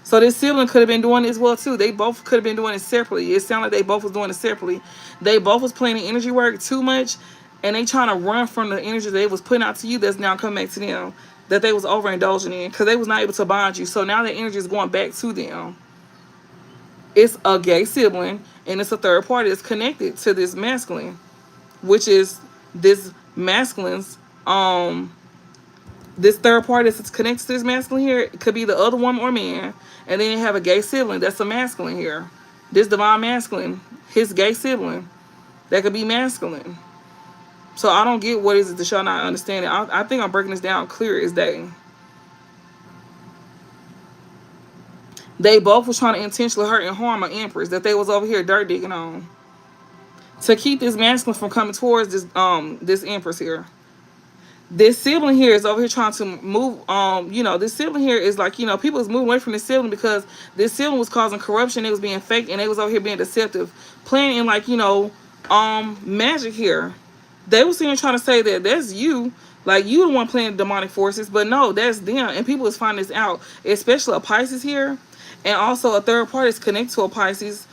S1: So this sibling could have been doing this well too. They both could have been doing it separately. It sounded like they both was doing it separately. They both was playing the energy work too much, and they trying to run from the energy they was putting out to you that's now coming back to them, that they was overindulging in because they was not able to bond you. So now the energy is going back to them. It's a gay sibling, and it's a third party that's connected to this masculine, which is this masculine's this third party that's connected to this masculine here. It could be the other woman or man, and then you have a gay sibling that's a masculine here. This divine masculine, his gay sibling, that could be masculine. So I don't get what is it that y'all not understanding. I think I'm breaking this down clear as day. They both was trying to intentionally hurt and harm an empress that they was over here dirt digging on to keep this masculine from coming towards this empress here. This sibling here is over here trying to move, this sibling here is like, people was moving away from this sibling because this sibling was causing corruption. They was being fake, and they was over here being deceptive, playing in like, magic here. They was sitting trying to say that that's you, like you the one playing demonic forces, but no, that's them. And people was finding this out, especially a Pisces here, and also a third party is connected to a Pisces.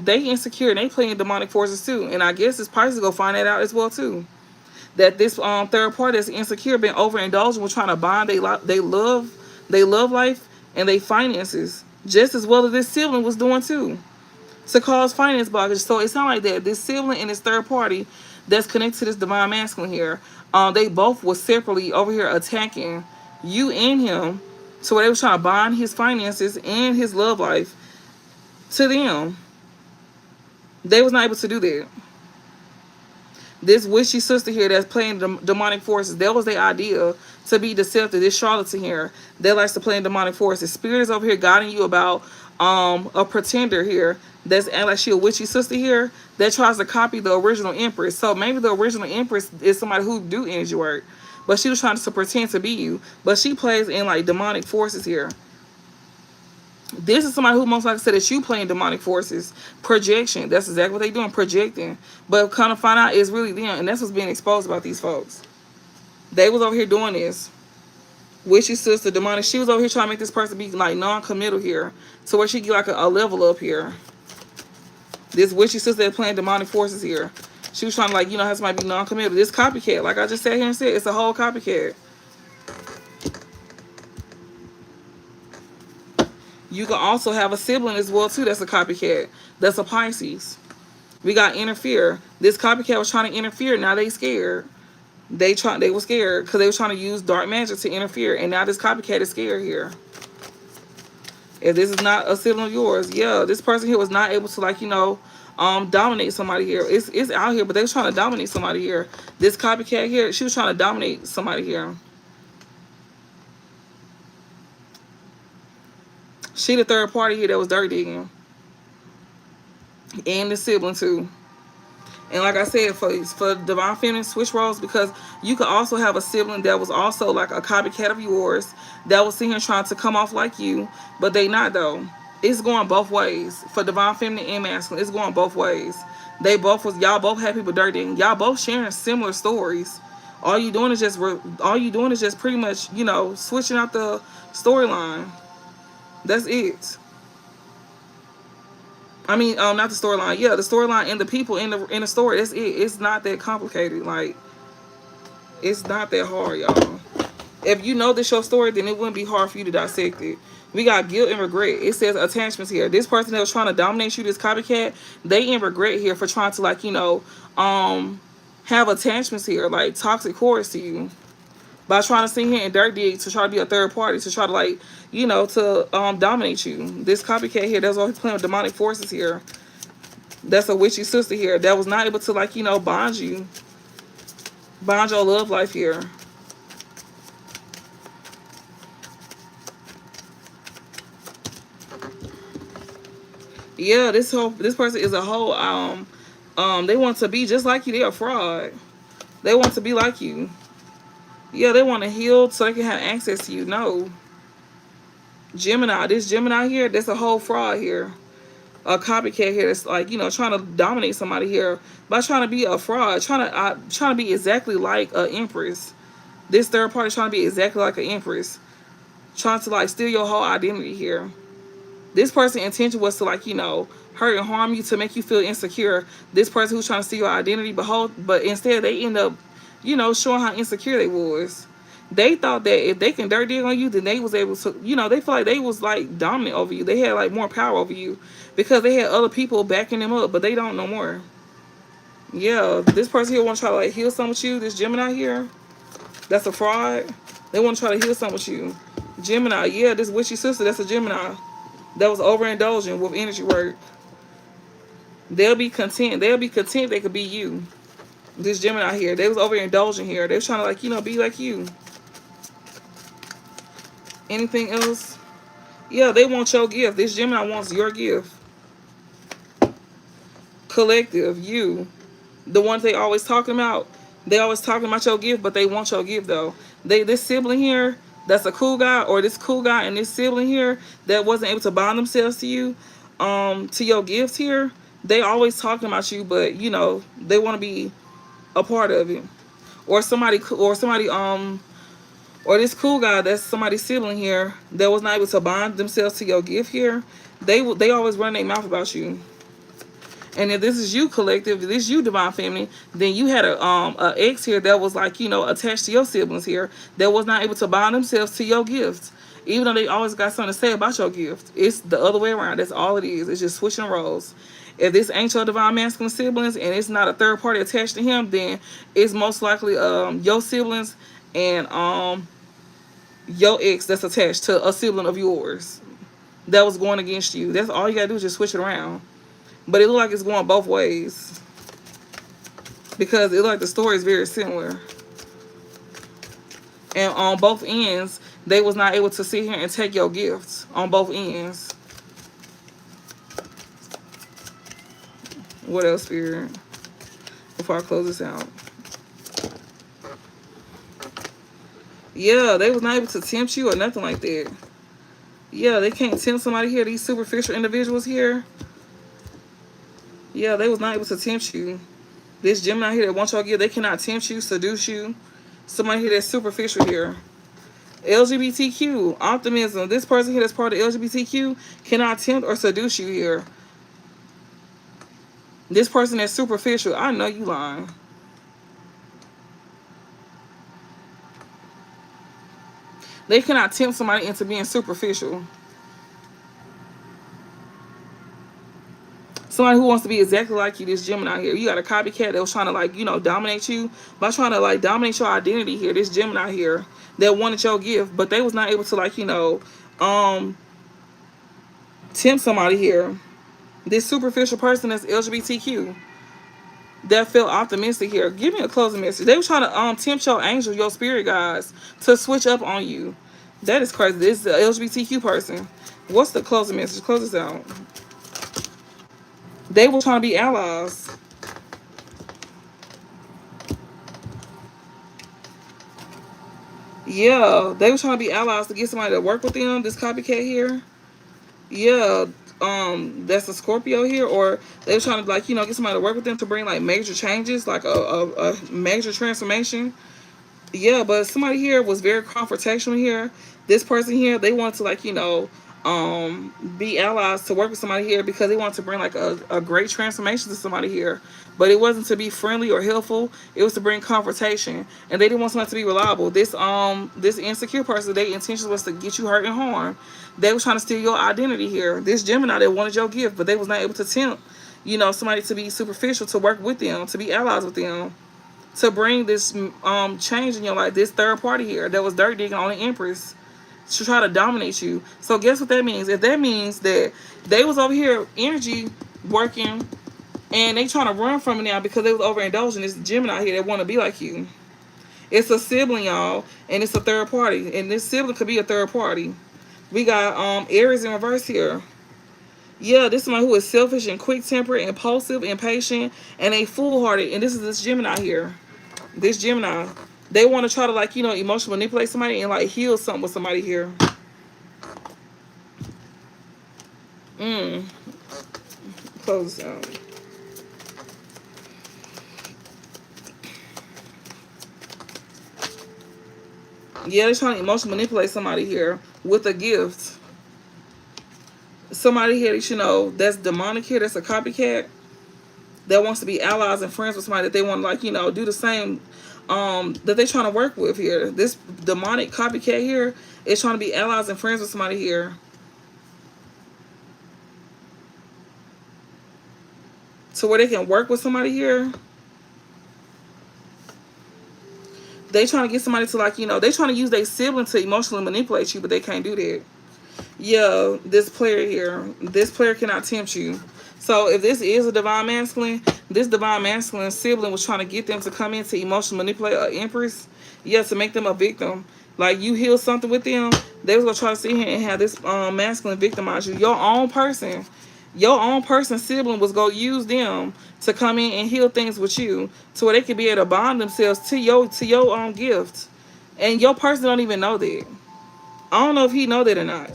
S1: They insecure and they playing demonic forces too. And I guess this Pisces go find that out as well too. That this third party that's insecure been overindulging with trying to bond they love life and they finances just as well as this sibling was doing too, to cause finance blockage. So it sounds like that this sibling and this third party that's connected to this divine masculine here, they both was separately over here attacking you and him, so they was trying to bond his finances and his love life to them. They was not able to do that. This witchy sister here that's playing demonic forces, that was their idea, to be deceptive. This charlatan here that likes to play in demonic forces. Spirit is over here guiding you about a pretender here that's acting like she a witchy sister here that tries to copy the original empress. So maybe the original empress is somebody who do energy work, but she was trying to pretend to be you. But she plays in like demonic forces here. This is somebody who most likely said that you playing demonic forces. Projection. That's exactly what they doing, projecting. But kind of find out it's really them. And that's what's being exposed about these folks. They was over here doing this. Witchy sister, demonic. She was over here trying to make this person be like non-committal here. So where she get like a level up here. This witchy sister that's playing demonic forces here. She was trying to like, have somebody be non-committal. This copycat. Like I just sat here and said, it's a whole copycat. You can also have a sibling as well too that's a copycat. That's a Pisces. We got interfere. This copycat was trying to interfere. Now they scared. They were scared because they were trying to use dark magic to interfere. And now this copycat is scared here. If this is not a sibling of yours, yeah, this person here was not able to like, dominate somebody here. It's out here, but they was trying to dominate somebody here. This copycat here, she was trying to dominate somebody here. She the third party here that was dirt digging. And the sibling too. And like I said, for divine feminine, switch roles, because you could also have a sibling that was also like a copycat of yours that was sitting here trying to come off like you, but they not though. It's going both ways for divine feminine and masculine. It's going both ways. Y'all both had people dirty. Y'all both sharing similar stories. All you doing is just pretty much switching out the storyline. That's it. I mean, not the storyline. Yeah, the storyline and the people in the story. That's it. It's not that complicated. Like, it's not that hard, y'all. If you know this your story, then it wouldn't be hard for you to dissect it. We got guilt and regret. It says attachments here. This person that was trying to dominate you, this copycat, they in regret here for trying to like, have attachments here, like toxic cords to you. By trying to sit here and dirt dig to try to be a third party, to try to like, to dominate you. This copycat here, that's always playing with demonic forces here. That's a witchy sister here that was not able to like, bond you. Bond your love life here. Yeah, this person is a whole they want to be just like you. They're a fraud. They want to be like you. Yeah, they want to heal so they can have access to you. No. Gemini. This Gemini here, that's a whole fraud here. A copycat here that's like, trying to dominate somebody here by trying to be a fraud. Trying to be exactly like an empress. This third party trying to be exactly like an empress. Trying to like steal your whole identity here. This person's intention was to like, hurt and harm you to make you feel insecure. This person who's trying to steal your identity, but instead they end up showing how insecure they was. They thought that if they can dirt dig on you, then they was able to, they feel like they was like dominant over you. They had like more power over you because they had other people backing them up, but they don't no more. Yeah, this person here want to try to like heal something with you. This Gemini here, that's a fraud. They want to try to heal something with you. Gemini, yeah, this witchy sister, that's a Gemini that was overindulging with energy work. They'll be content. They'll be content they could be you. This Gemini here, they was overindulging here. They was trying to like, be like you. Anything else? Yeah, they want your gift. This Gemini wants your gift. Collective, you. The ones they always talking about. They always talking about your gift, but they want your gift though. This sibling here, that's a cool guy, or this cool guy and this sibling here that wasn't able to bond themselves to you, to your gifts here. They always talking about you, but they want to be a part of it. Or this cool guy that's somebody's sibling here that was not able to bond themselves to your gift here. They always run their mouth about you. And if this is you, collective, if this is you, divine feminine, then you had a ex here that was like, attached to your siblings here that was not able to bond themselves to your gifts. Even though they always got something to say about your gift. It's the other way around. That's all it is. It's just switching roles. If this ain't your divine masculine siblings and it's not a third party attached to him, then it's most likely your siblings and your ex that's attached to a sibling of yours that was going against you. That's all you gotta do is just switch it around. But it look like it's going both ways because it look like the story is very similar. And on both ends, they was not able to sit here and take your gifts on both ends. What else, Spirit? Before I close this out. Yeah, they was not able to tempt you or nothing like that. Yeah, they can't tempt somebody here. These superficial individuals here. Yeah, they was not able to tempt you. This Gemini here that wants y'all to give, they cannot tempt you, seduce you. Somebody here that's superficial here. LGBTQ, optimism. This person here that's part of LGBTQ cannot tempt or seduce you here. This person that's superficial, I know you lying. They cannot tempt somebody into being superficial. Somebody who wants to be exactly like you, this Gemini here. You got a copycat that was trying to, like, you know, dominate you by trying to, like, dominate your identity here. This Gemini here that wanted your gift, but they was not able to, like, you know, tempt somebody here. This superficial person that's LGBTQ that felt optimistic here. Give me a closing message. They were trying to tempt your angels, your spirit guides, to switch up on you. That is crazy. This is the LGBTQ person. What's the closing message? Close this out. They were trying to be allies. Yeah, they were trying to be allies to get somebody to work with them. This copycat here. Yeah, that's a Scorpio here, or they were trying to, like, you know, get somebody to work with them to bring, like, major changes, like a major transformation. Yeah, but somebody here was very confrontational here. This person here, they wanted to, like, you know, be allies to work with somebody here because they wanted to bring, like, a great transformation to somebody here. But it wasn't to be friendly or helpful. It was to bring confrontation, and they didn't want somebody to be reliable. This insecure person, their intention was to get you hurt and harm. They were trying to steal your identity here. This Gemini, they wanted your gift, but they was not able to tempt, you know, somebody to be superficial, to work with them, to be allies with them, to bring this change in your life. This third party here that was dirt digging on the Empress to try to dominate you. So guess what that means? If that means that they was over here energy working and they trying to run from it now because they was overindulging this Gemini here that want to be like you. It's a sibling, y'all, and it's a third party, and this sibling could be a third party. We got Aries in reverse here. Yeah, this is somebody who is selfish and quick-tempered, impulsive, impatient, and a foolhardy. And this is this Gemini here. This Gemini. They want to try to, like, you know, emotionally manipulate somebody and, like, heal something with somebody here. Close this out. Yeah, they're trying to emotionally manipulate somebody here with a gift. Somebody here that, you know, that's demonic here, that's a copycat, that wants to be allies and friends with somebody that they want to, like, you know, do the same that they're trying to work with here. This demonic copycat here is trying to be allies and friends with somebody here to where they can work with somebody here. They trying to get somebody to, like, you know, they trying to use their sibling to emotionally manipulate you, but they can't do that. Yeah, this player here, this player cannot tempt you. So if this is a divine masculine, this divine masculine sibling was trying to get them to come in to emotionally manipulate an Empress. Yeah, to make them a victim. Like, you heal something with them, they was going to try to sit here and have this masculine victimize you. Your own person sibling was going to use them to come in and heal things with you to where they could be able to bond themselves to your gift. And your person don't even know that. I don't know if he know that or not.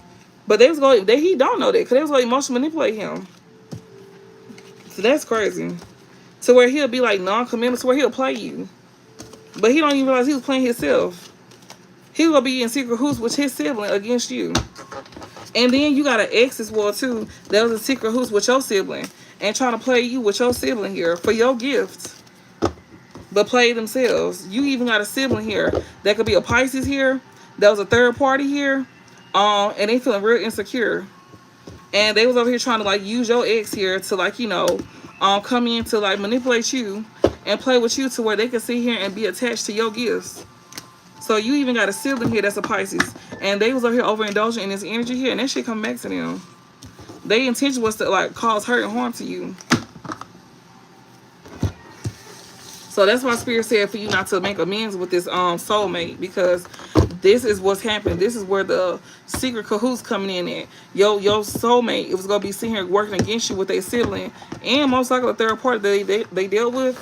S1: But he don't know that because they was going to emotionally manipulate him. So that's crazy. To where he'll be like non-commitment, to where he'll play you. But he don't even realize he was playing himself. He will be in secret hoops with his sibling against you. And then you got an ex as well too that was in secret hoops with your sibling and trying to play you with your sibling here for your gift. But play themselves. You even got a sibling here that could be a Pisces here. That was a third party here. And they feeling real insecure. And they was over here trying to, like, use your ex here to, like, you know, come in to, like, manipulate you and play with you to where they can sit here and be attached to your gifts. So you even got a sibling here that's a Pisces. And they was over here overindulging in this energy here. And that shit come back to them. Their intention was to, like, cause hurt and harm to you. So that's why Spirit said for you not to make amends with this soulmate, because this is what's happening. This is where the secret cahoots coming in at. Your soulmate, it was going to be sitting here working against you with their sibling and most likely a third party that they dealt with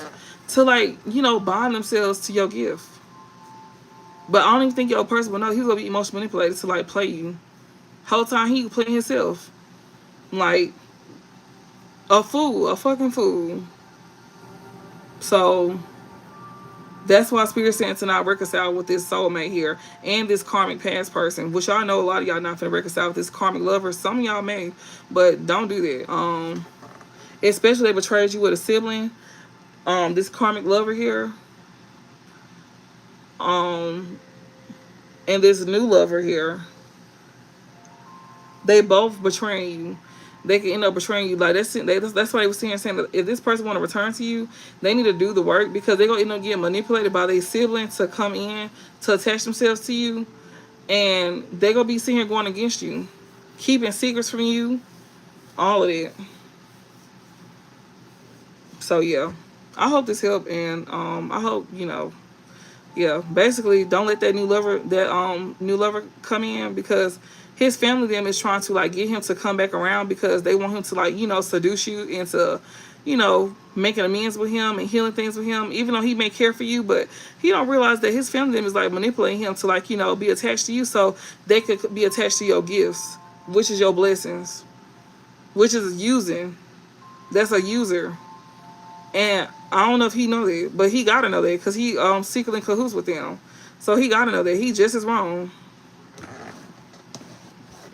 S1: to, like, you know, bond themselves to your gift. But I don't even think your person will know. He's going to be emotionally manipulated to, like, play you. Whole time he playing himself. Like a fool, a fucking fool. So that's why Spirit saying to not reconcile with this soulmate here and this karmic past person, which y'all know a lot of y'all not finna reconcile with this karmic lover. Some of y'all may, but don't do that. Especially they betrayed you with a sibling. This karmic lover here, um, and this new lover here, they both betraying you. They can end up betraying you. Like that's why they were saying that if this person want to return to you, they need to do the work because they're gonna end up getting manipulated by their sibling to come in to attach themselves to you, and they're gonna be sitting here going against you, keeping secrets from you, all of that. So yeah, I hope this helped, and I hope yeah, basically don't let that new lover come in because his family them is trying to like get him to come back around because they want him to like seduce you into making amends with him and healing things with him, even though he may care for you, but he don't realize that his family them is like manipulating him to like be attached to you so they could be attached to your gifts, which is your blessings, which is using. That's a user. And I don't know if he know that, but he gotta know that because he secretly in cahoots with them. So he gotta know that he just as wrong.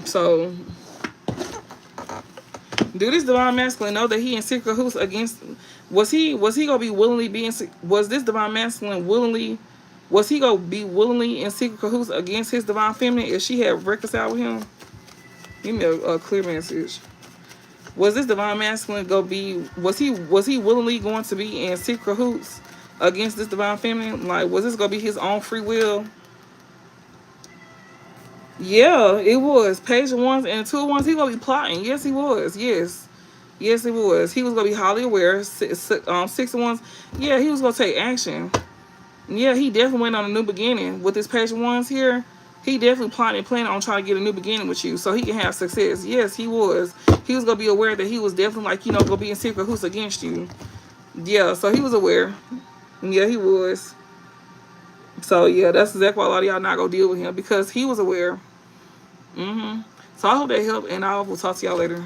S1: So do this divine masculine know that he in secret cahoots against? Was he gonna be willingly being? Was this divine masculine willingly? Was he gonna be willingly in secret cahoots against his divine feminine if she had reconciled with him? Give me a clear message. Was this divine masculine gonna be? Was he willingly going to be in secret cahoots against this divine feminine? Like, was this gonna be his own free will? Yeah, it was. Page of Wands and Two of Wands. He gonna be plotting. Yes, he was. Yes, it was. He was gonna be highly aware. Six of Wands. Yeah, he was gonna take action. Yeah, he definitely went on a new beginning with this Page of Wands here. He definitely plotting and planning on trying to get a new beginning with you so he can have success. Yes, he was. He was gonna be aware that he was definitely like gonna be in secret who's against you. Yeah, so he was aware. Yeah, he was. So yeah, that's exactly why a lot of y'all not gonna deal with him because he was aware. So I hope that helped, and I will talk to y'all later.